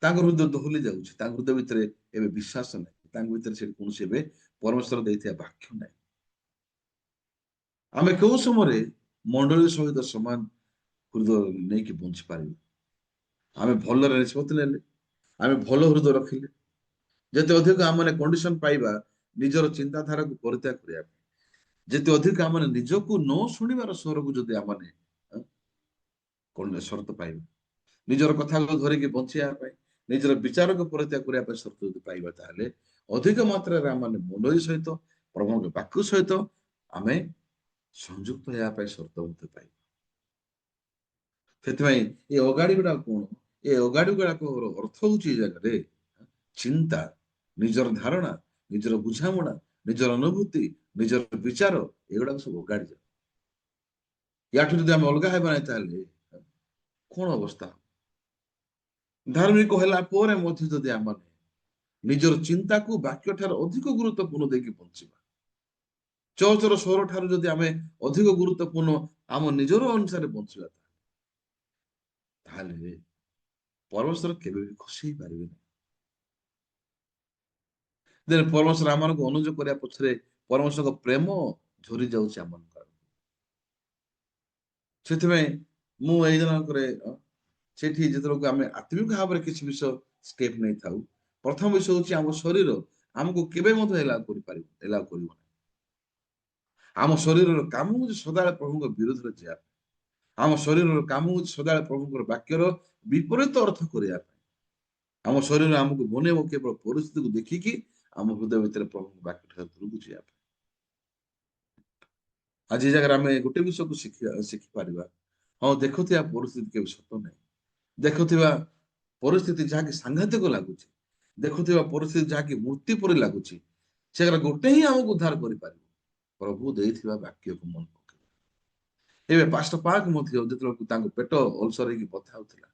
ତାଙ୍କ ହୃଦୟ ଦୋହଲି ଯାଉଛି। ତାଙ୍କ ହୃଦୟ ଭିତରେ ଏବେ ବିଶ୍ୱାସ ନାହିଁ, ତାଙ୍କ ଭିତରେ ସେଠି କୌଣସି ଏବେ ପରମେଶ୍ୱର ଦେଇଥିବା ବାକ୍ୟ ନାହିଁ। ଆମେ କେଉଁ ସମୟରେ ମଣ୍ଡଳୀ ସହିତ ସମାନ ହୃଦୟ ନେଇକି ବଞ୍ଚି ପାରିବୁ? ଆମେ ଭଲରେ ନିଷ୍ପତ୍ତି ନେଲେ, ଆମେ ଭଲ ହୃଦୟ ରଖିଲେ, ଯେତେ ଅଧିକ ଆମେ କଣ୍ଡିସନ ପାଇବା ନିଜର ଚିନ୍ତାଧାରାକୁ ପରିତ୍ୟାଗ କରିବା ପାଇଁ, ଯେତେ ଅଧିକ ଆମେ ନିଜକୁ ନ ଶୁଣିବାର ସ୍ୱରକୁ ଯଦି ଆମେ ସର୍ତ୍ତ ପାଇବା, ନିଜର କଥାକୁ ଧରିକି ବଞ୍ଚିବା ପାଇଁ, ନିଜର ବିଚାରକୁ ପରିତ୍ୟାଗ କରିବା ପାଇଁ ସର୍ତ୍ତ ଯଦି ପାଇବା, ତାହେଲେ ଅଧିକ ମାତ୍ରାରେ ଆମେ ମଣ୍ଡଳୀ ସହିତ, ପ୍ରଭୁଙ୍କ ବାକ୍ୟ ସହିତ ଆମେ ସଂଯୁକ୍ତ ହେବା ପାଇଁ ସର୍ତ୍ତ ମଧ୍ୟ ପାଇବା। ସେଥିପାଇଁ ଏ ଅଗାଡି ଗୁଡାକ କଣ? ଏ ଅଗାଡି ଗୁଡାକର ଅର୍ଥ ହଉଛି ଏ ଜାଗାରେ ଚିନ୍ତା, ନିଜର ଧାରଣା, ନିଜର ବୁଝାମଣା, ନିଜର ଅନୁଭୂତି, ନିଜର ବିଚାର, ଏଗୁଡାକ ସବୁ ଅଗାଡି ଯାଏ। ୟାଠୁ ଯଦି ଆମେ ଅଲଗା ହେବା ନାହିଁ, ତାହେଲେ କଣ ଅବସ୍ଥା? ଧାର୍ମିକ ହେଲା ପରେ ମଧ୍ୟ ଯଦି ଆମେ ନିଜର ଚିନ୍ତାକୁ ବାକ୍ୟ ଠାରୁ ଅଧିକ ଗୁରୁତ୍ୱପୂର୍ଣ୍ଣ ଦେଇକି ବଞ୍ଚିବା, ଚର୍ଚ୍ଚର ସ୍ୱର ଠାରୁ ଯଦି ଆମେ ଅଧିକ ଗୁରୁତ୍ୱପୂର୍ଣ୍ଣ ଆମ ନିଜର ଅନୁସାରେ ବଞ୍ଚିବା, ତାହେଲେ ପରମେଶ୍ୱର କେବେ ବି ଖୁସି ହେଇପାରିବେ ନାହିଁ। ପରମେଶ୍ୱର ଆମମାନଙ୍କୁ ଅନୁଯୋଗ କରିବା ପଛରେ ପରମେଶ୍ୱରଙ୍କ ପ୍ରେମ ଝରି ଯାଉଛି ଆମମାନଙ୍କ ଆଡକୁ। ସେଥିପାଇଁ ମୁଁ ଏଇ ଦିନକରେ ସେଠି ଯେତେବେଳକୁ ଆମେ ଆତ୍ମିକ ଭାବରେ କିଛି ବିଷୟ ଷ୍ଟେପ ନେଇଥାଉ, ପ୍ରଥମ ବିଷୟ ହଉଛି ଆମ ଶରୀର ଆମକୁ କେବେ ମଧ୍ୟ ଏଲାଉ କରିବ ନାହିଁ। ଆମ ଶରୀରର କାମ ହଉଛି ସଦାବେଳେ ପ୍ରଭୁଙ୍କ ବିରୋଧରେ ଯିବା ପାଇଁ। ଆମ ଶରୀରର କାମ ହଉଛି ସଦାବେଳେ ପ୍ରଭୁଙ୍କର ବାକ୍ୟର ବିପରୀତ ଅର୍ଥ କରିବା ପାଇଁ। ଆମ ଶରୀର ଆମକୁ ବନେଇବ କେବଳ ପରିସ୍ଥିତିକୁ ଦେଖିକି ଆମ ହୃଦୟ ଭିତରେ ପ୍ରଭୁଙ୍କ ବାକ୍ୟ ଠାରୁ ଦୂରକୁ ଯିବା ପାଇଁ। ଆଜି ଏ ଜାଗାରେ ଆମେ ଗୋଟେ ବିଷୟକୁ ଶିଖିପାରିବା, ହଁ, ଦେଖୁଥିବା ପରିସ୍ଥିତି କେବେ ସତ ନାହିଁ। ଦେଖୁଥିବା ପରିସ୍ଥିତି ଯାହାକି ସାଂଘାତିକ ଲାଗୁଛି, ଦେଖୁଥିବା ପରିସ୍ଥିତି ଯାହାକି ମୂର୍ତ୍ତି ପରି ଲାଗୁଛି, ସେ ଗୋଟେ ହିଁ ଆମକୁ ଉଦ୍ଧାର କରିପାରିବ, ପ୍ରଭୁ ଦେଇଥିବା ବାକ୍ୟକୁ ମନେ ପକେଇବା। ଏବେ ପାଷ୍ଟ ପାକ୍ ମଧ୍ୟ ଯେତେବେଳେ ତାଙ୍କ ପେଟ ଅଲସର ହେଇକି ବଥା ହଉଥିଲା,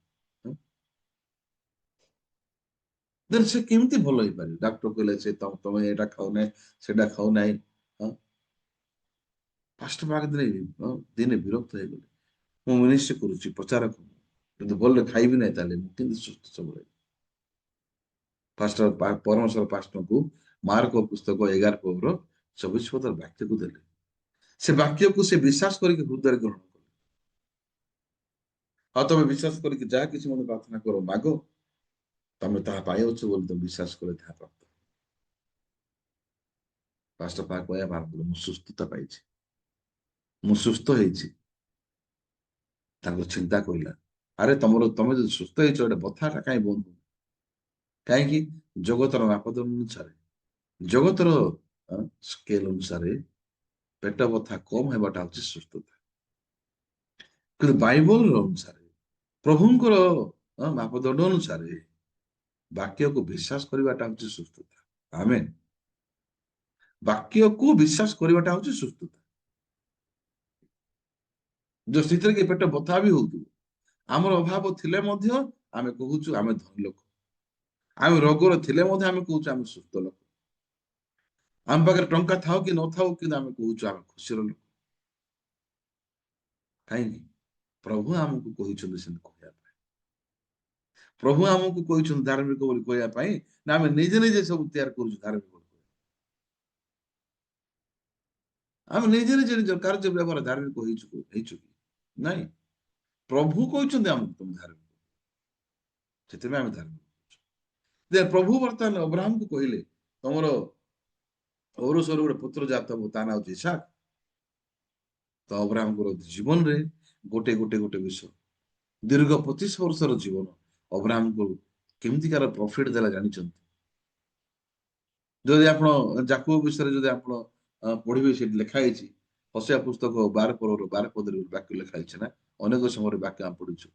ଦେନ୍ ସେ କେମିତି ଭଲ ହେଇପାରିବ? ଡାକ୍ତର କହିଲେ ସେ ତମେ ଏଇଟା ଖାଉ ନାହିଁ, ସେଟା ଖାଉ ନାହିଁ। ପାଷ୍ଟ ପାକ୍ ଦିନେ ବିରକ୍ତ ହେଇଗଲେ, ମୁଁ ମିନିଷ୍ଟ୍ରି କରୁଛି, ପ୍ରଚାର କରୁ, କିନ୍ତୁ ଭଲରେ ଖାଇବି ନାହିଁ, ତାହେଲେ ମୁଁ କେମିତି ସୁସ୍ଥ ସବୁବେଳେ? ପରମେଶ୍ୱର ପାଷ୍ଟରଙ୍କୁ ମାର୍କ ପୁସ୍ତକ 11 ବାକ୍ୟକୁ ଦେଲେ। ସେ ବାକ୍ୟକୁ ସେ ବିଶ୍ୱାସ କରିକି ହୃଦୟରେ ଗ୍ରହଣ କଲେ। ଆଉ ତମେ ବିଶ୍ୱାସ କରିକି ଯାହା କିଛି ମତେ ପ୍ରାର୍ଥନା କର, ମାଗ, ତମେ ତାହା ପାଇଅଛ ବୋଲି ତମେ ବିଶ୍ୱାସ କଲେ ତାହା ପ୍ରାପ୍ତ। ପାଷ୍ଟର ପାକ୍ କହିବା ବାହାର କଲେ, ମୁଁ ସୁସ୍ଥତା ପାଇଛି, ମୁଁ ସୁସ୍ଥ ହେଇଛି। ତାଙ୍କର ଚିନ୍ତା କହିଲା, ଆରେ ତମେ ଯଦି ସୁସ୍ଥ ହେଇଛ, ଏଟା ବଥାଟା କାହିଁ ବନ୍ଦ ହଉନି? କାହିଁକି? ଜଗତର ମାପଦଣ୍ଡ ଅନୁସାରେ, ଜଗତର ସ୍କେଲ ଅନୁସାରେ ପେଟ ବଥା କମ ହେବାଟା ହଉଛି ସୁସ୍ଥତା। କିନ୍ତୁ ବାଇବଲର ଅନୁସାରେ, ପ୍ରଭୁଙ୍କର ମାପଦଣ୍ଡ ଅନୁସାରେ ବାକ୍ୟକୁ ବିଶ୍ୱାସ କରିବାଟା ହଉଛି ସୁସ୍ଥତା। ଆମେନ୍। ବାକ୍ୟକୁ ବିଶ୍ୱାସ କରିବାଟା ହଉଛି ସୁସ୍ଥତା। ଯୋଉ ସ୍ଥିତିରେ କି ପେଟ ବଥା ବି ହଉଥିବ, ଆମର ଅଭାବ ଥିଲେ ମଧ୍ୟ ଆମେ କହୁଛୁ ଆମେ ଧନୀ ଲୋକ, ଆମେ ରୋଗର ଥିଲେ ମଧ୍ୟ ଆମେ କହୁଛୁ ଆମେ ସୁସ୍ଥ ଲୋକ, ଆମ ପାଖରେ ଟଙ୍କା ଥାଉ କି ନଥାଉ, କିନ୍ତୁ ଆମେ କହୁଛୁ ଆମେ ଖୁସିର ଲୋକ। କାହିଁକି? ପ୍ରଭୁ ଆମକୁ କହିଛନ୍ତି ସେମିତି କହିବା ପାଇଁ। ପ୍ରଭୁ ଆମକୁ କହିଛନ୍ତି ଧାର୍ମିକ ବୋଲି କହିବା ପାଇଁ, ନା ଆମେ ନିଜେ ନିଜେ ସବୁ ତିଆରି କରୁଛୁ ଧାର୍ମିକ ବୋଲି? ଆମେ ନିଜେ ନିଜେ ନିଜ କାର୍ଯ୍ୟ ବ୍ୟବହାର ଧାର୍ମିକ ହେଇଛୁ କି? ନାଇଁ, ପ୍ରଭୁ କହିଛନ୍ତି ଆମକୁ ତମେ ଧାର୍ମିକ, ସେଥିପାଇଁ ଆମେ ଧାର୍ମିକ। ପ୍ରଭୁ ବର୍ତ୍ତମାନ ଅବ୍ରାହମକୁ କହିଲେ, ତମର ଔରସରୁ ଗୋଟେ ପୁତ୍ର ଜାତ ହବ, ତା ନାଁ ହଉଛି ଇସାକ। ତ ଅବ୍ରାହମଙ୍କର ଜୀବନରେ ଗୋଟେ ବିଷୟ, ଦୀର୍ଘ 25 ବର୍ଷର ଜୀବନ ଅବ୍ରାହମକୁ କେମିତିକାର ପ୍ରଫିଟ ଦେଲା ଜାଣିଛନ୍ତି? ଯଦି ଆପଣ ଯାକୁବ ବିଷୟରେ ଯଦି ଆପଣ ପଢିବେ, ସେଠି ଲେଖା ହେଇଛି, ହସିଆ ପୁସ୍ତକ 12 ପଦରେ ବାକ୍ୟ ଲେଖା ହେଇଛି ନା, ଅନେକ ସମୟରେ ବାକ୍ୟ ଆମେ ପଢୁଛୁ।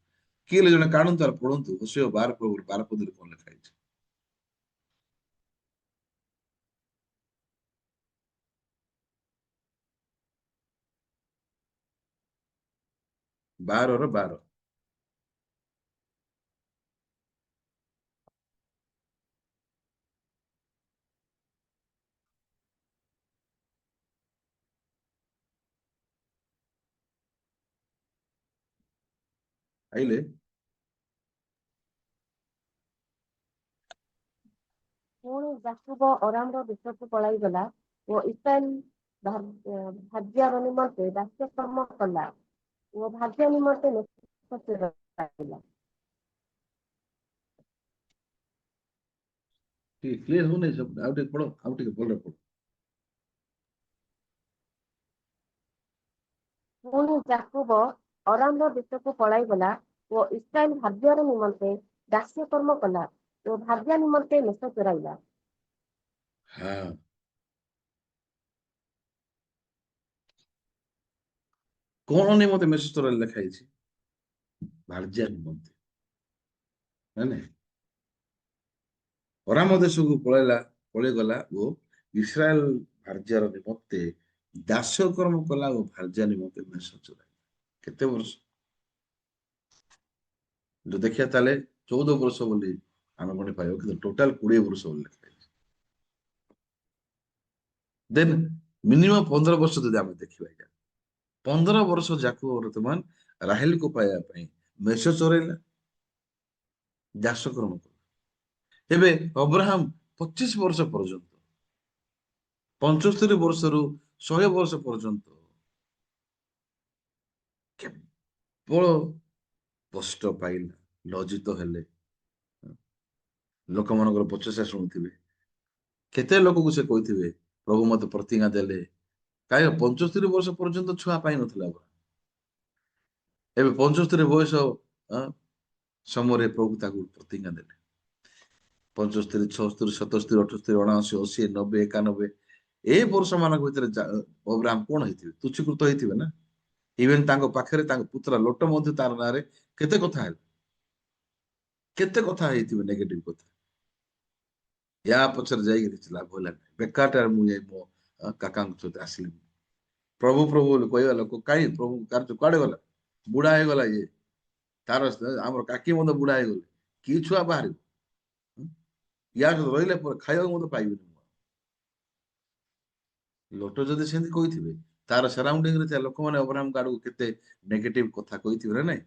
କିଏ ହେଲେ ଜଣେ କାଢନ୍ତୁ ଆଉ ପଢନ୍ତୁ, ହସିଆ 12 ପଦରେ କଣ ଲେଖା ହେଇଛି? 12 ର 12। ଆଇଲେ ପୁଣି ଯାକୁବ ଅରାମର ଦେଶକୁ ପଳାଇଗଲା ଓ ଇସ୍ରାଏଲ ଭାର୍ଯ୍ୟାର ନିମନ୍ତେ ଦାସ୍ୟକର୍ମ କଲା ଓ ଭାଗ୍ୟ ନିମନ୍ତେ ନିଷ୍ପତ୍ତି ରହିଲା। ଟିକେ କ୍ଲିୟର ହଉନି ସବୁ, ଆଉ ଟିକେ ପଢ, ଆଉ ଟିକେ ଭଲରେ ପଢ। ପୁଣି ଯାକୁବ ଅରାମର ଦେଶକୁ ପଳାଇଗଲା ଓ ଇସ୍ରାଏଲ ଭାଗ୍ୟର ନିମନ୍ତେ ଦାସ୍ୟକର୍ମ କଲା ଓ ଭାଗ୍ୟ ନିମନ୍ତେ ମେଷ ଚରାଇଲା। ହଁ, କଣ ନିମନ୍ତେ ମେଷଚରରେ ଲେଖା ହେଇଛି? ଭାର୍ଯ୍ୟା ନିମନ୍ତେ, ନାଇଁ? ଅରାମ ଦେଶକୁ ପଳେଇଗଲା ଓ ଇସ୍ରାଏଲ ଭାର୍ଯ୍ୟାର ନିମନ୍ତେ ଦାସ୍ୟକର୍ମ କଲା ଓ ଭାର୍ଯ୍ୟା ନିମନ୍ତେ ମେଷ ଚରାଇଲା। କେତେ ବର୍ଷ? ଯୋଉ ଦେଖିବା ତାହେଲେ 14 ବର୍ଷ ବୋଲି ଆମେ ମନେ ପାଇବା, କିନ୍ତୁ ଟୋଟାଲ 20 ବର୍ଷ ବୋଲି ଲେଖା ହେଇଛି। ଦେନ୍ ମିନିମମ୍ 15 ବର୍ଷ ଯଦି ଆମେ ଦେଖିବା, 15 ବର୍ଷ ଯାକ ବର୍ତ୍ତମାନ ରାହେଲକୁ ପାଇବା ପାଇଁ ମେଷ ଚରେଇଲା, ଦାସକର୍ମ କଲା। ଏବେ ଅବ୍ରାହମ 25 ବର୍ଷ ପର୍ଯ୍ୟନ୍ତ, 75 ବର୍ଷରୁ 100 ବର୍ଷ ପର୍ଯ୍ୟନ୍ତ କେବଳ କଷ୍ଟ ପାଇଲା, ଲଜ୍ଜିତ ହେଲେ, ଲୋକମାନଙ୍କର ପ୍ରଚେଷ୍ଟା ଶୁଣୁଥିବେ। କେତେ ଲୋକକୁ ସେ କହିଥିବେ ପ୍ରଭୁ ମତେ ପ୍ରତିଜ୍ଞା ଦେଲେ, କାହିଁକି 75 ବର୍ଷ ପର୍ଯ୍ୟନ୍ତ ଛୁଆ ପାଇନଥିଲା। ଏବେ 75 ବୟସ ସମୟରେ ପ୍ରଭୁ ତାକୁ ପ୍ରତିଜ୍ଞା ଦେଲେ। 75, 76, 77, 78, 79, 80, 90, 91 ଏ ବର୍ଷ ମାନଙ୍କ ଭିତରେ ଅବ୍ରାହମ କଣ ହେଇଥିବେ? ତୁଚ୍ଛୀକୃତ ହେଇଥିବେ ନା। ଇଭେନ ତାଙ୍କ ପାଖରେ ତାଙ୍କ ପୁତ୍ର ଲୋଟ ମଧ୍ୟ ତାର ନାଁରେ କେତେ କଥା ହେଲେ, କେତେ କଥା ହେଇଥିବେ ନେଗେଟିଭ କଥା। ୟା ପଛରେ ଯାଇକି କିଛି ଲାଭ ହେଲା ନାହିଁ, ବେକାରଟାରେ ମୁଁ ଯାଇ ମୋ କାକାଙ୍କ ସହିତ ଆସିଲି। ପ୍ରଭୁ ପ୍ରଭୁ ବୋଲି କହିବା ଲୋକ କାହିଁ ପ୍ରଭୁ କାର୍ଯ୍ୟ କୁଆଡେ ଗଲା? ବୁଢା ହେଇଗଲା ଇଏ, ତାର ଆମର କାକି ମଧ୍ୟ ବୁଢା ହେଇଗଲେ, କି ଛୁଆ ବାହାରିବ? ୟା ସହିତ ରହିଲେ ପରେ ଖାଇବାକୁ ମଧ୍ୟ ପାଇବେନି। ଲୋଟ ଯଦି ସେମିତି କହିଥିବେ, ତାର ସରାଉଣ୍ଡିଂ ରେ ଥିବା ଲୋକମାନେ ଅବ୍ରାହମଙ୍କ ଆଡକୁ କେତେ ନେଗେଟିଭ କଥା କହିଥିବେ ନା ନାଇଁ?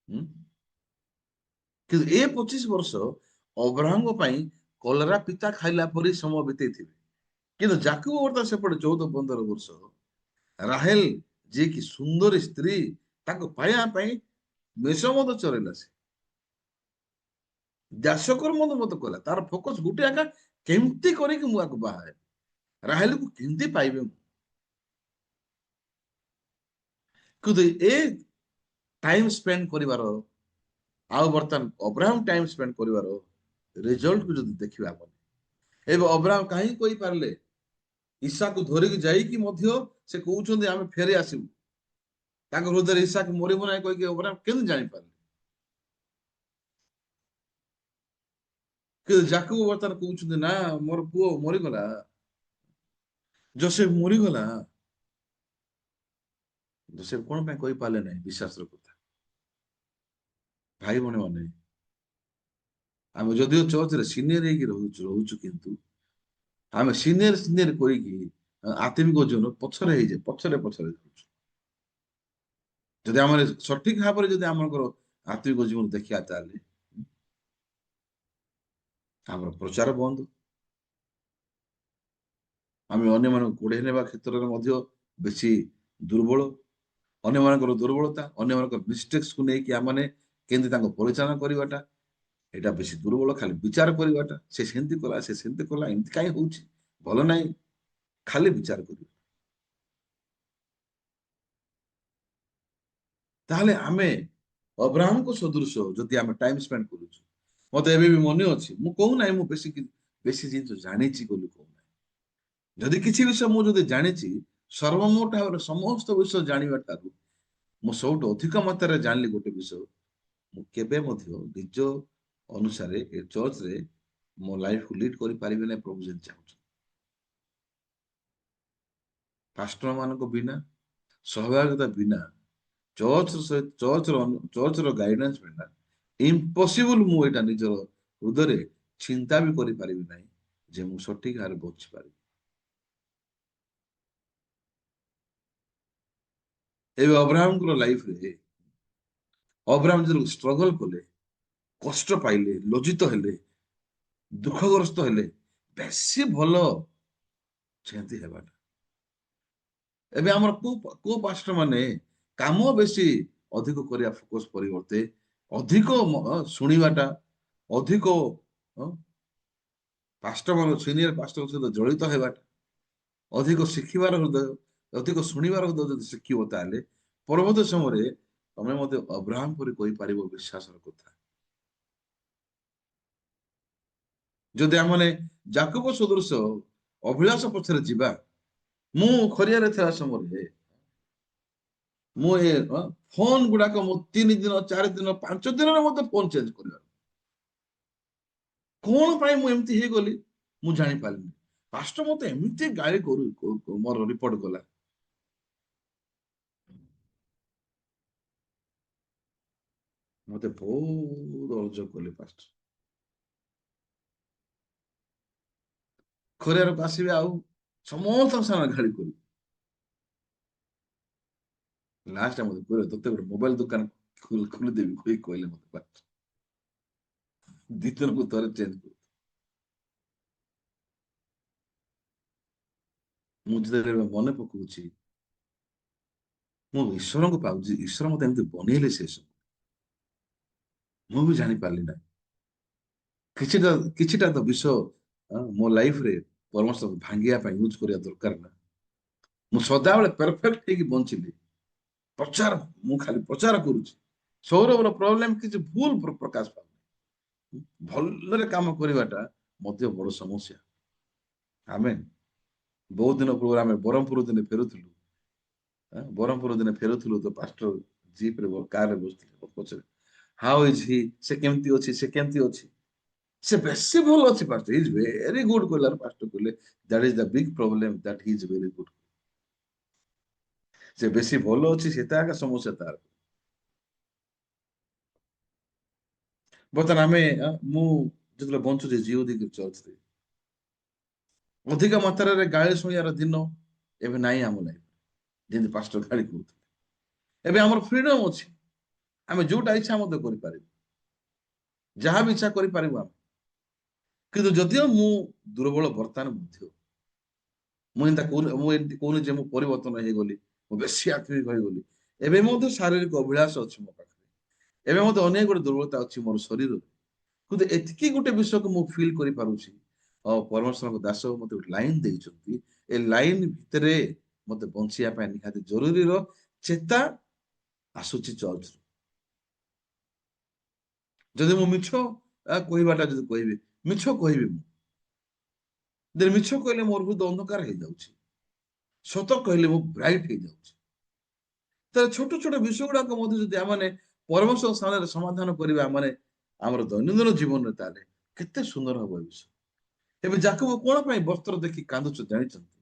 ହୁଁ? କିନ୍ତୁ ଏ 25 ବର୍ଷ ଅବ୍ରାହମଙ୍କ ପାଇଁ କଲରା ପିତା ଖାଇଲା ପରି ସମୟ ବିତେଇଥିବେ। କିନ୍ତୁ ଯାକୁବ ବର୍ତ୍ତମାନ ସେପଟେ 14-15 ବର୍ଷ ରାହେଲ, ଯିଏକି ସୁନ୍ଦରୀ ସ୍ତ୍ରୀ, ତାକୁ ପାଇବା ପାଇଁ ମେଷ ମଧ୍ୟ ଚରେଇଲା, ସେ ଦାସକର୍ମ ମଧ୍ୟ କଲା। ତାର ଫୋକସ ଗୋଟେ ଏକା, କେମିତି କରିକି ମୁଁ ଆକୁ ବାହା ହେବି, ରାହେଲକୁ କେମିତି ପାଇବେ ମୁଁ। କିନ୍ତୁ ଏ ଟାଇମ ସ୍ପେଣ୍ଡ କରିବାର ଆଉ ବର୍ତ୍ତମାନ ଅବ୍ରାହମ ଟାଇମ ସ୍ପେଣ୍ଡ କରିବାର ରେଜଲ୍ଟକୁ ଯଦି ଦେଖିବା, ଏବେ ଅବ୍ରାହମ କାହିଁକି କହିପାରିଲେ ଇସାକୁ ଧରିକି ଯାଇକି ମଧ୍ୟ ସେ କହୁଛନ୍ତି ଆମେ ଫେରି ଆସିବୁ, ତାଙ୍କ ହୃଦୟରେ ଇସାକ ମରିବ ନାହିଁ କହିକି ଅବ୍ରାହମ କେମିତି ଜାଣିପାରିଲେ? କିନ୍ତୁ ଯାକୁବ ବର୍ତ୍ତମାନ କହୁଛନ୍ତି ନା ମୋର ପୁଅ ମରିଗଲା, ଯୋସେଫ ମରିଗଲା। ଯୋସେଫ କଣ ପାଇଁ କହିପାରିଲେ ନାହିଁ ବିଶ୍ୱାସର କଥା? ଭାଇ ଭଉଣୀ ମାନେ, ଆମେ ଯଦିଓ ଚର୍ଚ୍ଚରେ ସିନିୟର ହେଇକି ରହୁଛୁ କିନ୍ତୁ ଆମେ ସିନିୟର ସିନିୟର କହିକି ଆତ୍ମିକ ଜୀବନ ପଛରେ ହେଇଯାଏ, ପଛରେ ପଛରେ ଯାଉଛୁ। ଯଦି ଆମର ସଠିକ ଭାବରେ ଯଦି ଆମଙ୍କର ଆତ୍ମିକ ଜୀବନ ଦେଖିବା, ତାହେଲେ ଆମର ପ୍ରଚାର ବନ୍ଦ, ଆମେ ଅନ୍ୟମାନଙ୍କୁ କୋଡେଇ ନେବା କ୍ଷେତ୍ରରେ ମଧ୍ୟ ବେଶୀ ଦୁର୍ବଳ। ଅନ୍ୟମାନଙ୍କର ଦୁର୍ବଳତା, ଅନ୍ୟମାନଙ୍କର ମିଷ୍ଟେକ୍ସକୁ ନେଇକି ଆମେ କେମିତି ତାଙ୍କୁ ପରିଚାଳନା କରିବାଟା, ଏଇଟା ବେଶୀ ଦୁର୍ବଳ। ଖାଲି ବିଚାର କରିବାଟା, ସେ ସେମିତି କଲା, ସେ ସେମିତି କଲା, ଏମିତି କାହିଁ ହଉଛି, ଭଲ ନାହିଁ, ଖାଲି ବିଚାର କରିବା। ତାହେଲେ ଆମେ ଅବ୍ରାହମଙ୍କ ସଦୃଶ ଯଦି ଆମେ ଟାଇମ ସ୍ପେଣ୍ଡ କରୁଛୁ, ମତେ ଏବେ ବି ମନେ ଅଛି, ମୁଁ କହୁନାହିଁ ମୁଁ ବେଶୀ ବେଶୀ ଜିନିଷ ଜାଣିଛି ବୋଲି କହୁନାହିଁ। ଯଦି କିଛି ବିଷୟ ମୁଁ ଯଦି ଜାଣିଛି, ସର୍ବମୋଟ ଭାବରେ ସମସ୍ତ ବିଷୟ ଜାଣିବା ଠାରୁ ମୁଁ ସବୁଠୁ ଅଧିକ ମାତ୍ରାରେ ଜାଣିଲି ଗୋଟେ ବିଷୟ, ମୁଁ କେବେ ମଧ୍ୟ ନିଜ ଅନୁସାରେ ଏ ଚର୍ଚ୍ଚରେ ମୋ ଲାଇଫକୁ ଲିଡ୍ କରିପାରିବି ନାହିଁ, ପ୍ରଭୁ ଯଦି ଚାହୁଁଛନ୍ତି। ପାଷ୍ଟର ମାନଙ୍କ ବିନା, ସହଭାଗିତା ବିନା, ଚର୍ଚ୍ଚର ଗାଇଡାନ୍ସ ବିନା ଇମ୍ପସିବୁଲ, ମୁଁ ଏଇଟା ନିଜର ହୃଦୟରେ ଚିନ୍ତା ବି କରିପାରିବି ନାହିଁ ଯେ ମୁଁ ସଠିକ ଭାବରେ ବଞ୍ଚି ପାରିବି। ଏବେ ଅବ୍ରାହମଙ୍କର ଲାଇଫରେ ଅବ୍ରାହମ ଯେତେବେଳେ ଷ୍ଟ୍ରଗଲ କଲେ, କଷ୍ଟ ପାଇଲେ, ଲଜ୍ଜିତ ହେଲେ, ଦୁଃଖଗ୍ରସ୍ତ ହେଲେ, ବେଶୀ ଭଲ ସେମିତି ହେବାଟା। ଏବେ ଆମର କୋଉ ପାଷ୍ଟର ମାନେ କାମ ବେଶୀ ଅଧିକ କରିବା ଫୋକସ ପରିବର୍ତ୍ତେ ଅଧିକ ଶୁଣିବାଟା, ଅଧିକ ପାଷ୍ଟର ସିନିୟର ପାଷ୍ଟର ସହିତ ଜଡିତ ହେବାଟା, ଅଧିକ ଶିଖିବାର ହୃଦୟ, ଅଧିକ ଶୁଣିବାର ହୃଦୟ ଯଦି ଶିଖିବ, ତାହେଲେ ପରବର୍ତ୍ତୀ ସମୟରେ ତମେ ମଧ୍ୟ ଅବ୍ରାହମ ପରି କହିପାରିବ ବିଶ୍ୱାସର କଥା। ଯଦି ଆମେ ଯାକୁବ ସଦୃଶ ଅଭିଳାଷ ପଛରେ ଯିବା, ମୁଁ ଖରିଆରେ ଥିବା ସମୟରେ ମୁଁ ଏ ଫୋନ ଗୁଡାକ ମୁଁ 3 ଦିନ, 4 ଦିନ, 5 ଦିନରେ ମଧ୍ୟ ଫୋନ ଚେଞ୍ଜ କରିବା, କଣ ପାଇଁ ମୁଁ ଏମିତି ହେଇଗଲି ମୁଁ ଜାଣିପାରିଲିନି। ପାଷ୍ଟର ମତେ ଏମିତି ଗାଳି ମୋର ରିପୋର୍ଟ କଲା। ମତେ ବହୁତ ଅଭିଯୋଗ କଲେ ପାଷ୍ଟର, ଖରିଆରକୁ ଆସିବେ ଆଉ ସମସ୍ତଙ୍କ ସାମ୍ନାରେ ଗାଳି କରିବେ। ଲାଷ୍ଟ ମତେ କହିଲେ ତତେ ଗୋଟେ ମୋବାଇଲ ଦୋକାନ ଖୋଲିଦେବି କହିଲେ ମତେ ପାଷ୍ଟର। 2 ଦିନକୁ ଥରେ ଚେଞ୍ଜ କରୁ। ମୁଁ ଯେତେବେଳେ ମନେ ପକଉଛି, ମୁଁ ଈଶ୍ୱରଙ୍କୁ ପାଉଛି, ଈଶ୍ୱର ମତେ ଏମିତି ବନେଇଲେ, ସେ ସବୁ ମୁଁ ବି ଜାଣିପାରିଲି ନାହିଁ। କିଛିଟା କିଛିଟା ତ ବିଷୟ ମୋ ଲାଇଫରେ ପରମର୍ଶ ଭାଙ୍ଗିବା ପାଇଁ ୟୁଜ କରିବା ଦରକାର ନା। ମୁଁ ସଦାବେଳେ ପରଫେକ୍ଟ ହେଇକି ବଞ୍ଚିଲି, ପ୍ରଚାର, ମୁଁ ଖାଲି ପ୍ରଚାର କରୁଛି। ସୌରଭର ପ୍ରୋବ୍ଲେମ କିଛି ଭୁଲ ପ୍ରକାଶ ପାଉନି, ଭଲରେ କାମ କରିବାଟା ମଧ୍ୟ ବଡ ସମସ୍ୟା। ଆମେ ବହୁତ ଦିନ ପୂର୍ବରୁ ଆମେ ବ୍ରହ୍ମପୁର ଦିନେ ଫେରୁଥିଲୁ, ବ୍ରହ୍ମପୁର ଦିନେ ଫେରୁଥିଲୁ ତ ପାଷ୍ଟର ଜିପରେ କାରରେ ବସିଥିଲେ, ପଛରେ ହାଉ ଇଜ ହି, ସେ କେମିତି ଅଛି, ସେ କେମିତି ଅଛି। ସେ ବେଶୀ ଭଲ ଅଛି pastor, Hi is very good କହିଲା ପାଷ୍ଟର କହିଲେ that is the big problem that Hi is very good. ସେ ବେଶୀ ଭଲ ଅଛି ସେଟା ଏକା ସମସ୍ୟା ତାର। ବର୍ତ୍ତମାନ ଆମେ ମୁଁ ଯେତେବେଳେ ବଞ୍ଚୁଛି ଜିଓ ଦେଇକି ଚର୍ଚ୍ଚରେ ଅଧିକ ମାତ୍ରାରେ ଗାଳି ଶୁଣିବାର ଦିନ ଏବେ ନାହିଁ ଆମ ଲାଇଫ। ଯେମିତି ପାଷ୍ଟର ଗାଳି କରୁଥିଲେ, ଏବେ ଆମର ଫ୍ରିଡମ ଅଛି, ଆମେ ଯୋଉଟା ଇଚ୍ଛା ମଧ୍ୟ କରିପାରିବୁ, ଯାହା ବି ଇଚ୍ଛା କରିପାରିବୁ ଆମେ। କିନ୍ତୁ ଯଦିଓ ମୁଁ ଦୁର୍ବଳ ବର୍ତ୍ତମାନ ମଧ୍ୟ, ମୁଁ ଏମିତି କହୁନି ଯେ ମୁଁ ପରିବର୍ତ୍ତନ ହେଇଗଲି, ମୁଁ ବେଶୀ ଆକ୍ଟିଭ ହେଇଗଲି। ଏବେ ମଧ୍ୟ ଶାରୀରିକ ଅଭିଳାଷ ଅଛି ମୋ ପାଖରେ, ଏବେ ମଧ୍ୟ ଅନେକ ଗୋଟେ ଦୁର୍ବଳତା ଅଛି ମୋର ଶରୀରରେ। କିନ୍ତୁ ଏତିକି ଗୋଟେ ବିଷୟକୁ ମୁଁ ଫିଲ୍ କରିପାରୁଛି, ପରମେଶ୍ୱରଙ୍କ ଦାସ ମତେ ଗୋଟେ ଲାଇନ ଦେଇଛନ୍ତି, ଏ ଲାଇନ ଭିତରେ ମତେ ବଞ୍ଚିବା ପାଇଁ ନିହାତି ଜରୁରୀର ଚେତା ଆସୁଛି ଚର୍ଚ୍ଚରୁ। ଯଦି ମୁଁ ମିଛ କହିବାଟା ଯଦି କହିବି, ମିଛ କହିବି ମୁଁ, ମିଛ କହିଲେ ମୋର ହୃଦୟ ଅନ୍ଧକାର ହେଇଯାଉଛି, ସତ କହିଲେ ମୁଁ ବ୍ରାଇଟ ହେଇଯାଉଛି। ତାହେଲେ ଛୋଟ ଛୋଟ ବିଷୟ ଗୁଡାକ ମଧ୍ୟ ଯଦି ଆମେ ପରମେଶ୍ୱର ସ୍ଥାନରେ ସମାଧାନ କରିବା ମାନେ ଆମର ଦୈନନ୍ଦିନ ଜୀବନରେ, ତାହେଲେ କେତେ ସୁନ୍ଦର ହବ ଏ ବିଷୟ। ଏବେ ଯାକବ କଣ ପାଇଁ ବସ୍ତ୍ର ଦେଖି କାନ୍ଦୁଛ ଜାଣିଛନ୍ତି?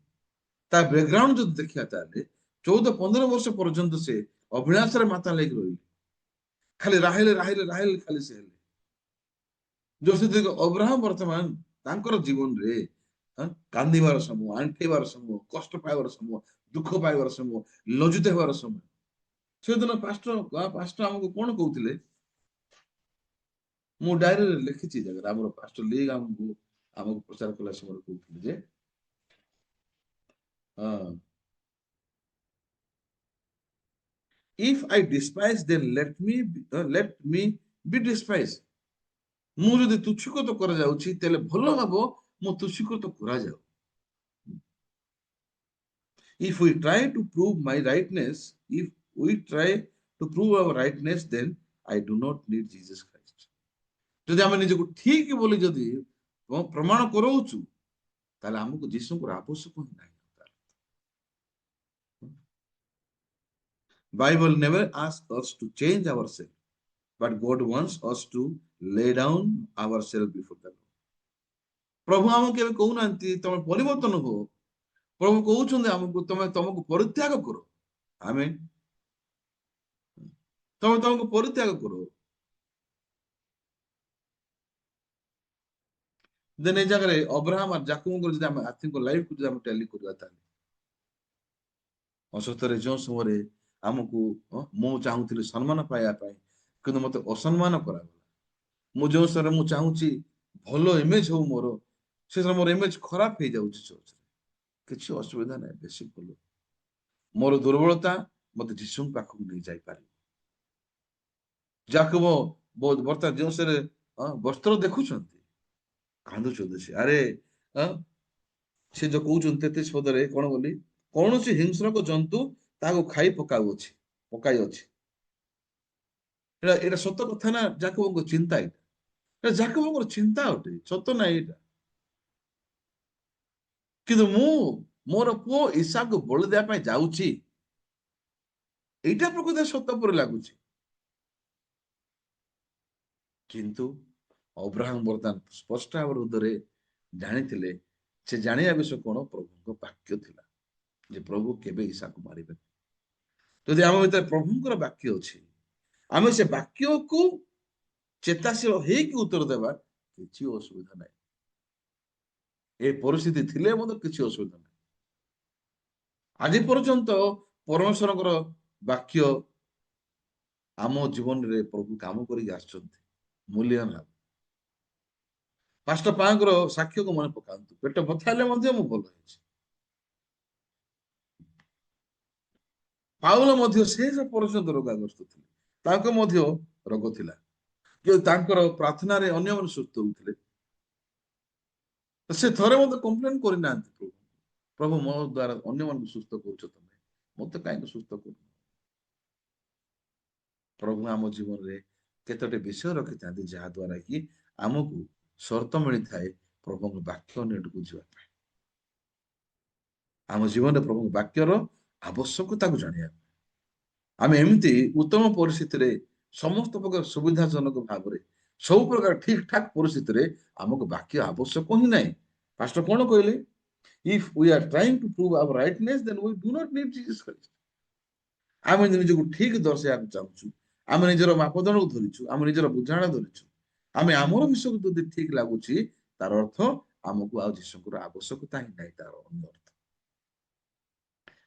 ତା ବ୍ୟାକଗ୍ରାଉଣ୍ଡ ଯଦି ଦେଖିବା ତାହେଲେ 14-15 ବର୍ଷ ପର୍ଯ୍ୟନ୍ତ ସେ ଅଭିଳାଷରେ ମାତା ଲାଗି ରହିଲେ, ଖାଲି ରାହିଲେ ରାହିଲେ ରାହିଲେ ଖାଲି ସେ ହେଲେ। ଯୋଉ ଅବ୍ରାହମ ବର୍ତ୍ତମାନ ତାଙ୍କର ଜୀବନରେ କାନ୍ଦିବାର ସମୟ, ଆଣ୍ଠେଇବାର ସମୟ, କଷ୍ଟ ପାଇବାର ସମୟ, ଦୁଃଖ ପାଇବାର ସମୟ, ଲଜ୍ଜିତ ହେବାର ସମୟ। ସେଦିନ ପାଷ୍ଟର ଆମକୁ କଣ କହୁଥିଲେ, ମୁଁ ଡାଏରୀରେ ଲେଖିଛି ଜାଗାରେ, ଆମର ପାଷ୍ଟର ଲିଗ୍ ଆମକୁ ପ୍ରଚାର କଲା ସମୟରେ କହୁଥିଲେ ଯେ if I despise then let me be despised। ମୁଁ ଯଦି ତୁଚ୍ଛୀକୃତ କରାଯାଉଛି ତାହେଲେ ଭଲ ହବ ମୁଁ ତୁଚ୍ଛୀକୃତ କରାଯାଉ। if we try to prove my rightness if we try to prove our rightness then I do not need Jesus Christ। ଯଦି ଆମେ ନିଜକୁ ଠିକ ବୋଲି ଯଦି ପ୍ରମାଣ କରାଉଛୁ ତାହେଲେ ଆମକୁ ଯୀଶୁଙ୍କର ଆବଶ୍ୟକ ହିଁ ନାହିଁ। Bible never asks us to change ourselves, but God wants us to lay down ourselves before the Lord। ପ୍ରଭୁ ଆମକୁ କେବେ କହୁନାହାନ୍ତି ତମେ ପରିବର୍ତ୍ତନ ହୁଅ, ପ୍ରଭୁ କହୁଛନ୍ତି ଆମକୁ ତମକୁ ପରିତ୍ୟାଗ କର। ଆମେ ତମକୁ ପରିତ୍ୟାଗ କର। ଦେନ ଏଇ ଜାଗାରେ ଅବ୍ରାହମ ଆଉ ଯାକବଙ୍କର ଯଦି ଆମେ ଆର୍ଥିକ ଲାଇଫକୁ ଯଦି ଆମେ ଟାଲି କରିବା ତାହେଲେ ଅସତରେ ଯେଉଁ ସମୟରେ ଆମକୁ ମୁଁ ଚାହୁଁଥିଲି ସମ୍ମାନ ପାଇବା ପାଇଁ କିନ୍ତୁ ମତେ ଅସମ୍ମାନ କରାଗଲା। ମୁଁ ଯେଉଁ ସମୟରେ ମୁଁ ଚାହୁଁଛି ଭଲ ଇମେଜ ହଉ ମୋର, ସେ ସମୟରେ ମୋର ଇମେଜ ଖରାପ ହେଇଯାଉଛି ଚର୍ଚ୍ଚରେ। କିଛି ଅସୁବିଧା ନାହିଁ, ବେଶୀ ଭଲ। ମୋର ଦୁର୍ବଳତା ମତେ ଯୀଶୁଙ୍କ ପାଖକୁ ନେଇ ଯାଇପାରିବ। ଯାକବ ବର୍ତ୍ତମାନ ଯେଉଁ ସମୟରେ ବସ୍ତ୍ର ଦେଖୁଛନ୍ତି କାନ୍ଦୁଛନ୍ତି ସେ, ଆରେ ସେ ଯୋଉ କହୁଛନ୍ତି 33 ପଦରେ କଣ ବୋଲି, କୌଣସି ହିଂସ୍ରକ ଜନ୍ତୁ ତାହାକୁ ଖାଇ ପକାଇ ଅଛି। ଏଇଟା ସତ କଥା ନା? ଯାକବଙ୍କ ଚିନ୍ତା, ଏଇଟା ଯାକବଙ୍କର ଚିନ୍ତା ଅଟେ, ସତ ନାହିଁ ଏଇଟା। କିନ୍ତୁ ମୁଁ ମୋର ପୁଅ ଇସାକୁ ବଳି ଦେବା ପାଇଁ ଯାଉଛି, ଏଇଟା ପ୍ରକୃତ ସତ ପରି ଲାଗୁଛି। କିନ୍ତୁ ଅବ୍ରାହମ ବର୍ତ୍ତମାନ ସ୍ପଷ୍ଟ ଭାବରେ ହୃଦୟରେ ଜାଣିଥିଲେ, ସେ ଜାଣିବା ବିଷୟ କଣ, ପ୍ରଭୁଙ୍କ ବାକ୍ୟ ଥିଲା ଯେ ପ୍ରଭୁ କେବେ ଇସାକୁ ମାରିବେନି। ଯଦି ଆମ ଭିତରେ ପ୍ରଭୁଙ୍କର ବାକ୍ୟ ଅଛି, ଆମେ ସେ ବାକ୍ୟକୁ ଚେତାଶୀଳ ହେଇକି ଉତ୍ତର ଦେବା, କିଛି ଅସୁବିଧା ନାହିଁ। ଏ ପରିସ୍ଥିତି ଥିଲେ ମଧ୍ୟ କିଛି ଅସୁବିଧା ନାହିଁ। ଆଜି ପର୍ଯ୍ୟନ୍ତ ପରମେଶ୍ୱରଙ୍କର ବାକ୍ୟ ଆମ ଜୀବନରେ ପ୍ରଭୁ କାମ କରିକି ଆସିଛନ୍ତି ମୂଲ୍ୟବାନ ଭାବେ। ପାଷ୍ଟର ପାଙ୍କର ସାକ୍ଷ୍ୟକୁ ମନେ ପକାନ୍ତୁ, ପେଟ ବଥା ହେଲେ ମଧ୍ୟ ମୁଁ ଭଲ ହେଇଛି। ପାଉଲ ମଧ୍ୟ ଶେଷ ପର୍ଯ୍ୟନ୍ତ ରୋଗାଗ୍ରସ୍ତ ଥିଲେ, ତାଙ୍କ ମଧ୍ୟ ରୋଗ ଥିଲା, କିନ୍ତୁ ତାଙ୍କର ପ୍ରାର୍ଥନାରେ ଅନ୍ୟମାନେ ସୁସ୍ଥ ହଉଥିଲେ। ସେ ଥରେ ମଧ୍ୟ କମ୍ପ୍ଲେନ କରିନାହାନ୍ତି ପ୍ରଭୁ, ପ୍ରଭୁ ମୋ ଦ୍ଵାରା ଅନ୍ୟମାନଙ୍କୁ ସୁସ୍ଥ କରୁଛ, ତମେ ମତେ କାହିଁକି ସୁସ୍ଥ କରୁନ? ପ୍ରଭୁ ଆମ ଜୀବନରେ କେତୋଟି ବିଷୟ ରଖିଥାନ୍ତି ଯାହା ଦ୍ୱାରା କି ଆମକୁ ସର୍ତ୍ତ ମିଳିଥାଏ ପ୍ରଭୁଙ୍କ ବାକ୍ୟ ନିକଟକୁ ଯିବା ପାଇଁ। ଆମ ଜୀବନରେ ପ୍ରଭୁଙ୍କ ବାକ୍ୟର ଆବଶ୍ୟକତାକୁ ଜାଣିବା ପାଇଁ ଆମେ ଏମିତି ଉତ୍ତମ ପରିସ୍ଥିତିରେ ସମସ୍ତ ପ୍ରକାର ସୁବିଧାଜନକ ଭାବରେ ସବୁ ପ୍ରକାର ଠିକ ଠାକ ପରିସ୍ଥିତିରେ ଆମକୁ ବାକ୍ୟ ଆବଶ୍ୟକ ହିଁ ନାହିଁ। ପାଷ୍ଟର କଣ କହିଲେ? If we are trying to prove our rightness, then we do not need Jesus Christ. ଆମେ ନିଜକୁ ଠିକ ଦର୍ଶାଇବାକୁ ଚାହୁଁଛୁ, ଆମେ ନିଜର ମାପଦଣ୍ଡକୁ ଧରିଛୁ, ଆମେ ନିଜର ବୁଝାଣା ଧରିଛୁ, ଆମେ ଆମର ବିଷୟକୁ ଯଦି ଠିକ ଲାଗୁଛି, ତାର ଅର୍ଥ ଆମକୁ ଆଉ ଯୀଶୁଙ୍କର ଆବଶ୍ୟକତା ହିଁ ନାହିଁ, ତାର ଅନ୍ୟ ଅର୍ଥ।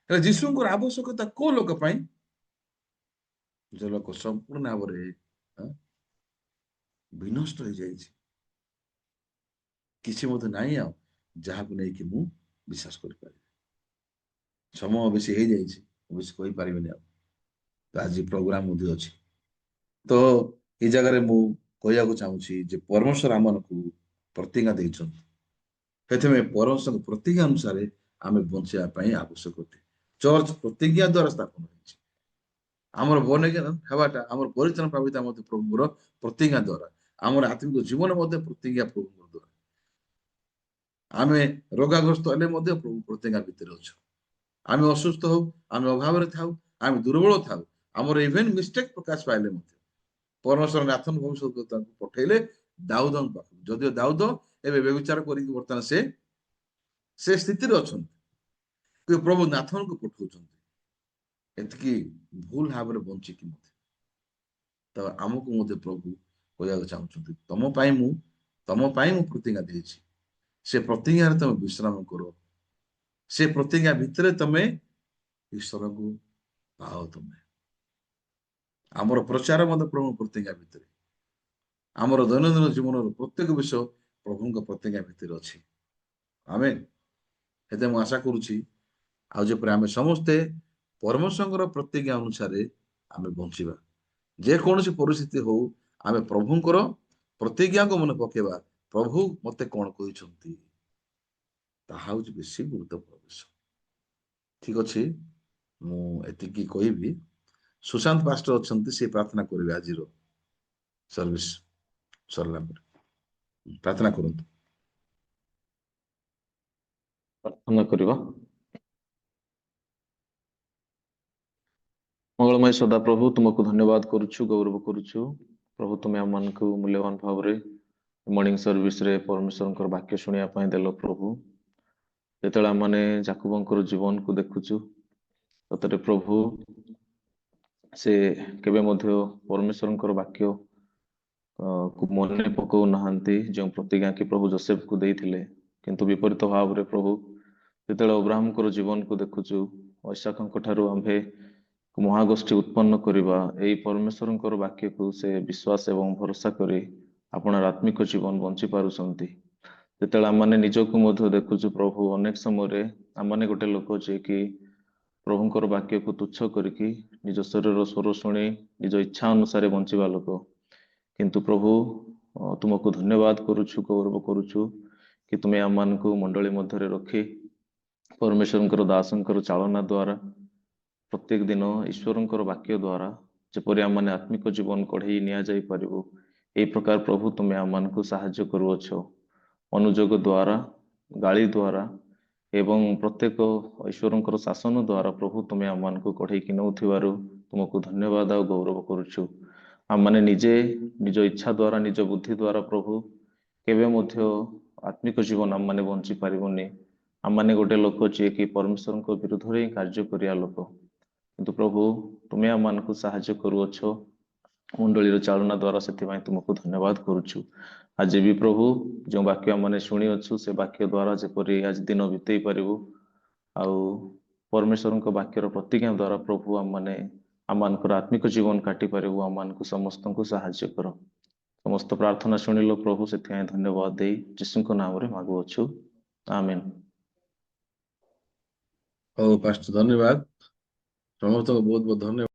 ହେଲେ ଯୀଶୁଙ୍କର ଆବଶ୍ୟକତା କୋଉ ଲୋକ ପାଇଁ? ଯୋଉ ଲୋକ ସମ୍ପୂର୍ଣ୍ଣ ଭାବରେ ବିନଷ୍ଟ ହେଇଯାଇଛି, କିଛି ମଧ୍ୟ ନାହିଁ ଆଉ ଯାହାକୁ ନେଇକି ମୁଁ ବିଶ୍ୱାସ କରିପାରିବି। ସମୟ ବେଶୀ ହେଇଯାଇଛି, ମୁଁ ବେଶୀ କହିପାରିବିନି ଆଉ, ତ ଆଜି ପ୍ରୋଗ୍ରାମ ମଧ୍ୟ ଅଛି। ତ ଏଇ ଜାଗାରେ ମୁଁ କହିବାକୁ ଚାହୁଁଛି ଯେ ପରମେଶ୍ୱର ଆମମାନଙ୍କୁ ପ୍ରତିଜ୍ଞା ଦେଇଛନ୍ତି, ସେଥିପାଇଁ ପରମେଶ୍ୱରଙ୍କ ପ୍ରତିଜ୍ଞା ଅନୁସାରେ ଆମେ ବଞ୍ଚିବା ପାଇଁ ଆବଶ୍ୟକ ଅଟେ। ଚର୍ଚ୍ଚ ପ୍ରତିଜ୍ଞା ଦ୍ୱାରା ସ୍ଥାପନ ହେଇଛି। ଆମର ବନେଜ୍ଞାନ ହେବାଟା, ଆମର ପରିଚାଳନା ପ୍ରଭାବିତ ମଧ୍ୟ ପ୍ରଭୁଙ୍କର ପ୍ରତିଜ୍ଞା ଦ୍ୱାରା, ଆମର ଆତ୍ମିକ ଜୀବନ ମଧ୍ୟ ପ୍ରତିଜ୍ଞା ପ୍ରଭୁଙ୍କ ଦ୍ୱାରା। ଆମେ ରୋଗାଗ୍ରସ୍ତ ହେଲେ ମଧ୍ୟ ପ୍ରଭୁ ପ୍ରତିଜ୍ଞା ଭିତରେ ଅଛୁ। ଆମେ ଅସୁସ୍ଥ ହଉ, ଆମେ ଅଭାବରେ ଥାଉ, ଆମେ ଦୁର୍ବଳ ଥାଉ, ଆମର ଇଭେନ ମିଷ୍ଟେକ ପ୍ରକାଶ ପାଇଲେ ମଧ୍ୟ ପରମେଶ୍ୱର ନାଥନ ଭବିଷ୍ୟତକୁ ପଠେଇଲେ ଦାଉଦଙ୍କ ପାଖକୁ। ଯଦିଓ ଦାଉଦ ଏବେ ବ୍ୟଭିଚାର କରିକି ବର୍ତ୍ତମାନ ସେ ସ୍ଥିତିରେ ଅଛନ୍ତି, କିନ୍ତୁ ପ୍ରଭୁ ନାଥନକୁ ପଠଉଛନ୍ତି ଏତିକି ଭୁଲ ଭାବରେ ବଞ୍ଚିକି ମଧ୍ୟ। ତ ଆମକୁ ମଧ୍ୟ ପ୍ରଭୁ କହିବାକୁ ଚାହୁଁଛନ୍ତି, ତମ ପାଇଁ ମୁଁ ପ୍ରତିଜ୍ଞା ଦେଇଛି, ସେ ପ୍ରତିଜ୍ଞାରେ ତମେ ବିଶ୍ରାମ କର, ସେ ପ୍ରତିଜ୍ଞା ଭିତରେ ତମେ ଈଶ୍ୱରକୁ ପାଅ। ତମେ ଆମର ପ୍ରଚାର ମଧ୍ୟ ପ୍ରଭୁ ପ୍ରତିଜ୍ଞା ଭିତରେ, ଆମର ଦୈନନ୍ଦିନ ଜୀବନର ପ୍ରତ୍ୟେକ ବିଷୟ ପ୍ରଭୁଙ୍କ ପ୍ରତିଜ୍ଞା ଭିତରେ ଅଛି। ଆମେନ। ହେତେ ମୁଁ ଆଶା କରୁଛି ଆଉ ଯେପରି ଆମେ ସମସ୍ତେ ପରମେଶ୍ୱରଙ୍କର ପ୍ରତିଜ୍ଞା ଅନୁସାରେ ଆମେ ବଞ୍ଚିବା। ଯେକୌଣସି ପରିସ୍ଥିତି ହଉ, ଆମେ ପ୍ରଭୁଙ୍କର ପ୍ରତିଜ୍ଞାକୁ ମନେ ପକେଇବା, ପ୍ରଭୁ ମତେ କଣ କହିଛନ୍ତି, ତାହା ହଉଛି ବେଶୀ ଗୁରୁତ୍ୱପୂର୍ଣ୍ଣ ବିଷୟ। ଠିକ ଅଛି, ମୁଁ ଏତିକି କହିବି। ସୁଶାନ୍ତ ପାଷ୍ଟର ଅଛନ୍ତି, ସେ ପ୍ରାର୍ଥନା କରିବେ ଆଜିର ସର୍ଭିସ ସରିଲା ପରେ। ପ୍ରାର୍ଥନା କରନ୍ତୁ। ପ୍ରାର୍ଥନା କରିବା। ମଙ୍ଗଳମୟ ସଦା ପ୍ରଭୁ, ତୁମକୁ ଧନ୍ୟବାଦ କରୁଛୁ, ଗୌରବ କରୁଛୁ। ପ୍ରଭୁ, ତୁମେ ଆମମାନଙ୍କୁ ମୂଲ୍ୟବାନ ଭାବରେ ମର୍ଣ୍ଣିଂ ସର୍ଭିସରେ ପରମେଶ୍ୱରଙ୍କର ବାକ୍ୟ ଶୁଣିବା ପାଇଁ ଦେଲ। ପ୍ରଭୁ, ଯେତେବେଳେ ଆମମାନେ ଯାକୁବଙ୍କର ଜୀବନକୁ ଦେଖୁଛୁ, ସତରେ ପ୍ରଭୁ ସେ କେବେ ମଧ୍ୟ ପରମେଶ୍ୱରଙ୍କର ବାକ୍ୟ କୁ ମନେ ପକାଉ ନାହାନ୍ତି, ଯେଉଁ ପ୍ରତିଜ୍ଞା କି ପ୍ରଭୁ ଯୋସେଫକୁ ଦେଇଥିଲେ। କିନ୍ତୁ ବିପରୀତ ଭାବରେ ପ୍ରଭୁ, ଯେତେବେଳେ ଅବ୍ରାହମଙ୍କର ଜୀବନକୁ ଦେଖୁଛୁ, ଐସାକଙ୍କ ଠାରୁ ଆମ୍ଭେ ମହାଗୋଷ୍ଠୀ ଉତ୍ପନ୍ନ କରିବା, ଏହି ପରମେଶ୍ୱରଙ୍କର ବାକ୍ୟକୁ ସେ ବିଶ୍ୱାସ ଏବଂ ଭରସା କରି ଆପଣାର ଆତ୍ମିକ ଜୀବନ ବଞ୍ଚି ପାରୁଛନ୍ତି। ଯେତେବେଳେ ଆମମାନେ ନିଜକୁ ମଧ୍ୟ ଦେଖୁଛୁ ପ୍ରଭୁ, ଅନେକ ସମୟରେ ଆମମାନେ ଗୋଟେ ଲୋକ ଯିଏକି ପ୍ରଭୁଙ୍କର ବାକ୍ୟକୁ ତୁଚ୍ଛ କରିକି ନିଜ ଶରୀରର ସ୍ୱର ଶୁଣି ନିଜ ଇଚ୍ଛା ଅନୁସାରେ ବଞ୍ଚିବା ଲୋକ। କିନ୍ତୁ ପ୍ରଭୁ, ତୁମକୁ ଧନ୍ୟବାଦ କରୁଛୁ, ଗୌରବ କରୁଛୁ କି ତୁମେ ଆମମାନଙ୍କୁ ମଣ୍ଡଳୀ ମଧ୍ୟରେ ରଖି ପରମେଶ୍ୱରଙ୍କର ଦାସଙ୍କର ଚାଳନା ଦ୍ୱାରା ପ୍ରତ୍ୟେକ ଦିନ ଈଶ୍ୱରଙ୍କର ବାକ୍ୟ ଦ୍ୱାରା ଯେପରି ଆମମାନେ ଆତ୍ମିକ ଜୀବନ କଢ଼େଇ ନିଆଯାଇ ପାରିବୁ, ଏହି ପ୍ରକାର ପ୍ରଭୁ ତୁମେ ଆମମାନଙ୍କୁ ସାହାଯ୍ୟ କରୁଅଛ। ଅନୁଯୋଗ ଦ୍ୱାରା, ଗାଳି ଦ୍ୱାରା ଏବଂ ପ୍ରତ୍ୟେକ ଈଶ୍ୱରଙ୍କର ଶାସନ ଦ୍ୱାରା ପ୍ରଭୁ ତୁମେ ଆମମାନଙ୍କୁ କଢ଼େଇକି ନେଉଥିବାରୁ ତୁମକୁ ଧନ୍ୟବାଦ ଆଉ ଗୌରବ କରୁଛୁ। ଆମମାନେ ନିଜେ ନିଜ ଇଚ୍ଛା ଦ୍ୱାରା, ନିଜ ବୁଦ୍ଧି ଦ୍ୱାରା ପ୍ରଭୁ କେବେ ମଧ୍ୟ ଆତ୍ମିକ ଜୀବନ ଆମମାନେ ବଞ୍ଚି ପାରିବୁନି। ଆମମାନେ ଗୋଟେ ଲୋକ ଯିଏକି ପରମେଶ୍ୱରଙ୍କ ବିରୁଦ୍ଧରେ ହିଁ କାର୍ଯ୍ୟ କରିବା ଲୋକ। କିନ୍ତୁ ପ୍ରଭୁ, ତୁମେ ଆମମାନଙ୍କୁ ସାହାଯ୍ୟ କରୁଅଛ ମଣ୍ଡଳୀର ଚାଳନା ଦ୍ୱାରା, ସେଥିପାଇଁ ତୁମକୁ ଧନ୍ୟବାଦ କରୁଛୁ। ଆଜି ବି ପ୍ରଭୁ, ଯେଉଁ ବାକ୍ୟ ଆମମାନେ ଶୁଣିଅଛୁ, ସେ ବାକ୍ୟ ଦ୍ୱାରା ଯେପରି ଆଜି ଦିନ ବିତେଇ ପାରିବୁ, ଆଉ ପରମେଶ୍ୱରଙ୍କ ବାକ୍ୟର ପ୍ରତିଜ୍ଞା ଦ୍ୱାରା ପ୍ରଭୁ ଆମମାନଙ୍କର ଆତ୍ମିକ ଜୀବନ କାଟି ପାରିବୁ। ଆମମାନଙ୍କୁ ସମସ୍ତଙ୍କୁ ସାହାଯ୍ୟ କର। ସମସ୍ତ ପ୍ରାର୍ଥନା ଶୁଣିଲ ପ୍ରଭୁ, ସେଥିପାଇଁ ଧନ୍ୟବାଦ ଦେଇ ଯୀଶୁଙ୍କ ନାମରେ ମାଗୁଅଛୁ, ଆମେନ। ହଉ ପାଷ୍ଟର, ଧନ୍ୟବାଦ। ସମସ୍ତଙ୍କୁ ବହୁତ ବହୁତ ଧନ୍ୟବାଦ।